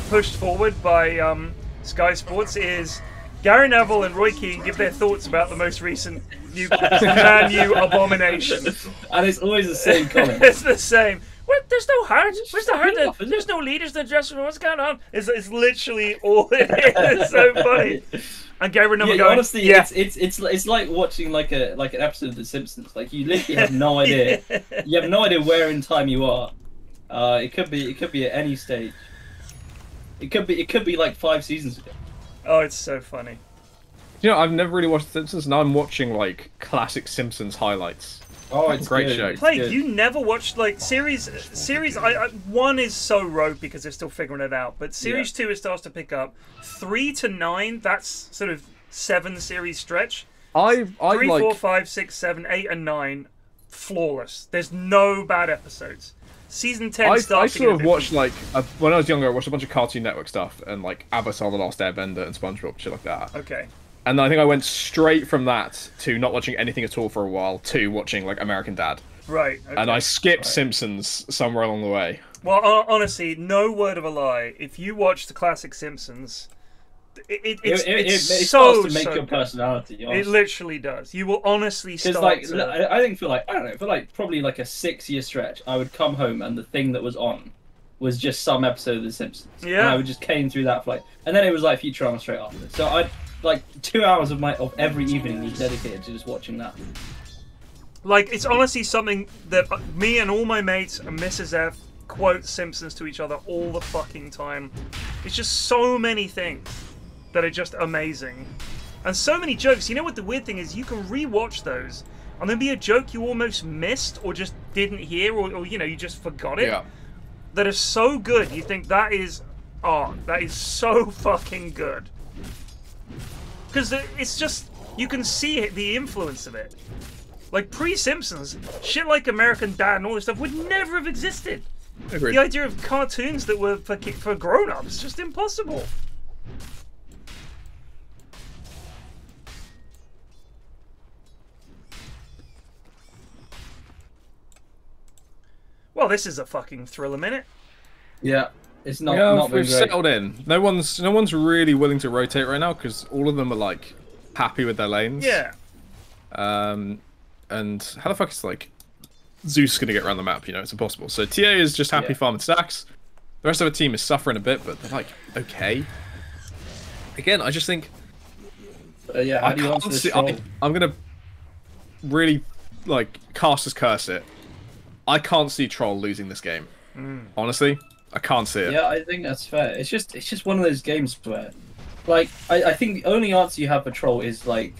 pushed forward by Sky Sports is Gary Neville and Roy Keane give their thoughts about the most recent Man U abomination. And it's always the same comment. It's the same. What? There's no heart. Where's the heart? There's no leaders in the dressing room. What's going on? It's literally all it is. It's so funny. And Gary Neville going, honestly, it's like watching like an episode of The Simpsons. Like you literally have no idea. You have no idea where in time you are. It could be at any stage. It could be like 5 seasons ago. Oh, it's so funny. I've never really watched The Simpsons. Now I'm watching like classic Simpsons highlights. Oh, it's a great good. show. Plague, you never watched like series. One is so rogue because they're still figuring it out. But series 2 it starts to pick up. 3 to 9, that's sort of 7 series stretch. 3, 4, 5, 6, 7, 8, and 9, flawless. There's no bad episodes. Season 10 I starts. sort of watched when I was younger, I watched a bunch of Cartoon Network stuff and like Avatar: The Last Airbender and SpongeBob, shit like that. Okay. And I think I went straight from that to not watching anything at all for a while to watching like American Dad. Right. Okay. And I skipped Simpsons somewhere along the way. Well, honestly, no word of a lie. If you watch the classic Simpsons, it starts to make your personality. Honestly. It literally does. You will honestly start. I think for probably like a 6-year stretch, I would come home and the thing that was on was just some episode of The Simpsons. Yeah. And I would just cane through that for and then it was like Futurama straight after. So I'd 2 hours of every evening was dedicated to just watching that. Like, it's honestly something that me and all my mates and Mrs. F quote Simpsons to each other all the fucking time. It's just so many things that are just amazing. And so many jokes. You know what the weird thing is? You can re-watch those and there'll be a joke you almost missed or just didn't hear or you just forgot it. Yeah. That is so good. You think that is art. That is so fucking good. Because it's just, you can see it, the influence of it. Like, pre-Simpsons, shit like American Dad and all this stuff would never have existed. Agreed. The idea of cartoons that were for grown-ups, just impossible. Well, this is a fucking thriller minute. Yeah. It's not we've settled in. No one's really willing to rotate right now because all of them are like happy with their lanes. Yeah. And how the fuck is like Zeus gonna get around the map? You know, it's impossible. So TA is just happy farming stacks. The rest of the team is suffering a bit, but they're like okay. Again, I just think. Yeah, how do you answer this troll? I'm gonna really like cast as curse it. I can't see Troll losing this game. Honestly, I can't see it. Yeah, I think that's fair. It's just one of those games where, like, I think the only answer you have for Troll is like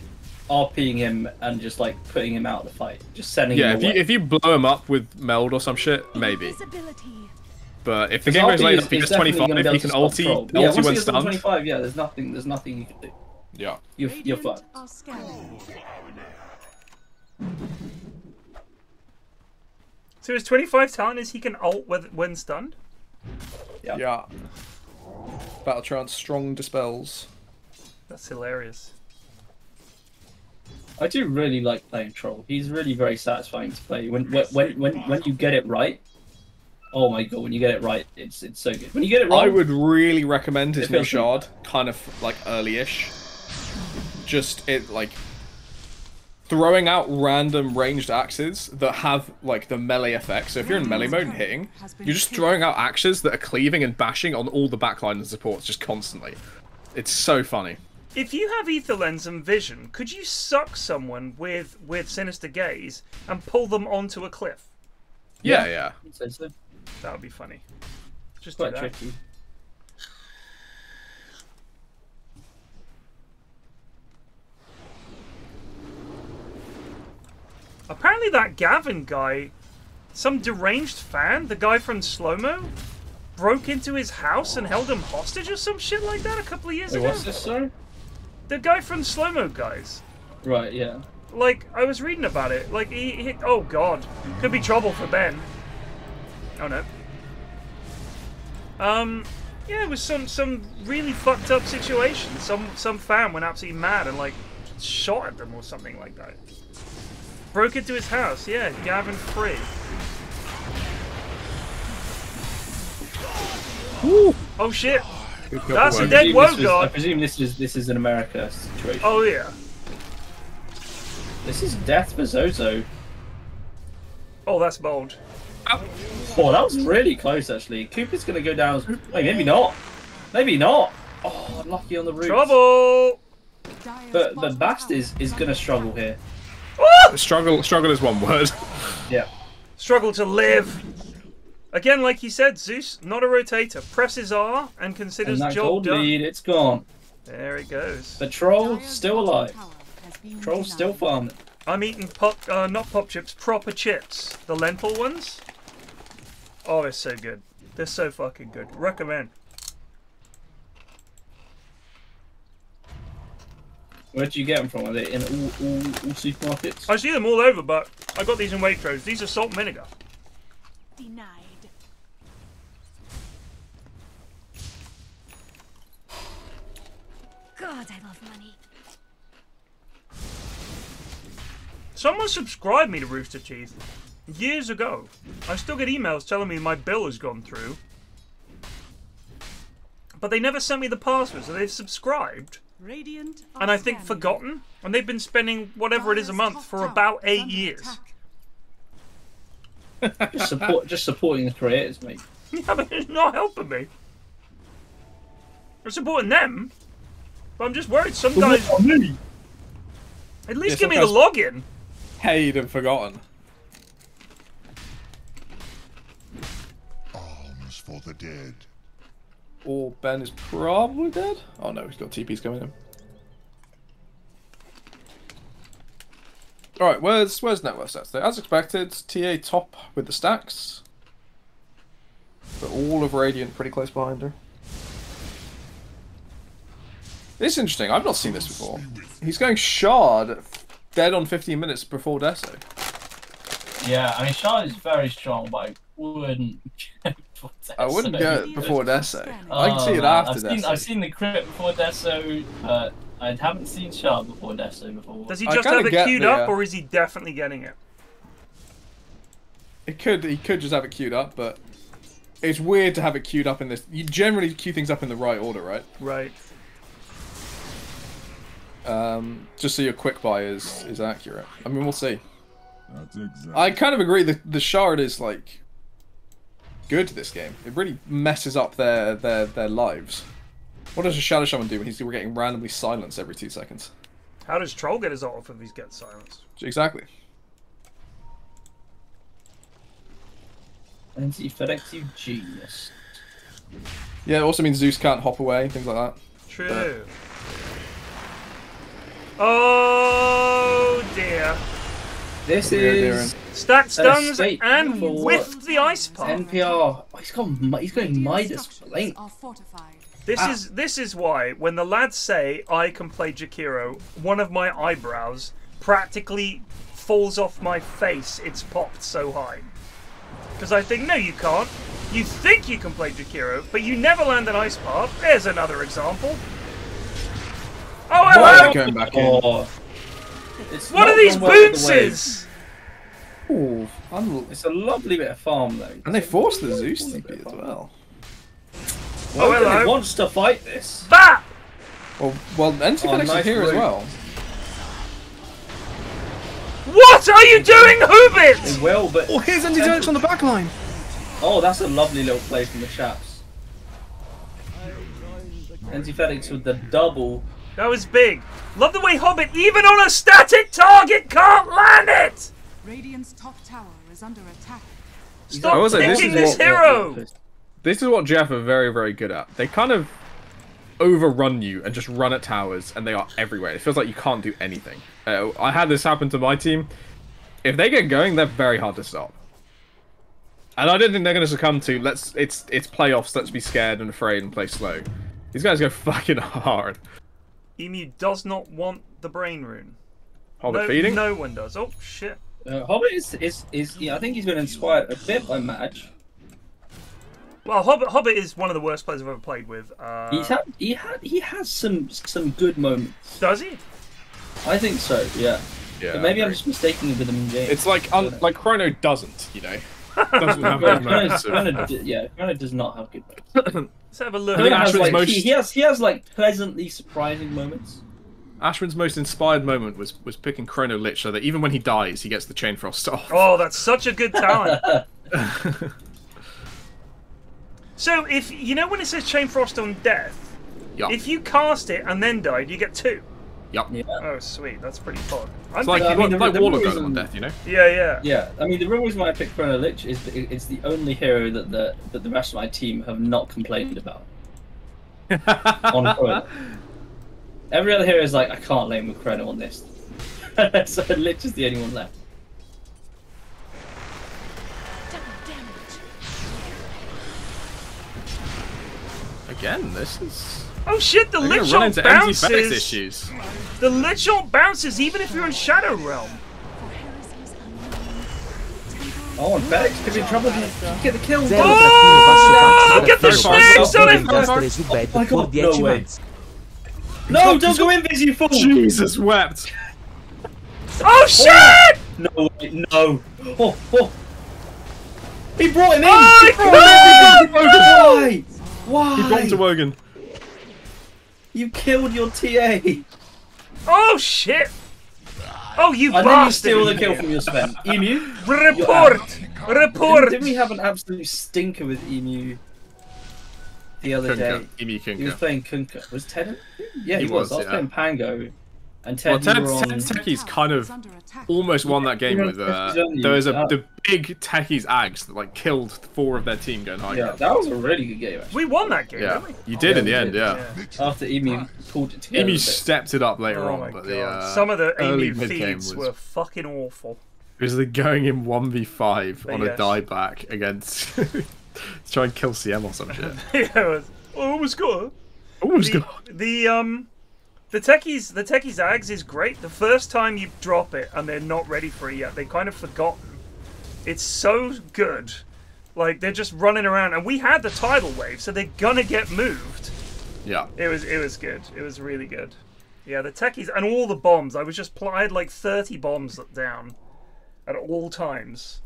RPing him and just like putting him out of the fight, just sending him away. If you blow him up with meld or some shit, maybe. But if the game goes late, if he gets 25, if he can ulti when stunned. 25, yeah, there's nothing you can do. Yeah. You're fucked. So his 25 talent is he can ult when stunned? Yeah. Battle Trance strong dispels. That's hilarious. I do really like playing Troll. He's really very satisfying to play. When you get it right, oh my god! When you get it right, it's so good. When you get it right, I would really recommend his new shard, kind of like early-ish. Just like throwing out random ranged axes that have like the melee effect. So if you're in melee mode and hitting, you're just throwing out axes that are cleaving and bashing on all the backline and supports just constantly. It's so funny. If you have Ether Lens and Vision, could you suck someone with Sinister Gaze and pull them onto a cliff? Yeah. That would be funny. Just quite do that. tricky. Apparently that Gavin guy, some deranged fan, the guy from Slow-Mo, broke into his house and held him hostage or some shit like that a couple of years ago. What's this, sorry? The guy from Slow-Mo guys. Right, yeah. Like, I was reading about it. Like, he oh god. Could be trouble for Ben. Oh no. Yeah, it was some really fucked up situation. Some fan went absolutely mad and like shot at them or something like that. Broke into his house, yeah, Gavin Free. Woo. Oh shit! That's a dead woe god. I presume this is an America situation. Oh yeah. This is death for Zozo. Oh, that's bold. Oh, that was really close actually. Cooper's gonna go down. Wait, maybe not. Maybe not. Oh, unlucky on the roof. Trouble. But Bast is gonna struggle here. Struggle is one word. Yeah. Struggle to live. Again, like you said, Zeus, not a rotator. Presses R and considers And that job gold done. lead, it's gone. There he goes. The Troll's still alive. Troll's still farming. I'm eating not pop chips, proper chips. The lentil ones. Oh, they're so good. They're so fucking good. Recommend. Where did you get them from? Are they in all supermarkets? I see them all over, but I got these in Waitrose. These are salt and vinegar. Denied. God, I love money. Someone subscribed me to Rooster Teeth years ago. I still get emails telling me my bill has gone through. But they never sent me the password, so they've subscribed. Radiant And I think forgotten. And they've been spending whatever it is a month for about 8 years. Just supporting the creators, mate. Yeah, but it's not helping me. I'm supporting them. But I'm just worried some guys... At least give me the login. Paid and forgotten. Alms for the dead. Or Ben is probably dead. Oh no, he's got TPs coming in. Alright, where's net worth stats there? As expected, TA top with the stacks. But all of Radiant pretty close behind her. This is interesting, I've not seen this before. He's going Shard, dead on 15 minutes before Deso. Yeah, I mean, Shard is very strong, but I wouldn't get before Deso. I wouldn't get it before Deso. I can see it after Deso. I've seen the crit before Deso, but I haven't seen Shard before Deso before. Does he just have it queued up, or is he definitely getting it? He could just have it queued up, but it's weird to have it queued up in this. You generally queue things up in the right order, right? Right. Just so your quick buy is accurate. I mean, we'll see. That's exactly. I kind of agree that the shard is like good this game. It really messes up their lives. What does a Shadow Shaman do when he's getting randomly silenced every 2 seconds? How does Troll get his ult off if he gets silenced? Exactly. And FedEx, you genius. Yeah, it also means Zeus can't hop away, things like that. True. Oh dear. This is stack stuns and whiffed the ice pop. NPR. Oh, he's going Midas Blink. This is why when the lads say I can play Jakiro, one of my eyebrows practically falls off my face. It's popped so high. Because I think, no, you can't. You think you can play Jakiro, but you never land an ice pop. There's another example. Oh, hello! Going back in. What are these boonces? Ooh, it's a lovely bit of farm though. And they forced the Zeus TP as well. Oh, hello. He wants to fight this. Bah! Well, NCFX is here as well. What are you doing, Hoobit? They will, but... Oh, here's NCFX on the back line. Oh, that's a lovely little play from the chaps. NCFX with the double. That was big. Love the way Hobbit, even on a static target, can't land it! Radiant's top tower is under attack. Stop picking this hero! This is what Geoff are very, very good at. They kind of overrun you and just run at towers, and they are everywhere. It feels like you can't do anything. I had this happen to my team. If they get going, they're very hard to stop. And I don't think they're going to succumb to, it's playoffs, let's be scared and afraid and play slow. These guys go fucking hard. Emu does not want the brain rune. Hobbit feeding? No one does. Oh, shit. Hobbit is yeah, I think he's been inspired a bit by Madge. Well, Hobbit is one of the worst players I've ever played with. He has some good moments. Does he? I think so. Yeah. Yeah. But maybe I'm just mistaking it with him in game. It's like like Chrono doesn't, you know. Doesn't have good moments. Chrono does not have good moments. Let's have a look. He has like pleasantly surprising moments. Ashwin's most inspired moment was picking Chrono Lich so that even when he dies, he gets the Chain Frost off. Oh, that's such a good talent. So, if you know when it says Chain Frost on death, if you cast it and then died, you get 2. Yep. Yeah. Oh, sweet. That's pretty fun. It's like Warlock got on death, you know? Yeah. Yeah. I mean, the real reason why I picked Chrono Lich is it's the only hero that the rest of my team have not complained about. On Chrono. Every other hero is like, I can't lane with Chrono on this. So Lich is the only one left. Again, this is... Oh shit, the Lich run ult into bounces! issues. The Lich ult bounces even if you're in Shadow Realm. Oh, and FedEx could be in trouble if you get the kill. Oh, get the snakes on it! Oh my god, no way. No, don't go in, you fool! Jesus wept! Oh shit! No way, no. Oh. He brought him in! Oh, Why? Why? He brought him to Wogan. You killed your TA! Oh shit! Oh, you bastard! And then you steal the kill from your Sven. Emu? Report! Didn't we have an absolute stinker with Emu the other day? Emu Kunka. He was playing Kunka. Was Ted? Yeah, he was. I was playing Pango. And Ted, Ted's techies kind of almost won that game with there was the big techies Ags that like killed 4 of their team going high. Yeah, that was a really good game. Actually. We won that game, yeah. didn't we? You did in the end, yeah. After Emu pulled it together. Emu stepped it up later on, but some of the early Emu mid-game feeds were fucking awful. Because they're going in 1v5 on a dieback against try and kill CM or some shit. Yeah, it was. Oh, almost got it. Almost got it. The techies Ags is great. The first time you drop it and they're not ready for it yet, they kind of forgotten. It's so good. Like they're just running around, and we had the tidal wave, so they're gonna get moved. Yeah. It was good. It was really good. Yeah, the techies and all the bombs. I had like 30 bombs down at all times.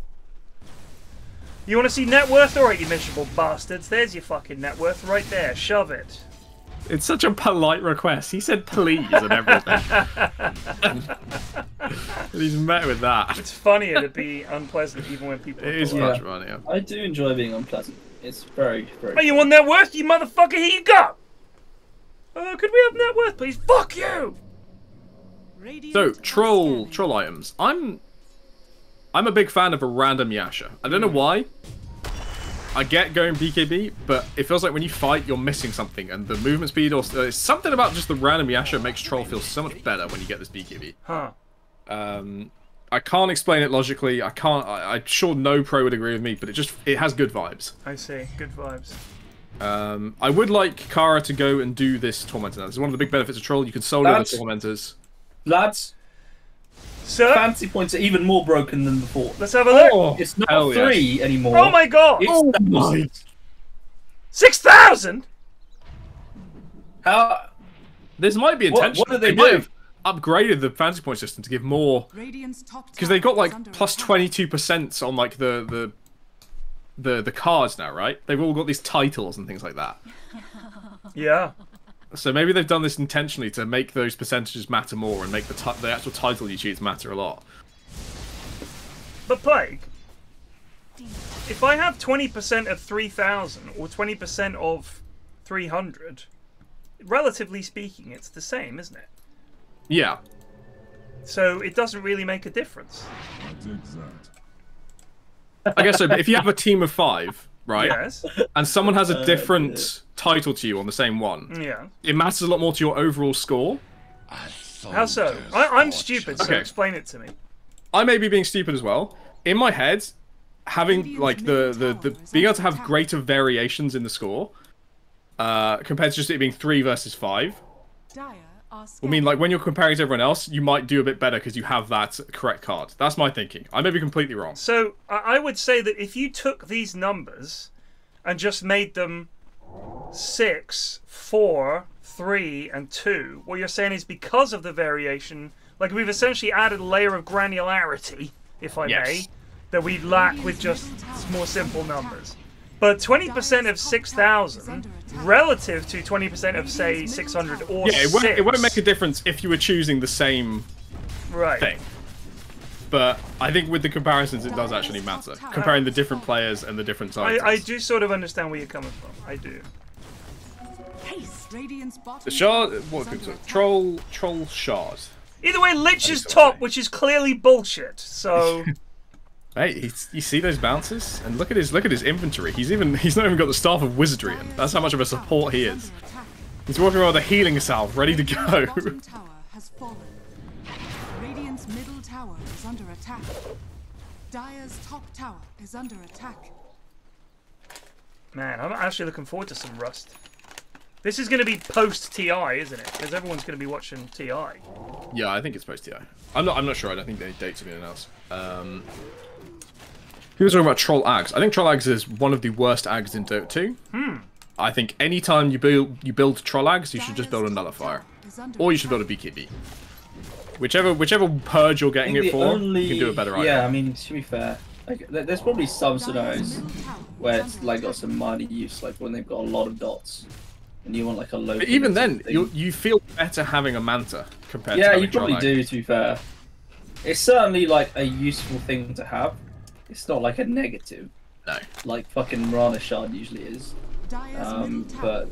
You want to see net worth? Alright, you miserable bastards. There's your fucking net worth right there. Shove it. It's such a polite request. He said please and everything. And he's met with that. It's funnier to be unpleasant even when people. It is much funnier. I do enjoy being unpleasant. It's very, very. Oh, you want net worth, you motherfucker? Here you go. Could we have net worth, please? Fuck you. So troll items. I'm a big fan of a random Yasha. I don't know why. I get going BKB, but it feels like when you fight, you're missing something, and the movement speed or something about just the random Yasha makes troll feel so much better when you get this BKB. Huh. I can't explain it logically. I'm sure no pro would agree with me, but it has good vibes. I see, good vibes. I would like Kara to go and do this Tormentor. This is one of the big benefits of troll. You can solo the Tormentors. Lads, sir, fancy points are even more broken than before. Let's have a look. Oh, it's not 3 anymore. Oh my god! It's 6,000. How? This might be intentional. What do they might do? have upgraded the fancy point system to give more, because they got like plus 22% on like the cards now, right? They've all got these titles and things like that. Yeah. So maybe they've done this intentionally to make those percentages matter more and make the actual title you choose matter a lot. But Plague, if I have 20% of 3,000 or 20% of 300, relatively speaking, it's the same, isn't it? Yeah. So it doesn't really make a difference. I guess so, but if you have a team of 5, right? Yes. And someone has a different title to you on the same one. Yeah. It matters a lot more to your overall score. How so? I'm stupid, so explain it to me. I may be being stupid as well. In my head, having like the being able to have greater variations in the score, compared to just it being 3 versus 5. I mean, like when you're comparing to everyone else, you might do a bit better because you have that correct card. That's my thinking. I may be completely wrong. So I would say that if you took these numbers and just made them 6, 4, 3, and 2, what you're saying is because of the variation, like we've essentially added a layer of granularity, if I may, that we lack with just more simple numbers. But 20% of 6,000 relative to 20% of, say, 600 or yeah, it won't make a difference if you were choosing the same thing. But I think with the comparisons, it does actually matter. Comparing the different players and the different titles. I do sort of understand where you're coming from. I do. The shard, what troll shard. Either way, Lich is top, which is clearly bullshit. So. Hey, you see those bounces? And look at his inventory. He's not even got the Staff of Wizardry in. That's how much of a support he is. He's walking around with a healing salve, ready to go. Radiant's middle tower is under attack. Dire's top tower is under attack. Man, I'm actually looking forward to some Rust. This is going to be post TI, isn't it? Because everyone's going to be watching TI. Yeah, I think it's post TI. I'm not sure. I don't think any dates have been announced. He was talking about Troll Ags. I think Troll Ags is one of the worst Ags in Dota 2. I think anytime you build Troll Ags, you should just build a Nullifier. Or you should build a BKB. Whichever purge you're getting it for, you can do a better item. Yeah, I mean, to be fair, like, there's probably some scenarios where it's like got some minor use, like when they've got a lot of dots. And you want like a low. But even then, you feel better having a Manta compared to yeah, having you probably do. To be fair, it's certainly like a useful thing to have. It's not like a negative. No. Like fucking Rana Shard usually is. But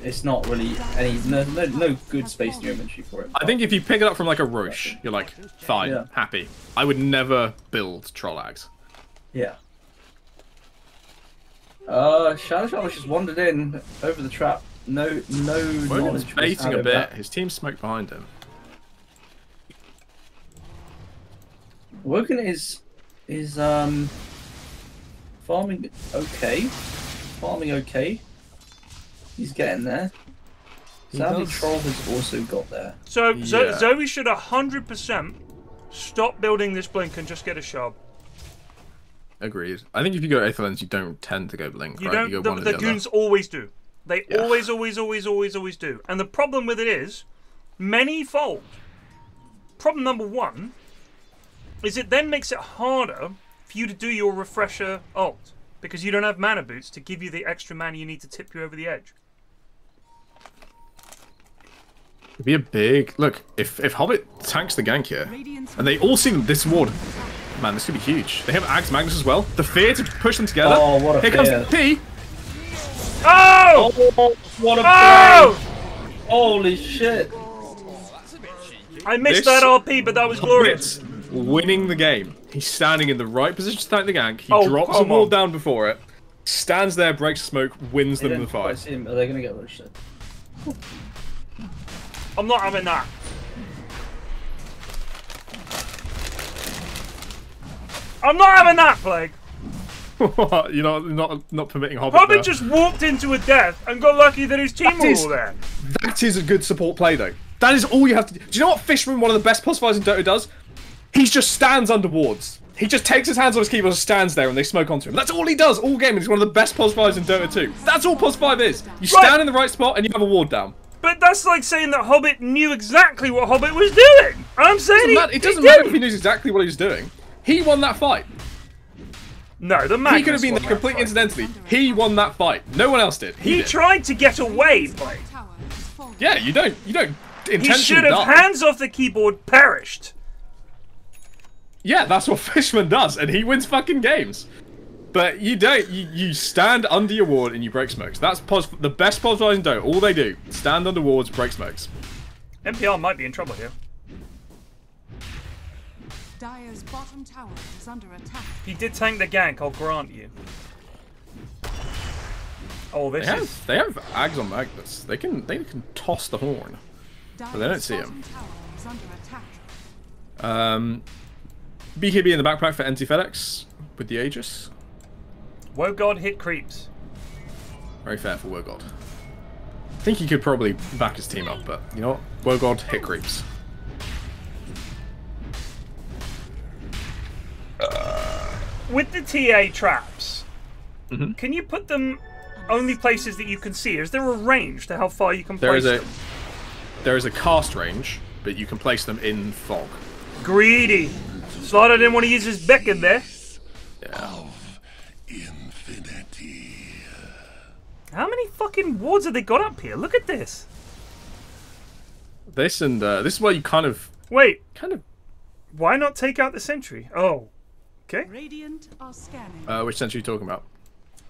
it's not really no good space in your inventory for it. I think if you pick it up from like a Roche, you're like fine, happy. I would never build Troll Ags. Yeah. Shadow Shot just wandered in over the trap. No Wogan's knowledge. baiting a bit. His team's smoked behind him. Wogan is farming okay. He's getting there. Sadly, Troll has also got there. So Zoe should 100% stop building this blink and just get a shop. Agreed. I think if you go Aetherlands, you don't tend to go Blink, you right? Don't, you go the goons always do. They always do. And the problem with it is, many-fold. Problem number 1 is it then makes it harder for you to do your refresher ult, because you don't have mana boots to give you the extra mana you need to tip you over the edge. It'd be a big look if Hobbit tanks the gank here, and they all see this ward. Man, this could be huge. They have Axe Magnus as well. The fear to push them together. Oh, what a here fear. comes the P. Oh! What a Oh! Holy shit! I missed that RP, but that was glorious. Winning the game. He's standing in the right position to tank the gank. He Oh, drops a come wall on. down before it. Stands there, breaks the smoke, wins They them the don't quite fight. see him. Are they gonna get rushed? I'm not having that. I'm not having that, Plague. What? You're not permitting Hobbit. Hobbit there? just walked into a death and got lucky that his team were all there. That is a good support play, though. That is all you have to do. Do you know what Fishman, one of the best pulse fighters in Dota, does? He just stands under wards. He just takes his hands on his keyboard and stands there and they smoke onto him. That's all he does all game. He's one of the best pulse fighters in Dota 2. That's all pulse 5 is. You stand in the right spot and you have a ward down. But that's like saying that Hobbit knew exactly what Hobbit was doing. I'm saying It doesn't matter if he knows exactly what he was doing. He won that fight. No, the Magnus He could have been there completely incidentally. He won that fight. No one else did. He did. tried to get away, Plague. Yeah, you don't He intentionally should have, die. hands off the keyboard, perished. Yeah, that's what Fishman does, and he wins fucking games. But you don't. You stand under your ward and you break smokes. That's the best pos fighters in Dota. All they do: stand under wards, break smokes. NPR might be in trouble here. Dire's bottom tower is under attack. He did tank the gank, I'll grant you. Oh, this is... They have Ags on Magnus. They can toss the horn, but they don't see him. Is under attack. BKB in the backpack for NT FedEx with the Aegis. Wogod hit creeps. Very fair for Wogod. I think he could probably back his team up, but you know what? Wogod hit creeps. With the TA traps, can you put them only places that you can see? Is there a range to how far you can place them? There is a cast range, but you can place them in fog. Greedy. Slaughter didn't want to use his beacon there. Yeah. How many fucking wards have they got up here? Look at this. This and this is where you kind of Why not take out the sentry? Oh, okay. Radiant are scanning. Which sentry are you talking about?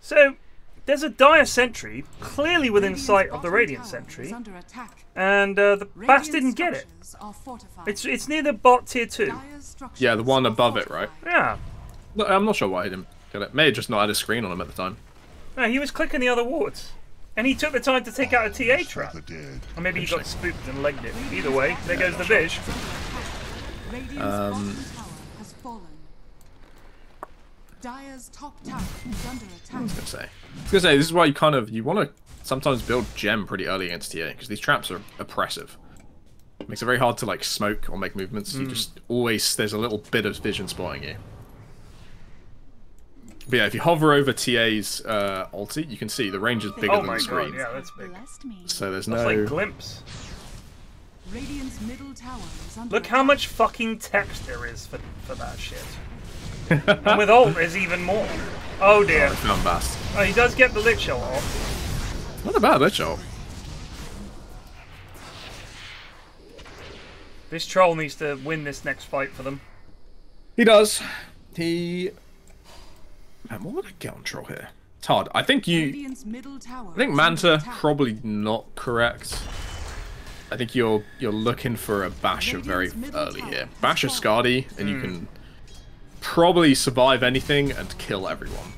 So there's a dire sentry clearly within sight of the radiant sentry, and the Bass didn't get it. It's near the bot tier 2. Yeah, the one above it, right? Yeah. No, I'm not sure why he didn't get it. May have just not had a screen on him at the time. No, he was clicking the other wards. And he took the time to take out a TA trap. Or maybe he got spooked and legged it. Either way, there goes the Vish. Dire's top tower is under attack. I was gonna say, this is why you want to sometimes build gem pretty early against TA, because these traps are oppressive. It makes it very hard to like smoke or make movements. You just always, there's a little bit of vision spotting you. But yeah, if you hover over TA's ulti, you can see the range is bigger than the screen. God, yeah, that's big. So there's That's no... like glimpse. Radiant's middle tower is under Look how much fucking text there is for that shit. And with ult, there's even more. Oh dear. Oh, found Bast. Oh, he does get the lit shell off. Not a bad lit shell. This troll needs to win this next fight for them. He does. Man, what would I get on troll here? It's hard. I think Manta probably not correct. I think you're looking for a Basher very early here. Basher Skadi, and you can probably survive anything and kill everyone.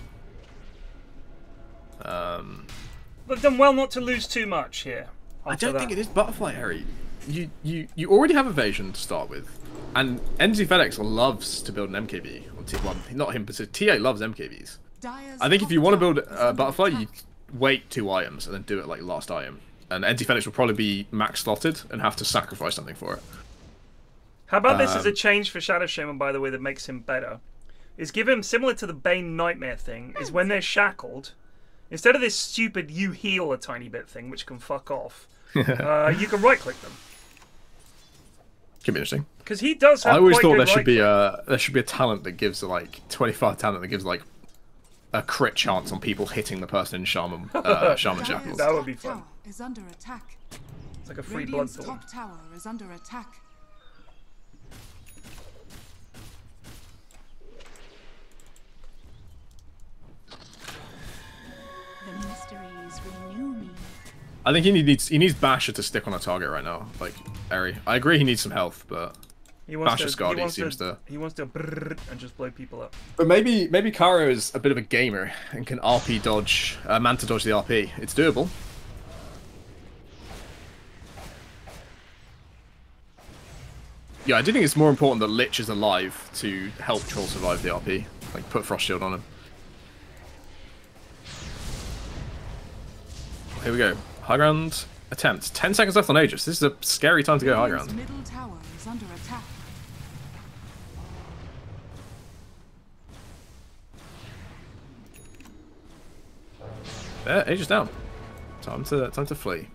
They've done well not to lose too much here. I don't think it is Butterfly, Harry. You already have evasion to start with, and NZ FedEx loves to build an MKB on T1. Not him, but TA loves MKBs. I think if you want to build a Butterfly, you wait 2 items and then do it like last item. And NZ FedEx will probably be max slotted and have to sacrifice something for it. How about this as a change for Shadow Shaman, by the way, that makes him better? Is give him, similar to the Bane Nightmare thing, is when they're shackled, instead of this stupid you heal a tiny bit thing, which can fuck off, you can right-click them. Could be interesting. Because he does have I always quite thought good there should be a talent that gives like 25 talent that gives like a crit chance on people hitting the person in Shaman Shackles. That would be fun. Is under attack. It's like a free blood Radiant's top tower is under attack. The mysteries renew me. I think he needs Basher to stick on a target right now. Like Eri. I agree he needs some health, but Basher Skadi seems to. He wants to brrr and just blow people up. But maybe Karo is a bit of a gamer and can RP dodge, Manta dodge the RP. It's doable. Yeah, I do think it's more important that Lich is alive to help Troll survive the RP. Like, put Frost Shield on him. Here we go. High ground attempt. 10 seconds left on Aegis. This is a scary time to go high ground. Middle tower is under attack. Yeah, Aegis down. Time to flee.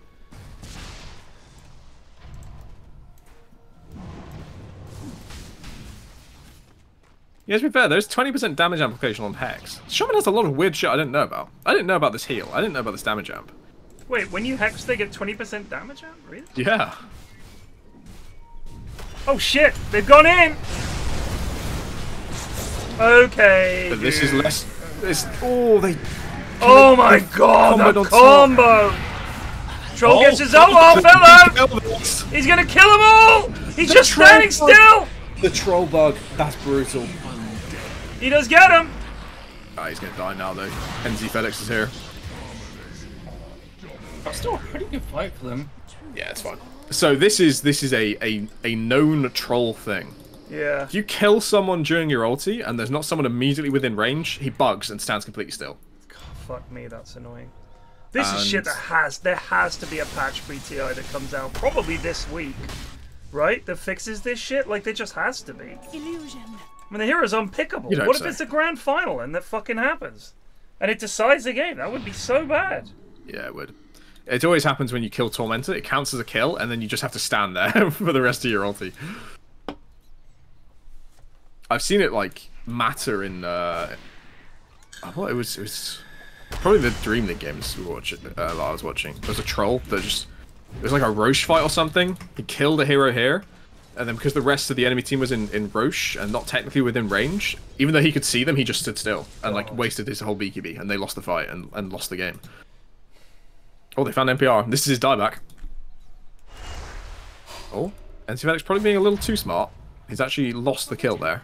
Yeah, to be fair, there's 20% damage amplification on Hex. Shaman has a lot of weird shit I didn't know about. I didn't know about this heal. I didn't know about this damage amp. Wait, when you Hex, they get 20% damage amp? Really? Yeah. Oh shit! They've gone in! Okay. But this is less... Oh, they... Oh my god, the combo! Troll gets his own fellow! He's gonna kill them all! He's just standing still! The troll bug, that's brutal. He does get him! Ah, he's gonna die now though. NZ FedEx is here. That's still a pretty good fight for them. Yeah, it's fine. So this is a known troll thing. Yeah. If you kill someone during your ulti and there's not someone immediately within range, he bugs and stands completely still. God, fuck me, that's annoying. This is shit that there has to be a patch for GTi that comes out probably this week. Right? That fixes this shit? Like, there just has to be. Illusion. I mean, the hero's unpickable. What if it's the grand final and that fucking happens? And it decides the game? That would be so bad. Yeah, it would. It always happens when you kill Tormentor. It counts as a kill, and then you just have to stand there for the rest of your ulti. I've seen it, like, matter in, what, it was probably the Dream League games I was watching. There was a troll that just... It was like a Roche fight or something. He killed a hero here, and then because the rest of the enemy team was in Roche and not technically within range, even though he could see them, he just stood still and like wasted his whole BKB, and they lost the fight and lost the game. Oh, they found NPR. This is his dieback. Oh, NCVX probably being a little too smart. He's actually lost the kill there.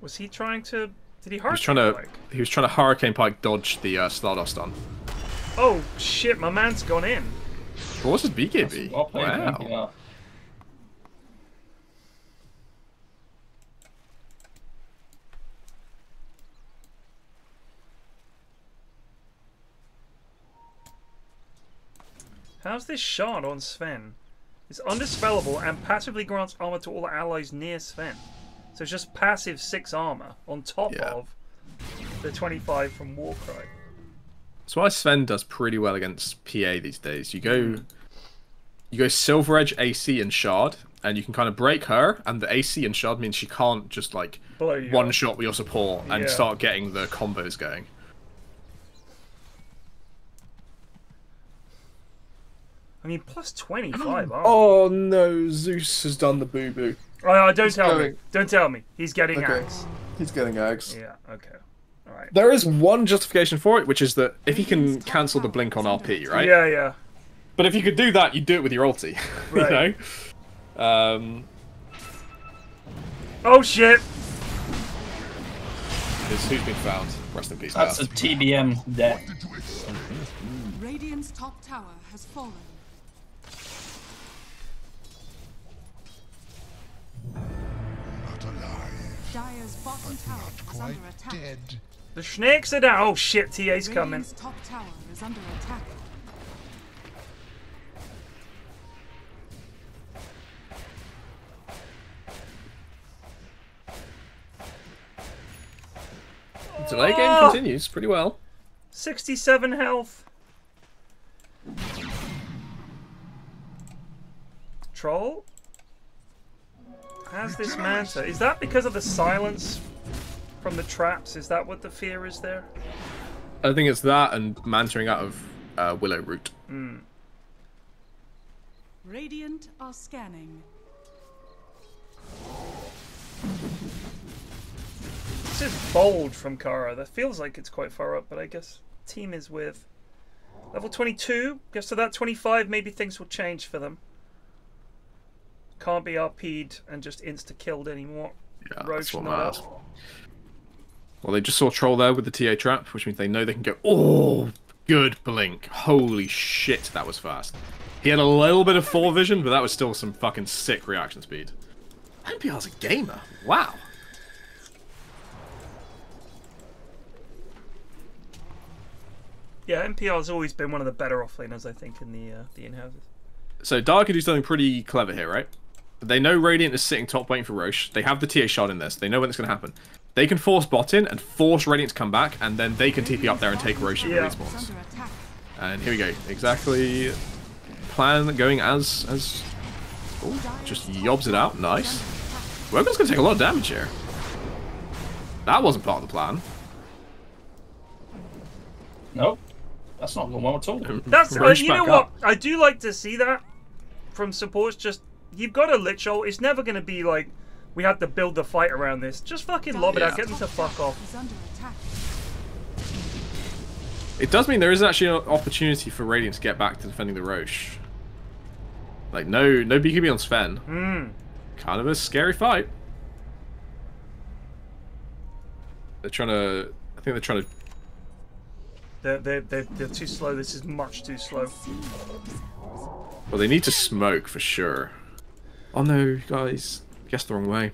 Was he trying to... Did he hurricane He was trying to Hurricane Pike dodge the Stardust stun. Oh shit, my man's gone in. Well, what's his BKB? Wow. How's this shard on Sven? It's undispellable and passively grants armor to all allies near Sven. So it's just passive 6 armor on top of the 25 from Warcry. That's why Sven does pretty well against PA these days. You go Silver Edge, AC, and Shard, and you can kind of break her, and the AC and Shard means she can't just like one-shot with your support and start getting the combos going. I mean, plus 25 armor. Oh no, Zeus has done the boo-boo. Oh, don't tell me. Don't tell me. He's getting axe. He's getting axe. Yeah, okay. Alright. There is one justification for it, which is that if he can cancel the blink on RP, right? Yeah, yeah. But if you could do that, you'd do it with your ulti. Right. You know? Oh shit! Who's been found? Rest in peace. That's a TBM death. Radiant's top tower has fallen. Dire's bottom tower is under attack. The snakes are down. Oh shit, TA's coming. Radiant's top tower is under attack. Delay game continues pretty well. 67 health. Troll has this Manta. Is that because of the silence from the traps? Is that what the fear is there? I think it's that and Mantering out of Willow Root. Radiant are scanning. This is bold from Kara. That feels like it's quite far up, but I guess team is with level 22. Gets to that 25, maybe things will change for them. Can't be RP'd and just insta-killed anymore. Yeah, Roche that's what not matters. up. Well, they just saw Troll there with the TA trap, which means they know they can go. Oh, good blink. Holy shit, that was fast. He had a little bit of 4 vision, but that was still some fucking sick reaction speed. NPR's a gamer. Wow. Yeah, NPR's always been one of the better offlaners, I think, in the in-houses. So Dark can do something pretty clever here, right? They know Radiant is sitting top waiting for Roche. They have the TA shot in this. They know when it's going to happen. They can force bot in and force Radiant to come back, and then they can TP up there and take Roche and respawns. And here we go. Exactly. Plan going as oh, just yobs it out. Nice. Wogan's going to take a lot of damage here. That wasn't part of the plan. Nope. That's not going well at all. That's you know what? I do like to see that from supports. Just you've got a lich ult. It's never going to be like we have to build the fight around this. Just fucking lob it out. Get them to fuck off. It does mean there is actually an opportunity for Radiant to get back to defending the Roche. Like no BKB on Sven. Kind of a scary fight. They're trying to. I think they're trying to. They're too slow. This is much too slow. Well, they need to smoke for sure. Oh no, guys. Guessed the wrong way.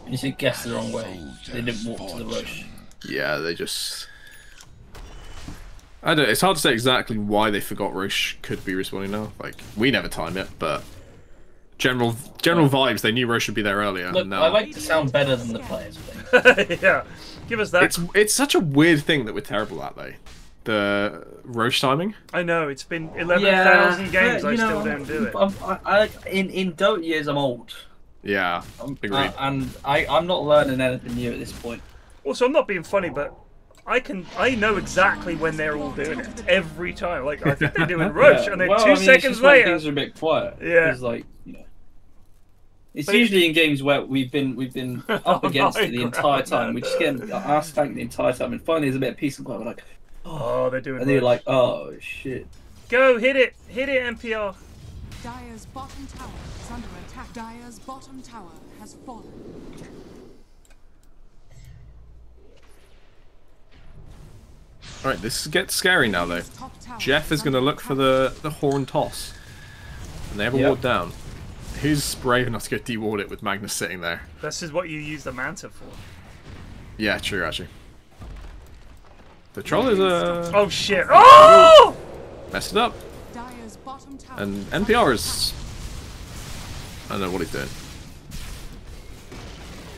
You said guess the wrong way. They didn't walk to the Roche. Yeah, they just... I don't know, it's hard to say exactly why they forgot Roche could be respawning now. Like, we never time it, but... General vibes, they knew Roche should be there earlier. Look, no. I like to sound better than the players, please. Yeah, give us that. It's such a weird thing that we're terrible at, though. The Roche timing. I know, it's been 11,000 games, I still don't do it. In Dota years, I'm old. Yeah, agreed. And I'm not learning anything new at this point. Also, I'm not being funny, but I know exactly when they're all doing it every time. Like I think they're doing Roche, and then well, 2 seconds later, things are a bit quiet. Yeah, it's like it's usually in games where we've been up against it the entire time. We just get our stank the entire time, and finally there's a bit of peace and quiet. We're like, oh, they're doing. And they're like, oh shit. Go hit it, NPR. Dire's bottom tower is under attack. Dire's bottom tower has fallen. Alright, this gets scary now though. Geoff is going to look for the horn toss. And they have a ward down. Who's brave enough to go de-ward it with Magnus sitting there? This is what you use the Manta for. Yeah, true actually. The troll is a... Oh shit! Oh! Messed it up. And NPR is... I don't know what he's doing.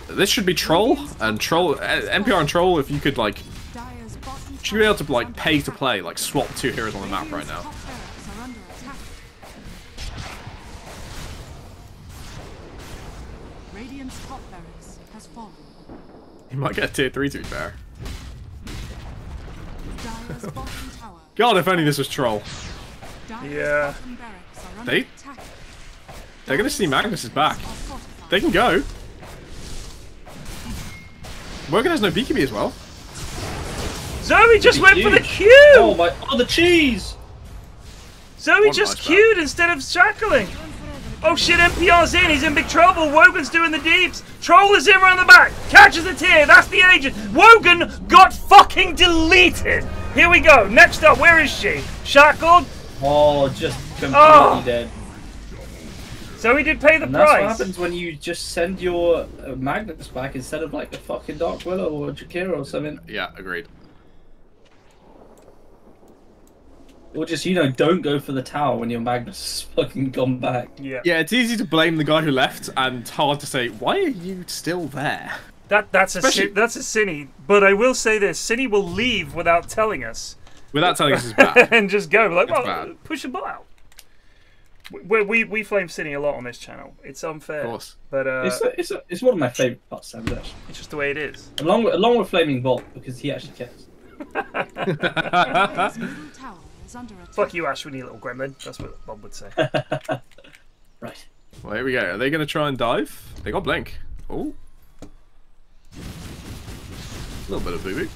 This should be Troll, and Troll... NPR and Troll, if you could like... Should be able to like pay to play, like swap 2 heroes on the map right now. He might get a tier 3 to be fair. God, if only this was Troll. Yeah. They're gonna see Magnus is back. They can go. Wogan has no BKB as well. Zoe just went for the Q! Oh my! Oh, the cheese! Zoe just Q'd instead of shackling. Oh shit! NPR's in. He's in big trouble. Wogan's doing the deeps. Troll is in around the back. Catches the tier. That's the agent. Wogan got fucking deleted. Here we go. Next up, where is she? Shackled. Oh, just completely dead. So he did pay the price. That's what happens when you just send your Magnus back instead of like a fucking Dark Willow or a Jakira or something. Yeah, agreed. Or just, don't go for the tower when your Magnus has fucking gone back. Yeah. Yeah, it's easy to blame the guy who left and hard to say, why are you still there? That's a Cine, but I will say this: Cine will leave without telling us. Without telling us it's bad. And just go like, well, bad. push a bot out. We flame Cine a lot on this channel. It's unfair. Of course. But it's one of my favourite parts, Sam. Actually, it's just the way it is. Along with flaming Bolt, because he actually cares. is under attack. Fuck you, Ashwin, you little gremlin. That's what Bob would say. Right. Well, here we go. Are they going to try and dive? They got blink. Oh. A little bit of boo-boo.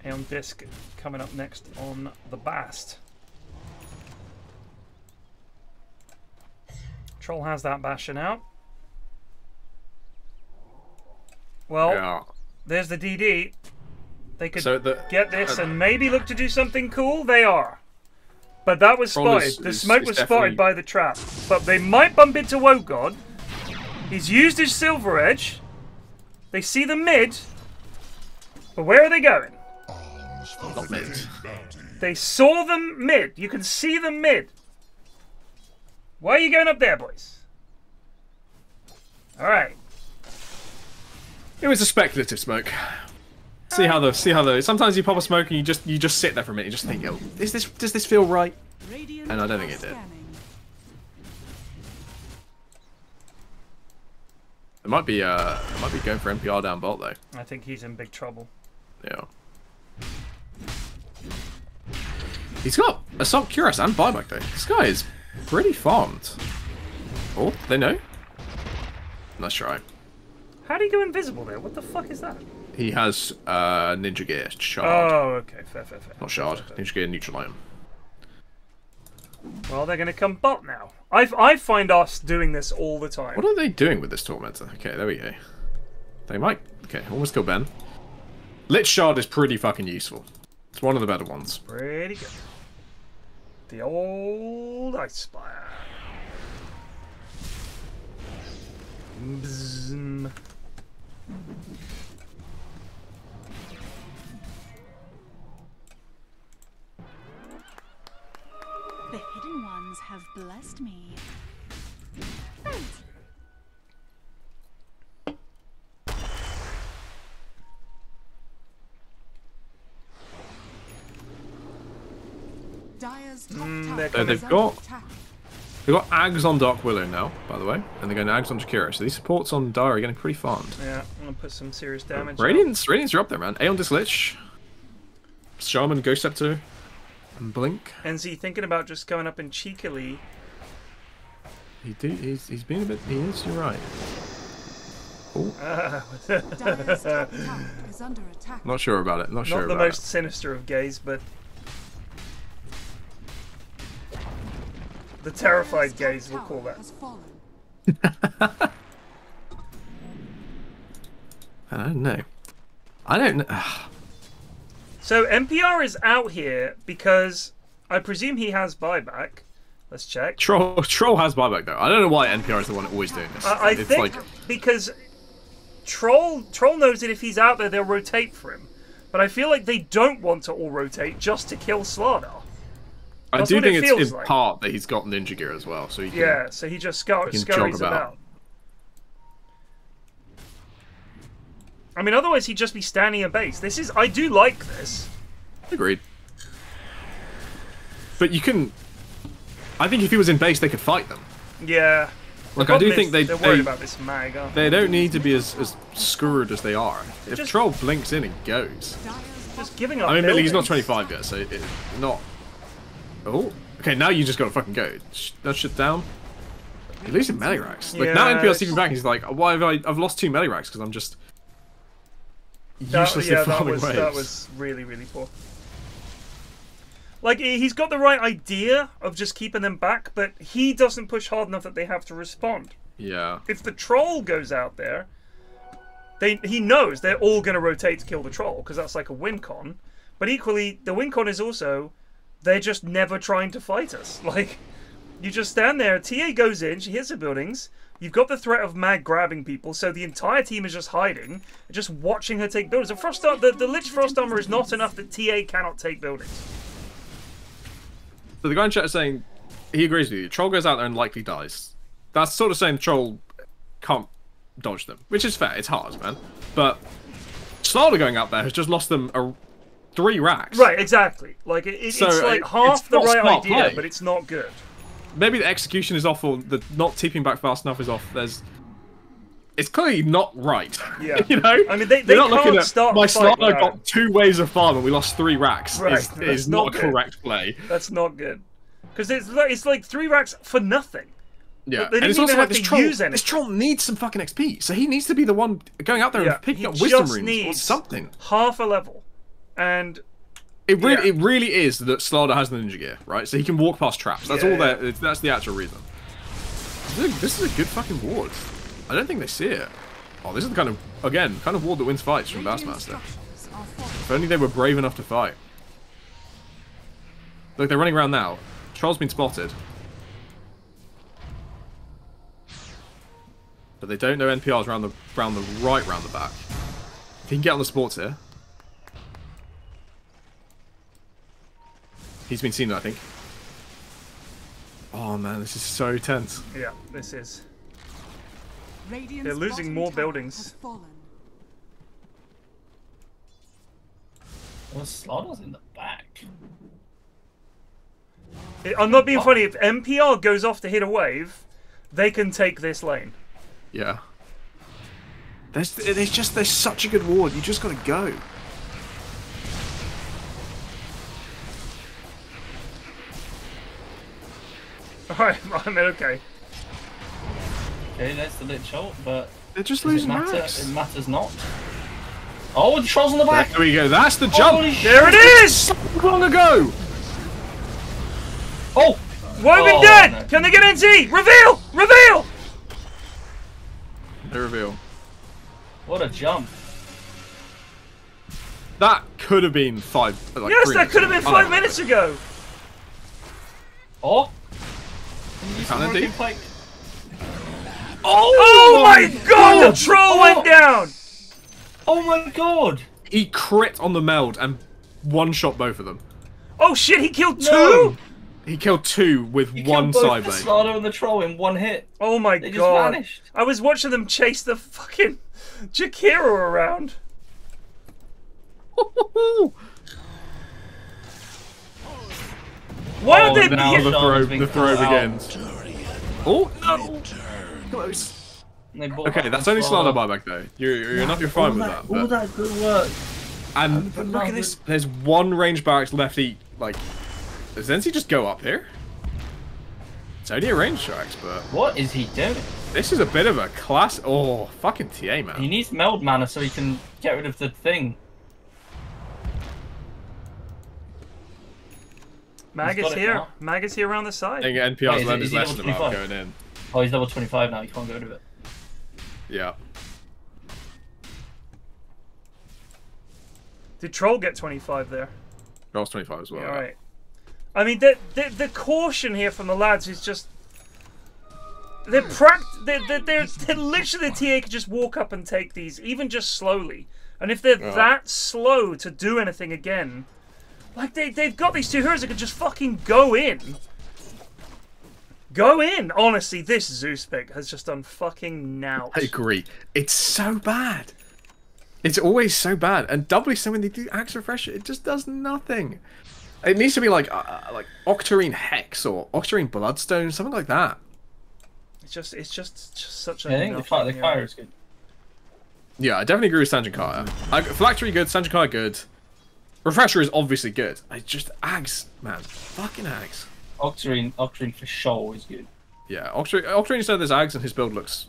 Aeon Disc coming up next on the Bast. Troll has that Bastion out. Well, yeah. There's the DD. They could So get this and maybe look to do something cool. They are. But that was spotted. The smoke was spotted by the trap. But they might bump into WoGod. He's used his Silver Edge. They see the mid. But where are they going? Not mid. They saw them mid. You can see them mid. Why are you going up there, boys? Alright. It was a speculative smoke. See how the sometimes you pop a smoke and you just sit there for a minute and just think, yo, does this feel right? And I don't think it did. It might be going for NPR down bot though. I think he's in big trouble. Yeah. He's got Assault Cuirass and buyback though. This guy is pretty farmed. Oh, they know? Let's try. How do you go invisible there? What the fuck is that? He has Ninja Gear Shard. Oh, okay. Fair. Not Shard. Ninja Gear Neutral Item. Well, they're going to come bot now. I find us doing this all the time. What are they doing with this Tormentor? Okay, there we go. They might... Okay, almost kill Ben. Lich Shard is pretty fucking useful. It's one of the better ones. Pretty good. The old Ice Spire. Bzzm. The hidden ones have blessed me. They've got Ags on Dark Willow now, by the way, and they're going Ags on Jakira. So these supports on Dire are getting pretty farmed. Yeah, I'm gonna put some serious damage. Radiance are up there, man. Aeon Dislich, Shaman, Ghost Scepter, and Blink. NZ thinking about just going up and cheekily. He's been a bit. He is. You're right. Oh. Not sure about it. Not sure about it. Not the most sinister of gays, but the terrified gays will call that. I don't know. I don't know. So NPR is out here because I presume he has buyback. Let's check. Troll has buyback though. I don't know why NPR is the one always doing this. I think because Troll knows that if he's out there, they'll rotate for him. But I feel like they don't want to all rotate just to kill Slardar. I do think it's in part that he's got Ninja Gear as well, so he can, so he just scurries about. I mean, otherwise he'd just be standing in base. I do like this. Agreed. But you can... I think if he was in base, they could fight them. Yeah. Like, I do think they're worried about this mag, aren't they don't need to be as screwed as they are. If Troll blinks in and goes... Just giving up. I mean, he's not 25 yet, so it's not... Oh, okay, now you just gotta fucking go. That shit down. You're losing melee racks. Like, now NPR CP back, he's like, why have I've lost 2 melee racks because I'm just uselessly farming waves. That was really, really poor. Like, he's got the right idea of just keeping them back, but he doesn't push hard enough that they have to respond. Yeah. If the troll goes out there, he knows they're all going to rotate to kill the troll, because that's like a win con. But equally, the win con is also, they're just never trying to fight us. Like, you just stand there, TA goes in, she hits the buildings, you've got the threat of Mag grabbing people, so the entire team is just hiding, just watching her take buildings. The Lich Frost Armor is not enough that TA cannot take buildings. So the guy in chat is saying he agrees with you. Troll goes out there and likely dies. That's sort of saying Troll can't dodge them, which is fair. It's hard, man. But Slardar going out there has just lost them 3 racks. Right, exactly. Like it's like half the right idea, but it's not good. Maybe the execution is off, or the not tipping back fast enough is off. it's clearly not right. Yeah. You know? I mean, they not looking can't at start my the fight Slardar without- got 2 waves of farm and we lost 3 racks. Right. Is not a correct play. That's not good. Because it's like 3 racks for nothing. Yeah, They and it's didn't also even like have this to use troll. anything. This troll needs some fucking XP, so he needs to be the one going out there Yeah, and picking he up wisdom just runes or needs something. half a level, and it really is that Slardar has the ninja gear, right? So he can walk past traps. That's all there. That's the actual reason. This is a good fucking ward. I don't think they see it. Oh, this is the kind of ward that wins fights from Bassmaster. If only they were brave enough to fight. Look, they're running around now. Troll's been spotted. But they don't know NPRs round the right, round the back. If he can get on the sports here. He's been seen, I think. Oh man, this is so tense. Yeah, this is. Radiant's They're losing bottom more tower buildings. has fallen. Well, Slardar's in the back. I'm not being funny. If MPR goes off to hit a wave, they can take this lane. Yeah. There's such a good ward. You just gotta go. Alright, I'm okay. Okay, that's the lit shot, but they're just does losing it matter? racks. It matters not. Oh, the troll's on the back. There we go. That's the jump. Holy There it is. So long ago. Oh. Woven dead. No. Can they get NT? Reveal. Reveal. They reveal. What a jump. That could have been 5. Like yes, that could have been 5 minutes ago. Oh. Oh my god, the troll went down! Oh my god! He crit on the meld and one-shot both of them. Oh shit, he killed 2? No. He killed 2 with one side lane. The Slardar and the troll in one hit. Oh my they god. Just vanished. I was watching them chase the fucking Jakiro around. Why don't they now the throw begins. Oh no! Close. Okay, that's only Slardar buyback though. You're fine with that. All that good work. And look at this. There's one range barracks left. Like, does Zenzi just go up here? It's only a range barracks, but what is he doing? This is a bit of a class. Oh, fucking TA man. He needs meld mana so he can get rid of the thing. Mag is here. Mag is here around the side. I think NPR's learned his lesson about going in. Oh, he's level 25 now. He can't get rid of it. Yeah. Did Troll get 25 there? Troll's 25 as well. Yeah, alright. I mean, the caution here from the lads is just... They're literally, the TA could just walk up and take these, even just slowly. And if they're that slow to do anything again... Like, they've got these 2 heroes that could just fucking go in. Go in! Honestly, this Zeus pick has just done fucking now. I agree. It's so bad. It's always so bad. And doubly so when they do Axe Refresher, it just does nothing. It needs to be like Octarine Hex or Octarine Bloodstone, something like that. It's just such a... I think the fire is good. Yeah, I definitely agree with Sanjinkaya. Phylactery good, Sanjinkaya good. Refresher is obviously good. It's just Ags, man. Fucking Ags. Octarine for sure is good. Yeah, Octarine said there's Ags and his build looks,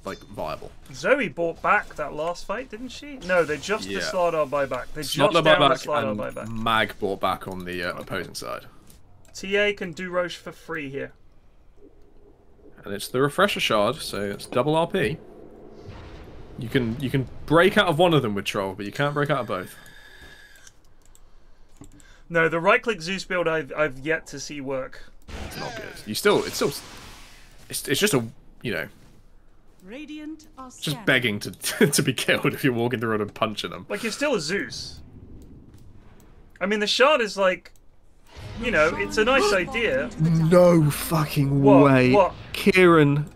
like, viable. Zoe bought back that last fight, didn't she? No, they just the Slardar buyback. They just down the Slardar buyback. Mag bought back on the opposing side. TA can do Roche for free here. And it's the Refresher Shard, so it's double RP. You can break out of one of them with Troll, but you can't break out of both. No, the right-click Zeus build I've yet to see work. It's not good. It's just a, you know, Radiant are just begging to be killed if you're walking through and punching them. Like, you're still a Zeus. I mean, the shard is like, you know, it's a nice idea. No fucking way. What? Kieran,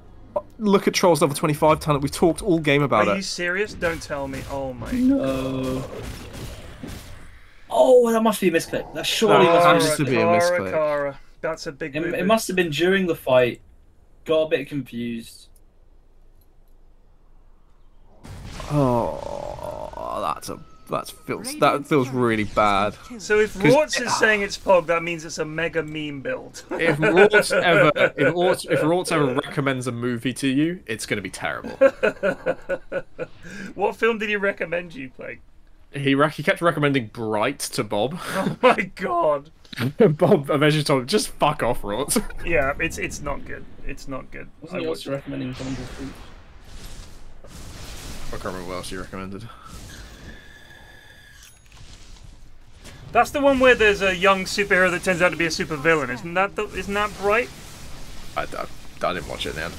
look at Troll's level 25 talent. We've talked all game about it. Are you serious? Don't tell me. Oh my god. Oh, that must be a misclick. That surely must be a misclick. Kara. That's a big move. It must have been during the fight. Got a bit confused. Oh, that feels really bad. So if Rorts is saying it's Pog, that means it's a mega meme build. If Rorts ever recommends a movie to you, it's going to be terrible. What film did he recommend you play? He kept recommending Bright to Bob. Oh my god. Bob eventually told him, just fuck off, Rorts. Yeah, it's not good. It's not good. Wasn't he also recommending Jungle Fruit? I can't remember what else you recommended. That's the one where there's a young superhero that turns out to be a super villain. Isn't that Bright? I didn't watch it in the end.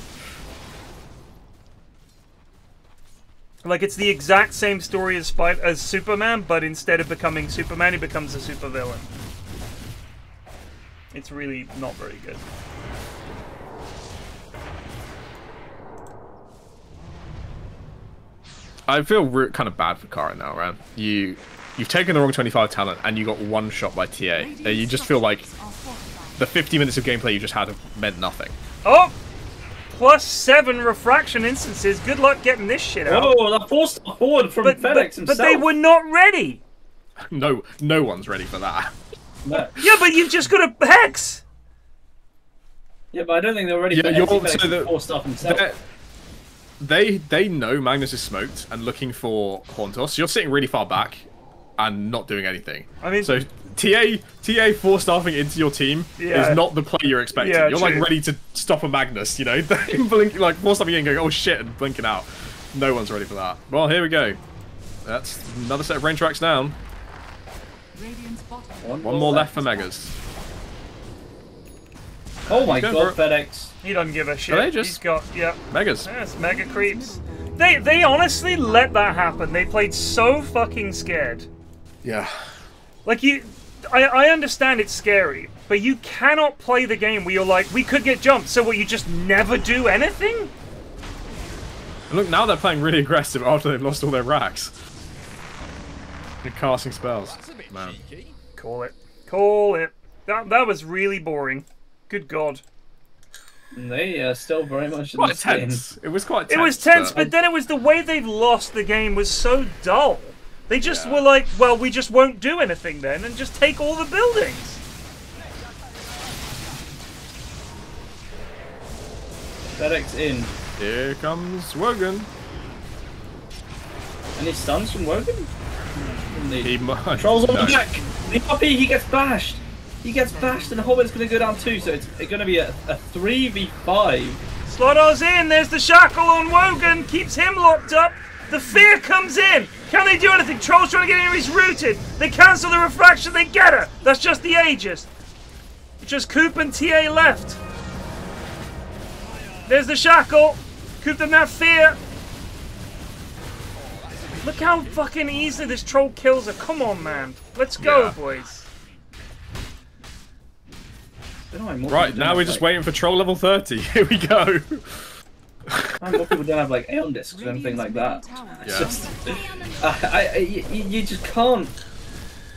Like, it's the exact same story as Superman, but instead of becoming Superman, he becomes a supervillain. It's really not very good. I feel kind of bad for Kara now, man. You've taken the wrong 25 talent, and you got one shot by TA. You just feel like the 50 minutes of gameplay you just had meant nothing. Oh! +7 refraction instances. Good luck getting this shit out. Oh, that forced forward from FedEx himself. But they were not ready. No one's ready for that. No. Yeah, but you've just got a Hex. Yeah, but I don't think they're ready for FedEx force stuff himself. They know Magnus is smoked and looking for Hauntos. You're sitting really far back and not doing anything. I mean, so TA force-staffing into your team is not the play you're expecting. Yeah, you're like ready to stop a Magnus, you know, blinking, like force-staffing in, going, oh shit, and blinking out. No one's ready for that. Well, here we go. That's another set of rain tracks down. One more left for Megas. Oh my god, FedEx. He doesn't give a shit. He's got, Megas. Yes, mega creeps. They honestly let that happen. They played so fucking scared. Yeah. Like, I understand it's scary, but you cannot play the game where you're like, we could get jumped, so what, you just never do anything? And look, now they're playing really aggressive after they've lost all their racks. They're casting spells. Man. Call it. Call it. That was really boring. Good god. They are still very much in quite tense. It was quite tense. It was tense, but then it was the way they've lost the game was so dull. They just were like, well, we just won't do anything then and just take all the buildings. FedEx in. Here comes Wogan. Any stuns from Wogan? He might. Trolls on the back. The puppy, he gets bashed. He gets bashed and Hobbit's going to go down too, so it's going to be a 3v5. Slaughter's in, there's the shackle on Wogan, keeps him locked up. The fear comes in. Can they do anything? Troll's trying to get in, he's rooted. They cancel the refraction, they get her. That's just the Aegis. Just Coop and TA left. There's the shackle. Coop them that fear. Look how fucking easily this troll kills her. Come on, man. Let's go, boys. Right, now we're just waiting for troll level 30. Here we go. More people don't have like Aeon discs or anything like that. It's just, you just can't.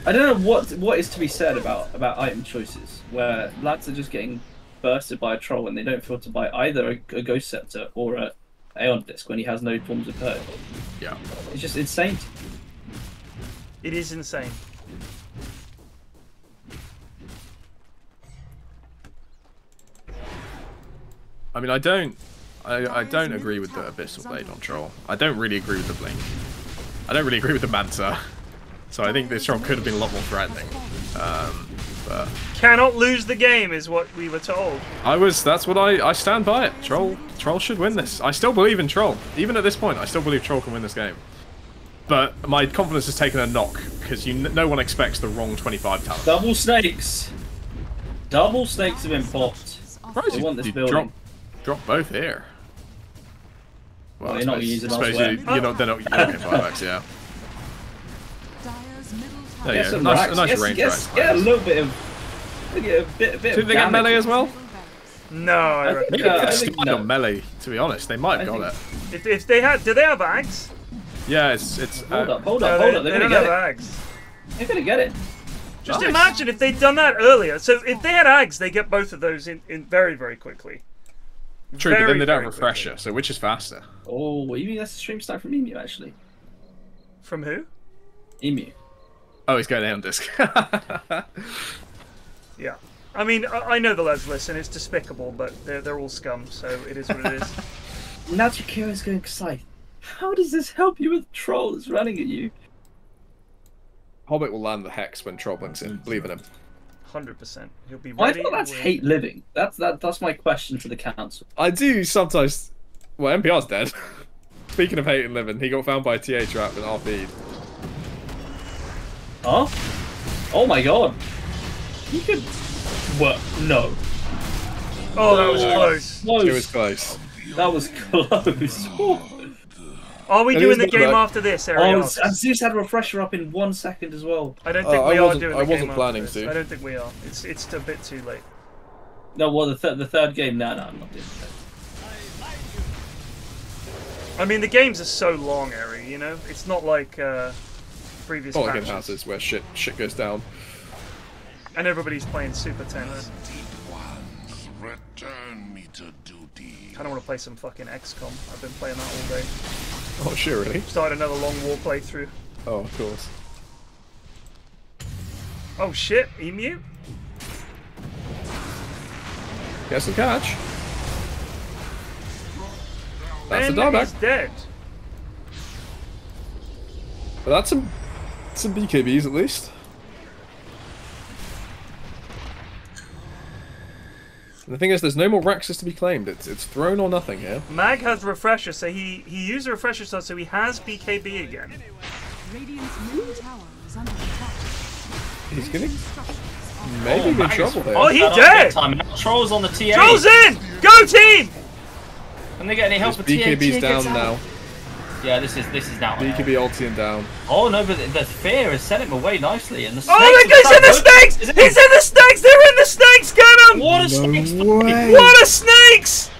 I don't know what is to be said about item choices where lads are just getting bursted by a troll and they don't feel to buy either a Ghost Scepter or a Aeon disc when he has no forms of hurt. Yeah, it's just insane. It is insane. I mean, I don't agree with the Abyssal Blade on Troll. I don't really agree with the Blink. I don't really agree with the Manta. So I think this Troll could have been a lot more threatening. But cannot lose the game is what we were told. That's what I stand by it. Troll should win this. I still believe in Troll. Even at this point, I still believe Troll can win this game. But my confidence has taken a knock because no one expects the wrong 25 talent. Double snakes. Double snakes have been popped. They want this building. Drop both here. Well, you're not using elsewhere. They're not getting 5x, yeah. There you go. Nice range tracks. Get a little bit of. Get a bit Did they get melee as well? No, I reckon. I think on melee, to be honest. They might have got it. If they had, do they have Ags? Yeah, it's. Hold up. They're gonna get it. Ags. They're gonna get it. Just imagine if they'd done that earlier. So if they had Ags, they get both of those in very, very quickly. True, but then they don't have refresher, so which is faster? Oh, Emu, that's a stream start from Emu, actually. From who? Emu. Oh, he's going down disc. Yeah. I mean, I know the lads listen, it's despicable, but they're all scum, so it is what it is. Now Chikira's going Scythe. How does this help you with Troll that's running at you? Hobbit will land the Hex when Troll blinks in, believe in him. 100%. He'll be I ready. thought that's hate living. That's my question for the council. I do sometimes... Well, NPR's dead. Speaking of hate and living, he got found by a TA trap in our feed. Huh? Oh my god. You could... What? No. Oh, that was close. It was close. That was close. Are we doing the game after this, Ariel? Oh, and Zeus had a refresher up in 1 second as well. I don't think we are doing the game I wasn't planning after this. to. I don't think we are. It's a bit too late. No, well, the third game, no, I'm not doing that. I mean, the games are so long, Ari, you know? It's not like previous Not like in patches. houses where shit goes down. And everybody's playing super tense. Return me to duty. I don't want to play some fucking XCOM. I've been playing that all day. Oh, sure, really? Started another long war playthrough. Oh, of course. Oh shit, Emu? Get some catch. That's Ben the dieback. is dead. But that's some BKBs at least. And the thing is, there's no more Raxus to be claimed. It's thrown or nothing here. Mag has refresher, so he used a refresher slot, so he has BKB again. Radiant's middle tower is under attack. He's gonna maybe be in trouble there. Oh, he dead! Troll's on the TA. Troll's in! Go team! Can they get any help with TA? BKB's down now. Yeah, this is now. BKB ultiing down. Oh no, but the fear has sent him away nicely, and the Oh, he's in the snakes! He's in the snakes! They're in the snakes! Get him! What a snakes! What a snakes!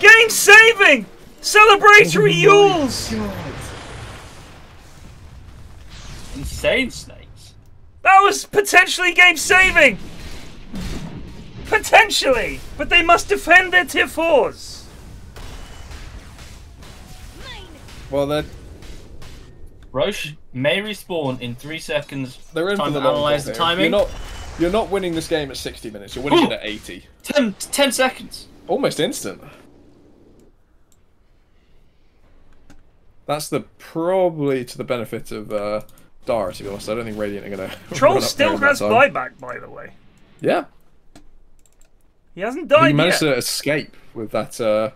Game saving! Celebratory Yules! Insane snakes. That was potentially game saving! Potentially! But they must defend their tier 4s! Well, they're... Roche may respawn in 3 seconds. They're in Time for the to long analyze haul the here. timing. You're not winning this game at 60 minutes. You're winning it at 80. 10 seconds. Almost instant. That's probably to the benefit of Dara, to be honest. I don't think Radiant are gonna. Troll still has buyback, by the way. Yeah. He hasn't died He managed yet. to escape with that the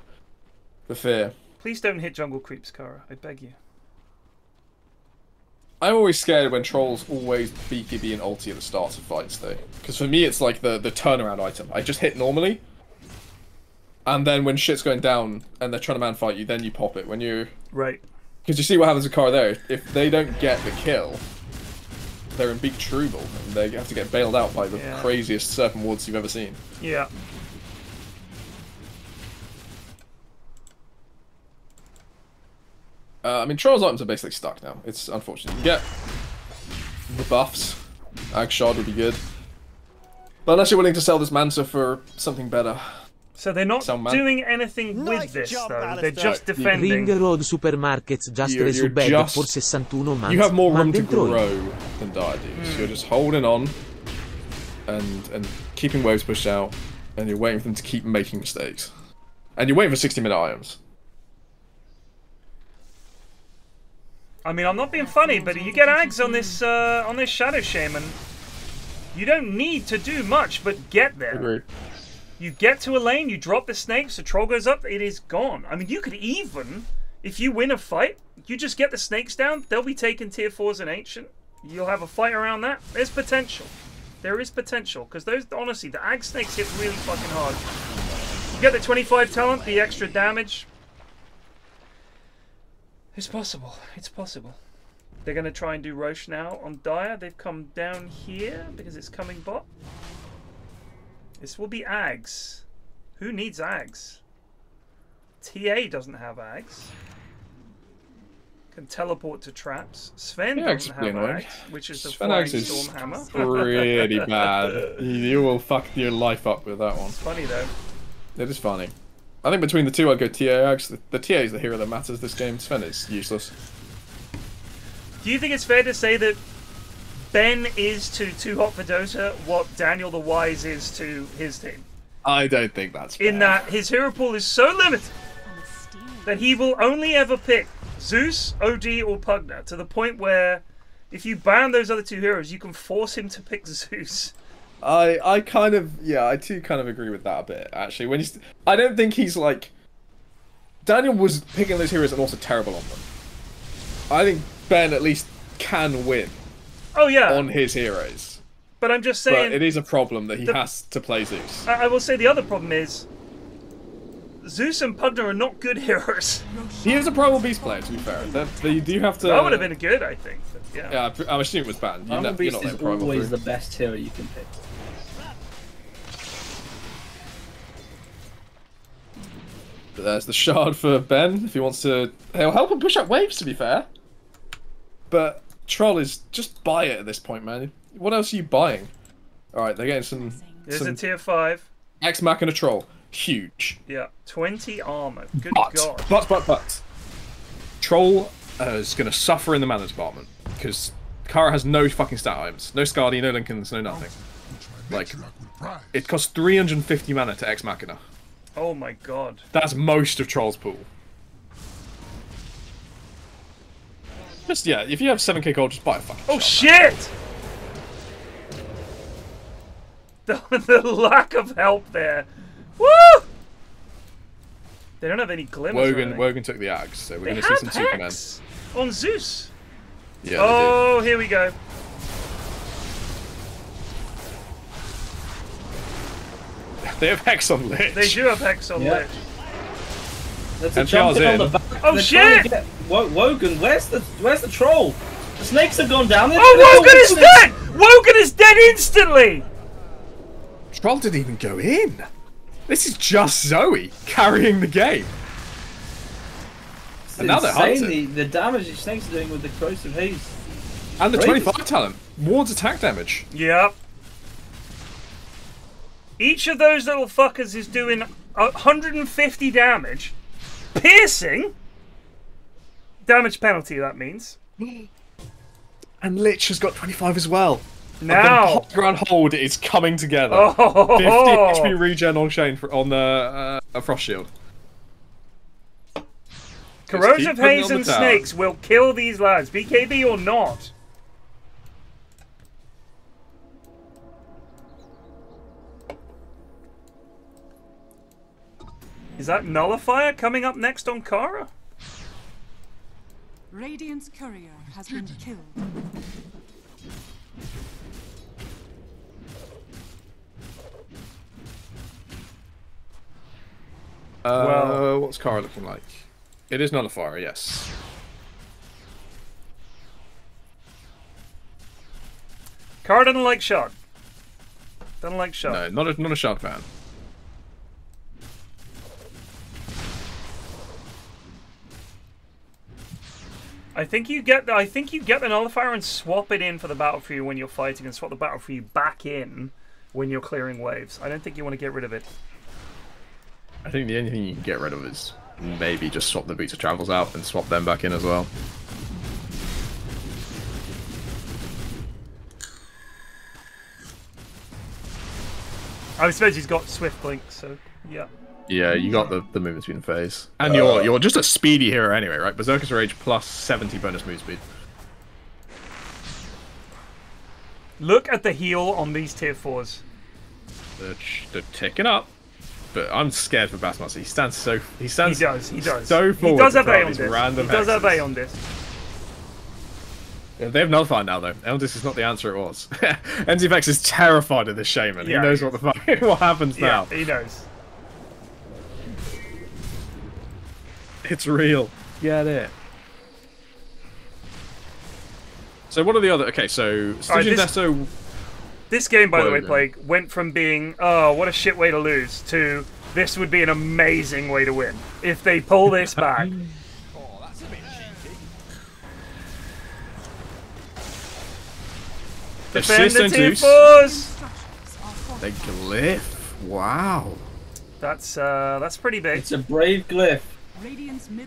fear. Please don't hit jungle creeps, Kara. I beg you. I'm always scared when trolls always BKB and ulti at the start of fights, though. Because for me, it's like the turnaround item. I just hit normally, and then when shit's going down and they're trying to man fight you, then you pop it. When you right. Because you see what happens with Kara there. If they don't get the kill, they're in big trouble, and they have to get bailed out by the craziest serpent wards you've ever seen. Yeah. I mean, Troll's items are basically stuck now. It's unfortunate. You get the buffs. Ag Shard would be good. But unless you're willing to sell this Manta for something better. So they're not doing anything with this, though. They're just defending. Ring Road Supermarkets just resubed for 61 months. You have more room to dentro grow than Dire do. So you're just holding on and keeping waves pushed out, and you're waiting for them to keep making mistakes. And you're waiting for 60-minute items. I mean, I'm not being funny, but you get Ags on this Shadow Shaman. You don't need to do much, but get there. Agreed. You get to a lane, you drop the snakes, the troll goes up, it is gone. I mean, you could even, if you win a fight, you just get the snakes down, they'll be taking tier 4s and Ancient. You'll have a fight around that. There's potential. There is potential, because those, honestly, the Ag snakes hit really fucking hard. You get the 25 talent, the extra damage. It's possible. It's possible. They're going to try and do Roche now on Dire. They've come down here because it's coming bot. This will be Ags. Who needs Ags? TA doesn't have Ags. Can teleport to traps. Sven doesn't have Ags, which is the Flying Storm Hammer. Pretty bad. You will fuck your life up with that one. It's funny though. It is funny. I think between the two, I'd go TA. The TA is the hero that matters this game. Sven is useless. Do you think it's fair to say that Ben is to Too Hot for Dota what Daniel the Wise is to his team? I don't think that's fair. In that his hero pool is so limited that he will only ever pick Zeus, OD, or Pugna, to the point where if you ban those other two heroes, you can force him to pick Zeus. I do kind of agree with that a bit, actually. I don't think he's like... Daniel was picking those heroes and also terrible on them. I think Ben at least can win. Oh, yeah. On his heroes. But I'm just saying... But it is a problem that he has to play Zeus. I will say the other problem is Zeus and Pugna are not good heroes. He is a Primal Beast player, to be fair. You do have to... That would have been good, I think. But yeah, I'm assuming it was banned. Primal Beast is always the best hero you can pick. But there's the shard for Ben, if he wants to... He'll help him push up waves, to be fair. But Troll is... Just buy it at this point, man. What else are you buying? Alright, they're getting some... There's a tier 5. X Machina Troll. Huge. Yeah, 20 armor. Good God. But. Troll is going to suffer in the mana department. Because Kara has no fucking stat items. No Skadi, no Lincolns, no nothing. Like, it costs 350 mana to X Machina. Oh my God. That's most of Troll's pool. Just, yeah, if you have 7k gold, just buy a fucking Oh shot, shit! The lack of help there. Woo! They don't have any glimmers. Wogan took the axe, so we're going to see some Supermen. On Zeus. Yeah. Oh, here we go. They have Hex on Lich. They do have Hex on Lich. That's a jump in on the back. Oh shit! Wogan, where's the troll? The snakes have gone down. Oh, Wogan is dead! Wogan is dead instantly! Troll didn't even go in. This is just Zoe carrying the game. It's and now they're hunting. The damage the snakes are doing with the Corrosive Haze. And the 25 talent. Wards attack damage. Yep. Each of those little fuckers is doing 150 damage. Piercing. Damage penalty, that means. And Lich has got 25 as well. Now the ground hold is coming together. Oh. 50 HP regen on Shane on the Frost Shield. Corrosive Haze and snakes will kill these lads, BKB or not. Is that Nullifier coming up next on Kara? Radiant's courier has been killed. Well, what's Kara looking like? It is Nullifier, yes. Kara doesn't like shard. Doesn't like shard. No, not a shard fan. I think you get the Nullifier and swap it in for the battle for you when you're fighting, and swap the battle for you back in when you're clearing waves. I don't think you want to get rid of it. I think the only thing you can get rid of is maybe just swap the Boots of Travels out and swap them back in as well. I suppose he's got Swift Blink, so yeah. Yeah, you got the movement speed and phase. And you're just a speedy hero anyway, right? Berserker's Rage plus 70 bonus move speed. Look at the heal on these tier 4s. They're ticking up. But I'm scared for Bassmaster. He does. So forward. He does have A on this. He does have A on this. Yeah, they have Nullifier now, though. Eldis is not the answer it was. NZFX is terrified of this Shaman. Yeah, he knows what happens now. Yeah, he knows. It's real. Get it. So what are the other... Okay, so... This game, by the way, Plague, went from being, oh, what a shit way to lose, to this would be an amazing way to win. If they pull this back. Oh, that's a bit cheeky. Defend the tier 4s! They glyph. Wow. That's pretty big. It's a brave glyph.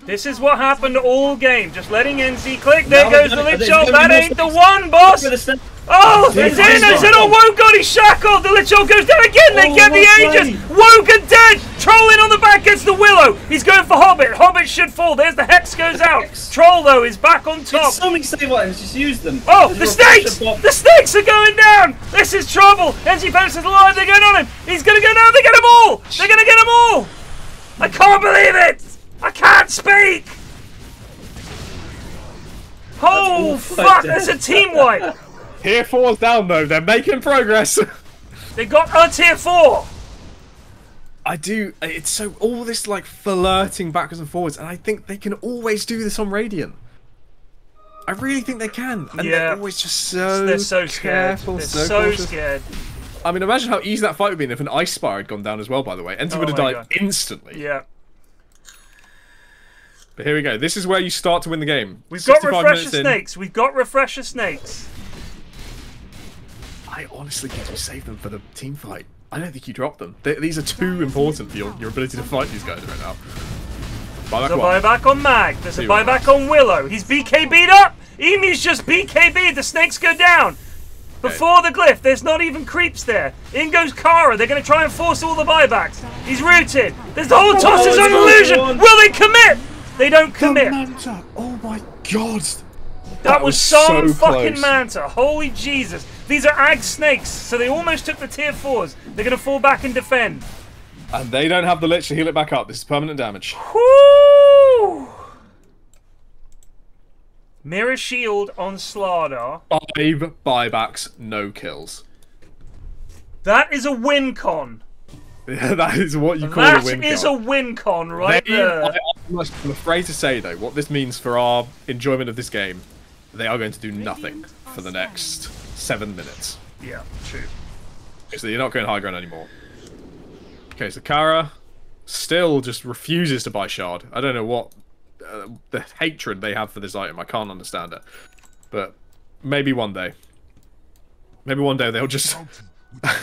This is what happened all game. Just letting NZ click. There goes the Lich Ult. That ain't the one, boss. Oh, he's in. Oh, Wogan, he's shackled. The Lich Ult goes down again. They get the Aegis. Wogan dead. Trolling on the back gets the Willow. He's going for Hobbit. Hobbit should fall. There's the Hex goes out. Troll, though, is back on top. So many save items. Just use them. Oh, the snakes. The snakes are going down. This is trouble. NZ Pants is alive. They're going on him. He's going to go down. They get them all. They're going to get them all. I can't believe it. I can't speak! Oh, fuck! There's a team wipe! Tier 4's down, though. They're making progress. They got a tier 4! It's so... all this, like, flirting backwards and forwards, and I think they can always do this on Radiant. I really think they can. And they're always just so They're so scared. careful, They're so scared. I mean, imagine how easy that fight would have been if an Ice Spire had gone down as well, by the way. NT would have died instantly. Yeah. But here we go. This is where you start to win the game. We've got Refresher Snakes. We've got Refresher Snakes. I honestly think you saved them for the team fight. I don't think you dropped them. These are too important for your ability to fight these guys right now. There's a buyback on Mag. There's a buyback on Willow. He's BKB'd up. Emu's just BKB'd. The snakes go down. Before the glyph, there's not even creeps there. In goes Kara. They're going to try and force all the buybacks. He's rooted. There's the whole tosses on illusion. Will they commit? They don't commit. Manta. Oh my god. That was some fucking close. Manta. Holy Jesus. These are Ag Snakes, so they almost took the tier 4s. They're going to fall back and defend. And they don't have the Lich to heal it back up. This is permanent damage. Woo! Mirror Shield on Slardar. 5 buybacks, no kills. That is a win con. Yeah, that is what you call a win con. That is a win con right there. I'm afraid to say, though, what this means for our enjoyment of this game, they are going to do nothing for the next 7 minutes. Yeah, true. So you're not going high ground anymore. Okay, so Kara still just refuses to buy Shard. I don't know what the hatred they have for this item. I can't understand it. But maybe one day. Maybe one day they'll just...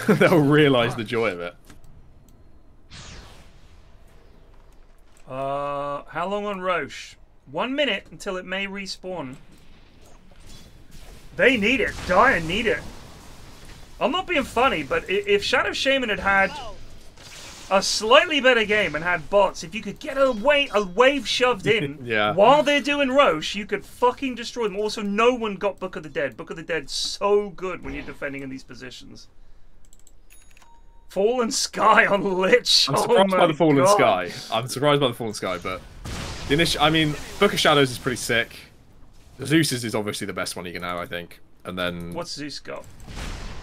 they'll realise the joy of it. How long on Roche? 1 minute until it may respawn. They need it. Dire need it. I'm not being funny, but if Shadow Shaman had had a slightly better game and had bots, if you could get a wave shoved in while they're doing Roche, you could fucking destroy them. Also, no one got Book of the Dead. Book of the Dead's so good when you're defending in these positions. Fallen Sky on Lich. I'm surprised by the Fallen Sky. I'm surprised by the Fallen Sky, but the initial, I mean, Book of Shadows is pretty sick. Zeus's is obviously the best one you can have, I think. And then what's Zeus got?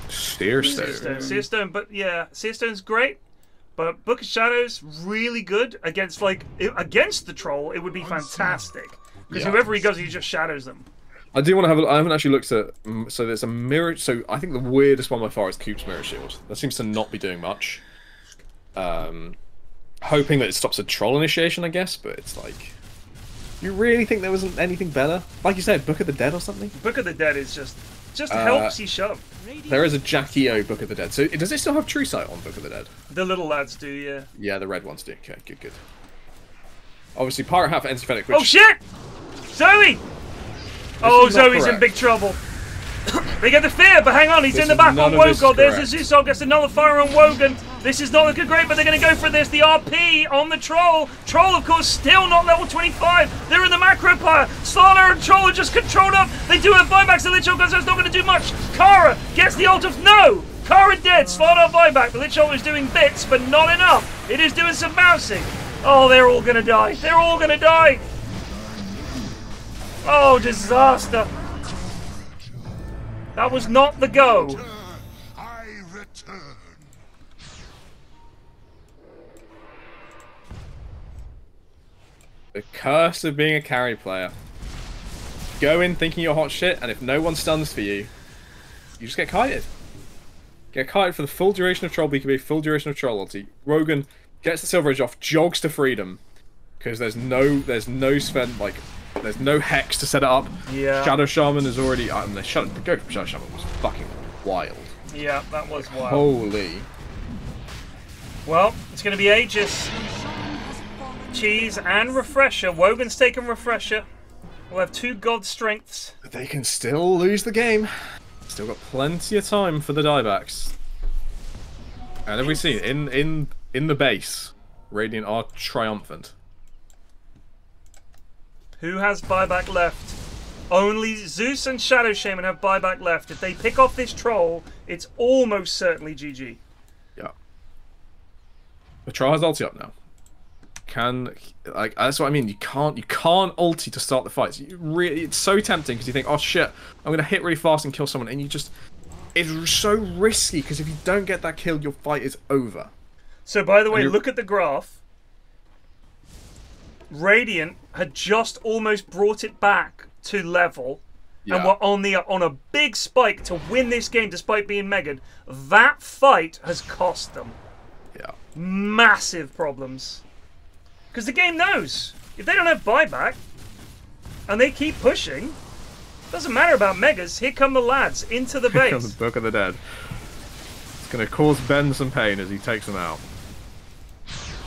Searstone. Searstone, but yeah, Searstone's great. But Book of Shadows really good against against the troll. It would be fantastic because whoever he goes, he just shadows them. I do want to have. I haven't actually looked at. So there's a mirror. So I think the weirdest one by far is Coop's Mirror Shield. That seems to not be doing much. Hoping that it stops a troll initiation, I guess. But it's like, you really think there wasn't anything better? Like you said, Book of the Dead or something. Book of the Dead is just helps you shove. There is a Jackie O Book of the Dead. So does it still have True Sight on Book of the Dead? The little lads do, yeah. Yeah, the red ones do. Okay, good. Obviously, Pirate Hat for Anti-Fennec, which... Oh shit! Zoe! Oh, Zoe's in big trouble. They get the fear, but hang on, he's in the back on Wogan. There's a Zeusog, gets another fire on Wogan. This is not looking great, but they're going to go for this. The RP on the Troll. Troll, of course, still not level 25. They're in the macro pyre. Slardar and Troll are just controlled up. They do have buybacks. The Lich Ult goes, that's not going to do much. Kara gets the ult of no. Kara dead. Slardar buyback. The Lich Ult is doing bits, but not enough. It is doing some bouncing. Oh, they're all going to die. They're all going to die. Oh, disaster. That was not the go. The curse of being a carry player. Go in thinking you're hot shit, and if no one stuns for you, you just get kited. Get kited for the full duration of Troll BKB, full duration of Troll ulti. Rogan gets the Silver Edge off, jogs to freedom, because there's no hex to set it up. Yeah. Shadow Shaman is already. The go from Shadow Shaman was fucking wild. Yeah, that was wild. Holy. Well, it's going to be Aegis, Cheese, and Refresher. Wogan's taking Refresher. We'll have 2 God Strengths. They can still lose the game. Still got plenty of time for the diebacks. And have we seen in the base, Radiant are triumphant. Who has buyback left? Only Zeus and Shadow Shaman have buyback left. If they pick off this troll, it's almost certainly GG. Yeah. The troll has ulti up now. That's what I mean. You can't ulti to start the fights. It's so tempting because you think, oh shit, I'm gonna hit really fast and kill someone, and it's so risky because if you don't get that kill, your fight is over. So by the way, look at the graph. Radiant had just almost brought it back to level, and were on a big spike to win this game despite being megaed. That fight has cost them. Yeah. Massive problems. Because the game knows if they don't have buyback and they keep pushing, doesn't matter about megas. Here come the lads into the base. Here comes the Book of the Dead. It's going to cause Ben some pain as he takes them out.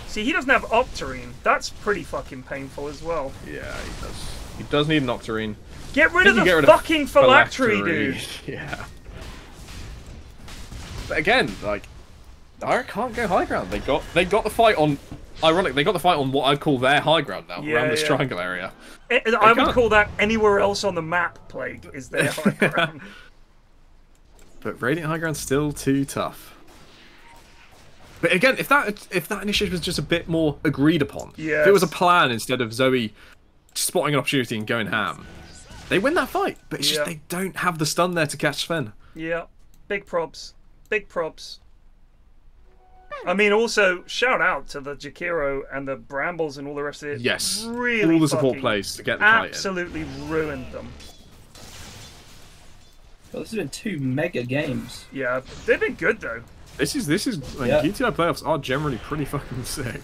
See, he doesn't have Octarine. That's pretty fucking painful as well. Yeah, he does. He does need an Octarine. Get rid of the fucking phylactery, dude. Yeah. But again, like, I can't go high ground. They got the fight on. Ironic, they got the fight on what I'd call their high ground now, around this triangle area. I would call that anywhere else on the map, Plague, is their high ground. But Radiant high ground's still too tough. But again, if that initiative was just a bit more agreed upon, if it was a plan instead of Zoe spotting an opportunity and going ham, they win that fight. But it's just they don't have the stun there to catch Sven. Yeah, big props. Big props. I mean, also, shout out to the Jakiro and the Brambles and all the rest of it. Yes, really all the support plays to get the kite in. Absolutely ruined them. Well, this has been 2 mega games. Yeah, they've been good though. This is like, GTi playoffs are generally pretty fucking sick.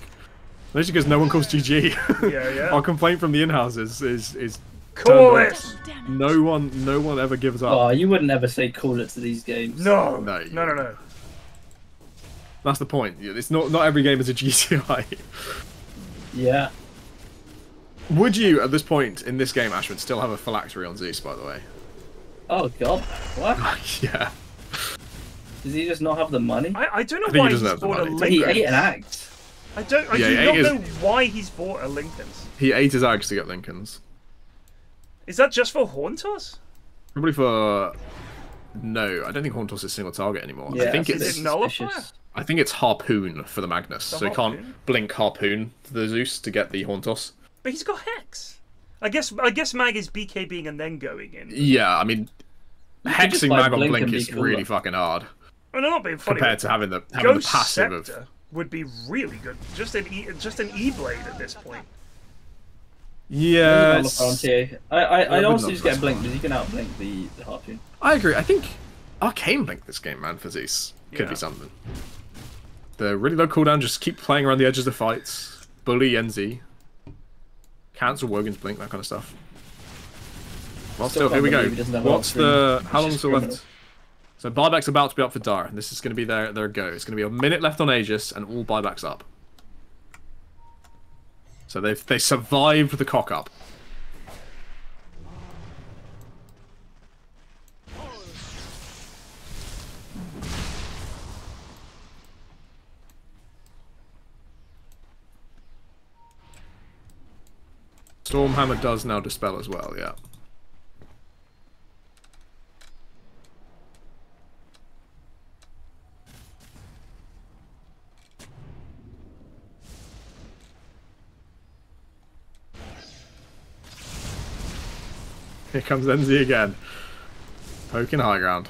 Mostly because no one calls GG. Yeah. Our complaint from the in-houses is call it. No one ever gives up. Oh, you wouldn't ever say call it to these games. No. That's the point. It's not every game is a GTi. Yeah. Would you, at this point in this game, Ashman, still have a phylactery on Zeus, by the way? Oh god, what? Yeah. Does he just not have the money? I don't know why he's bought a Lincoln. He ate an axe. I do not know why he's bought a Lincoln's. He ate his axe to get Lincolns. Is that just for Horn Toss? Probably for... No, I don't think Horn Toss is single target anymore. Yeah, I think is it Nullifier? I think it's Harpoon for the Magnus, so he can't blink Harpoon to the Zeus to get the Horn Toss. But he's got Hex. I guess Mag is BKBing and then going in. Yeah, I mean, hexing Mag on Blink is really fucking hard. I'm not being funny. Compared to having the passive of... would be really good. Just an E-Blade at this point. Yeah. I honestly just get a Blink because you can outblink the Harpoon. I agree. I think Arcane Blink this game, man, for Zeus. Could be something. The really low cooldown, just keep playing around the edges of fights. Bully NZ. Cancel Wogan's Blink, that kind of stuff. Well, still, here we go. What's the... How long's still left? So buyback's about to be up for Dara. This is going to be their go. It's going to be a minute left on Aegis, and all buybacks up. So they survived the cock up. Stormhammer does now dispel as well, yeah. Here comes NZ again. Poking high ground.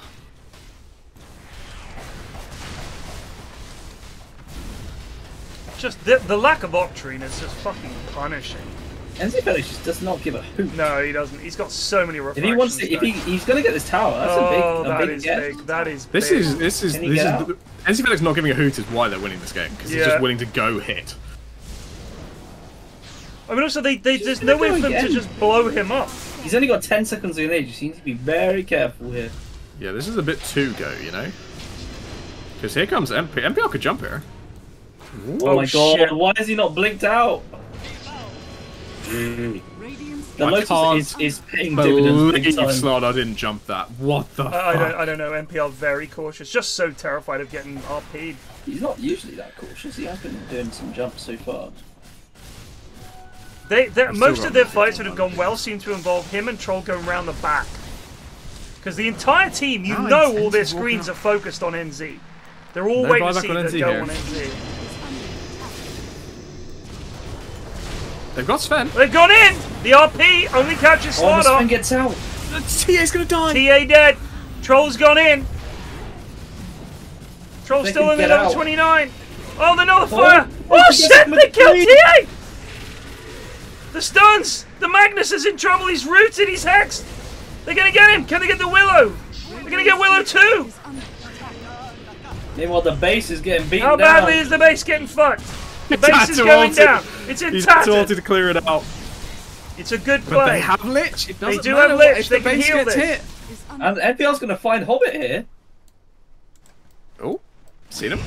Just the lack of Octarine is just fucking punishing. NZ Felix just does not give a hoot. No, he doesn't. He's got so many refractions. If he wants to, he's going to get this tower. That's a big get. That is This is NZ Felix not giving a hoot is why they're winning this game, because he's just willing to go hit. I mean, also there's no way for them to just blow him up. He's only got 10 seconds on age. You need to be very careful here. Yeah, this is a bit too go, you know. Because here comes MP. MPL could jump here. Oh my god, shit. why is he not blinked out? The Lotus is paying dividends big time. Slardar didn't jump that. What the fuck? I don't know. NPL very cautious. Just so terrified of getting RP'd. He's not usually that cautious. He has been doing some jumps so far. Most of their fights that have gone well seem to involve him and Troll going around the back. Because the entire team, you know all their screens are focused on NZ. They're all waiting to see that go on NZ. They've got Sven. They've gone in! The RP only catches Slardar. Sven gets out. TA's gonna die. TA dead. Troll's gone in. Troll's still in the level 29. Oh, the nullifier. Oh shit, they killed TA! The stuns! The Magnus is in trouble. He's rooted. He's hexed. They're gonna get him. Can they get the Willow? They're gonna get Willow too. Meanwhile, the base is getting beaten down. How badly is the base getting fucked? The base is going down. It's in tatters. He's to clear it out. It's a good play. But they have Lich. It they doesn't do matter have Lich. If they the can base heal gets this. hit. And NPL's going to find Hobbit here. Oh, seen him.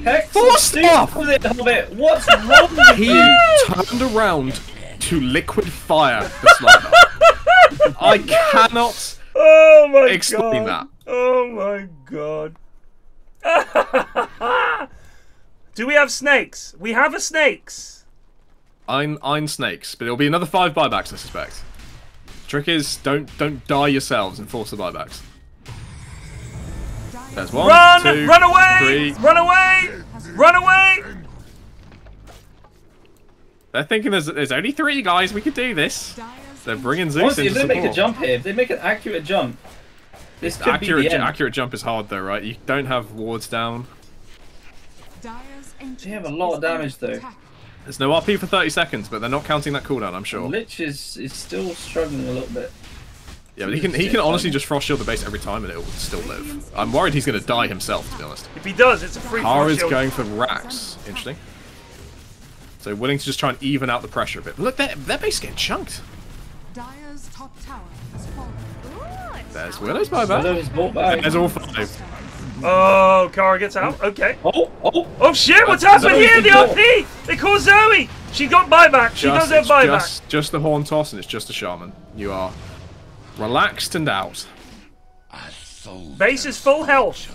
Heck, forced off! Hobbit. What's wrong with He you? turned around to liquid fire the Slardar. I cannot explain that. Oh my god. Do we have snakes? We have a snakes. I'm snakes, but it'll be another 5 buybacks, I suspect. Trick is, don't die yourselves and force the buybacks. There's one, two, run away! 3. Run away! Run away! They're thinking there's only 3 guys. We could do this. They're bringing Zeus Honestly, into if they support. make a jump here, if they make an accurate jump, this could be the end. Accurate jump is hard though, right? You don't have wards down. They have a lot of damage though. There's no RP for 30 seconds, but they're not counting that cooldown, I'm sure. Lich is still struggling a little bit. Yeah, but he can honestly just frost shield the base every time and it will still live. I'm worried he's going to die himself, to be honest. If he does, it's a free frost Kara's shield. going for Rax. Interesting. So willing to just try and even out the pressure a bit. But look, their base is getting chunked. Dire's top tower has fallen. There's Willow's buyback. Willow's bought back. There's all 5. Oh, Kara gets out. Okay. Oh shit! What's happened here? The RP. They call Zoe. She got buyback. She does have buyback. Just the horn toss, and it's just a shaman. You are relaxed and out. Base is full health.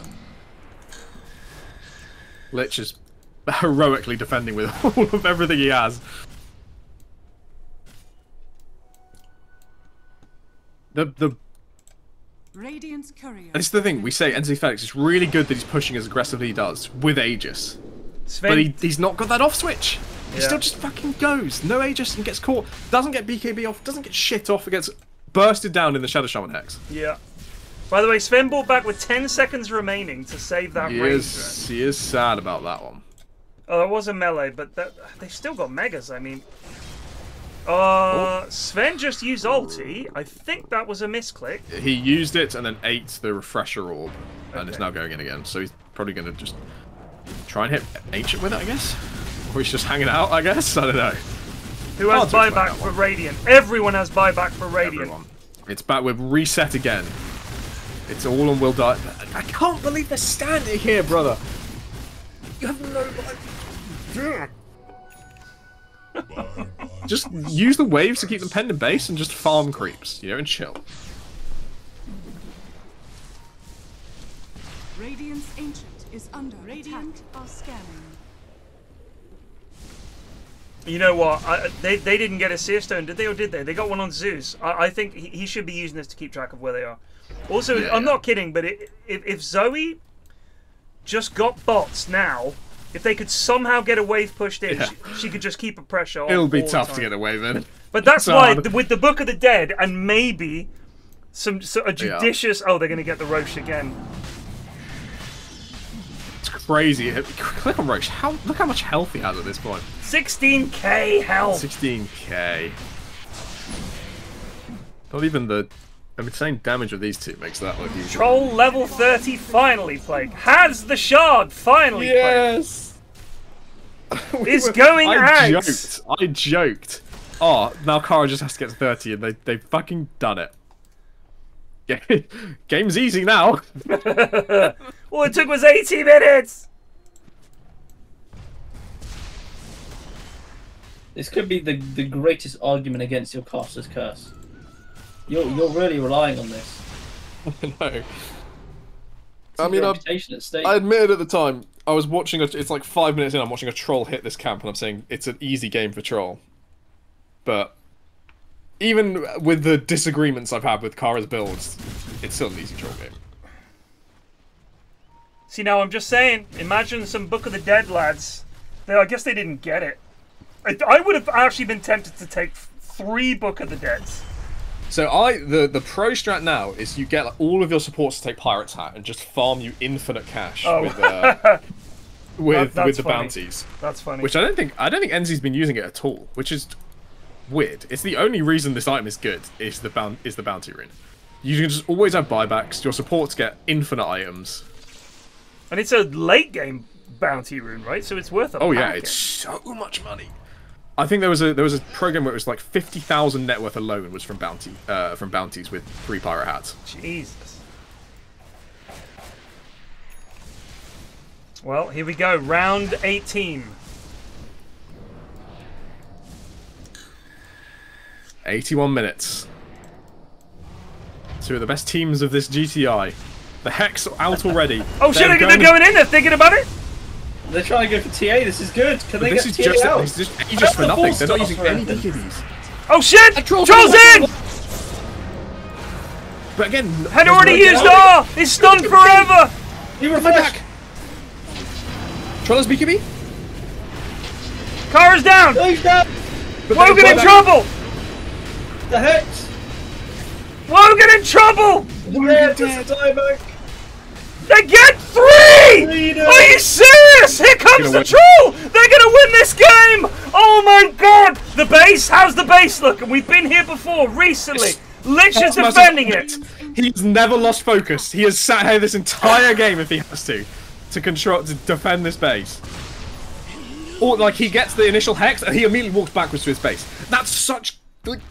Lich is heroically defending with all of everything he has. The Radiant's courier. This is the thing, we say NZ Felix is really good that he's pushing as aggressively he does with Aegis. Sven... But he's not got that off switch. He Yeah. still just fucking goes. No Aegis and gets caught. Doesn't get BKB off, doesn't get shit off, it gets bursted down in the Shadow Shaman Hex. Yeah. By the way, Sven bought back with 10 seconds remaining to save that range. He is sad about that one. Oh, it was a melee, but they've still got megas, I mean... Sven just used ulti. I think that was a misclick. He used it and then ate the refresher orb and is now going in again. So he's probably going to just try and hit Ancient with it, I guess? Or he's just hanging out, I guess? I don't know. Who has buyback for Radiant? Everyone has buyback for Radiant. Everyone. It's back with reset again. It's all on Will Die. I can't believe they're standing here, brother. You have no... Just use the waves to keep them penned in base and just farm creeps, you know, and chill. Radiant's ancient is under Radiant are scanning. You know what? They didn't get a Seer Stone, did they, or did they? They got one on Zeus. I think he should be using this to keep track of where they are. Also, I'm not kidding, but if Zoe just got bots now, if they could somehow get a wave pushed in, she could just keep a pressure on. It'll be all tough the to time. get a wave in. But that's It's why, hard. with the Book of the Dead and maybe a judicious... Oh, they're going to get the Roche again. It's crazy. Click on Roche. Look how much health he has at this point. 16k health. 16k. Not even the insane damage of these two makes that look easy. Troll level 30 finally played. Has the shard finally played. It's going ads. I joked. Oh, now Kara just has to get to 30 and they fucking done it. Game's easy now. All it took was 80 minutes. This could be the greatest argument against your caster's curse. You're really relying on this. No. I mean, I admitted at the time, I was watching, it's like 5 minutes in, I'm watching a troll hit this camp, and I'm saying it's an easy game for troll. But even with the disagreements I've had with Kara's builds, it's still an easy troll game. See, now I'm just saying, imagine some Book of the Dead lads. I guess they didn't get it. I would have actually been tempted to take 3 Book of the Deads. So the pro strat now is you get like, all of your supports to take Pirate's Hat and just farm you infinite cash with the bounties. That's funny. Which I don't think NZ's been using it at all, which is weird. It's the only reason this item is good is the bounty rune. You can just always have buybacks. Your supports get infinite items. And it's a late game bounty rune, right? So it's worth a Oh yeah, it's so much money. I think there was a program where it was like 50,000 net worth alone was from bounties with 3 pirate hats. Jesus. Well, here we go. Round 18. 81 minutes. 2 of the best teams of this GTI. The Hex out already. Oh shit, they're going in, they're thinking about it? They're trying to go for TA, this is good. Can they get TA out? This is just for nothing, they're not using any DKBs. Oh shit! Troll's in! But again... Had already used R! He's stunned forever! He refreshed! Troll has BKB? Kara's down! No, he's down! Wogan in trouble! The Hex! Wogan in trouble! Wogan They get 3! Are you serious? Here comes the troll! They're gonna win this game! Oh my god! The base? How's the base looking? We've been here before, recently. Lich is defending it. He's never lost focus. He has sat here this entire game if he has to defend this base. Or like he gets the initial hex and he immediately walks backwards to his base. That's such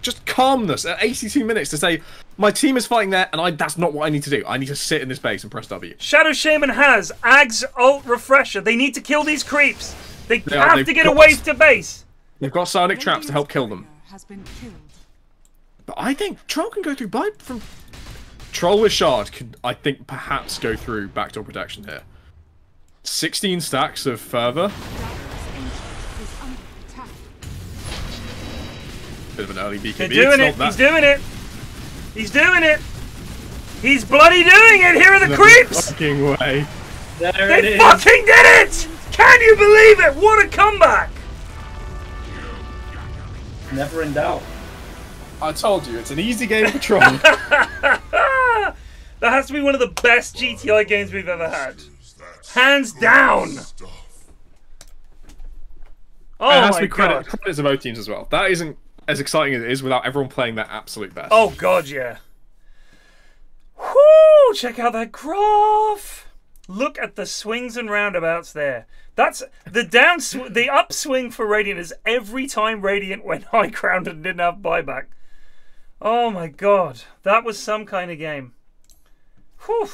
just calmness at 82 minutes to say my team is fighting there and that's not what I need to do. I need to sit in this base and press W. Shadow Shaman has Ag's ult refresher. They need to kill these creeps. They have to get away to base. They've got psionic traps to help kill them. But I think Troll can go through from Troll with Shard can I think perhaps go through backdoor protection here. 16 stacks of fervor. Bit of an early BKB. They're doing it. He's doing it. He's doing it. He's bloody doing it. Here are the creeps. Fucking way. They fucking did it. Can you believe it? What a comeback. Never in doubt. I told you, it's an easy game for Troll. That has to be one of the best GTI games we've ever had. Hands down. Oh it has to my be credits of both teams as well. That isn't as exciting as it is without everyone playing their absolute best. Oh god, yeah. Whoo! Check out that graph. Look at the swings and roundabouts there. That's the upswing for Radiant is every time Radiant went high ground and didn't have buyback. Oh my god, that was some kind of game. Whew.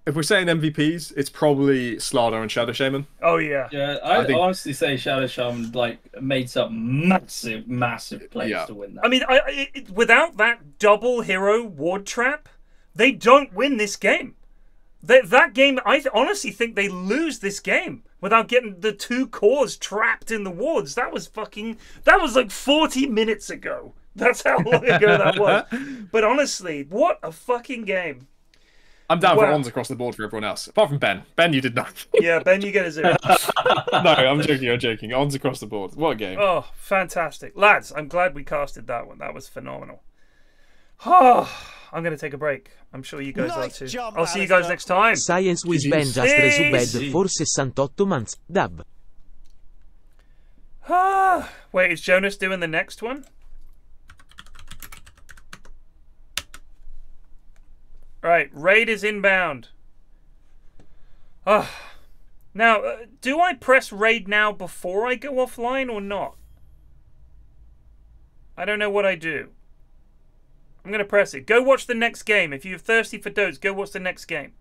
If we're saying MVPs, it's probably Slardar and Shadow Shaman. Oh yeah. Yeah, I'd honestly say Shadow Shaman made some massive plays to win that. I mean, without that double hero ward trap, they don't win this game. That game, I honestly think they lose this game without getting the 2 cores trapped in the wards. That was like 40 minutes ago. That's how long ago that was. But honestly, what a fucking game. I'm down for ons across the board for everyone else. Apart from Ben. Ben, you did not. Yeah, Ben, you get a 0. No, I'm joking. Ons across the board. What a game. Oh, fantastic. Lads, I'm glad we casted that one. That was phenomenal. Oh, I'm going to take a break. I'm sure you guys are too. I'll see you guys next time. Science with Ben just resubed for 68 months. Dab. Wait, is Jonas doing the next one? Right, raid is inbound. Now, do I press raid now before I go offline or not? I don't know what I do. I'm going to press it. Go watch the next game. If you're thirsty for Dotes, go watch the next game.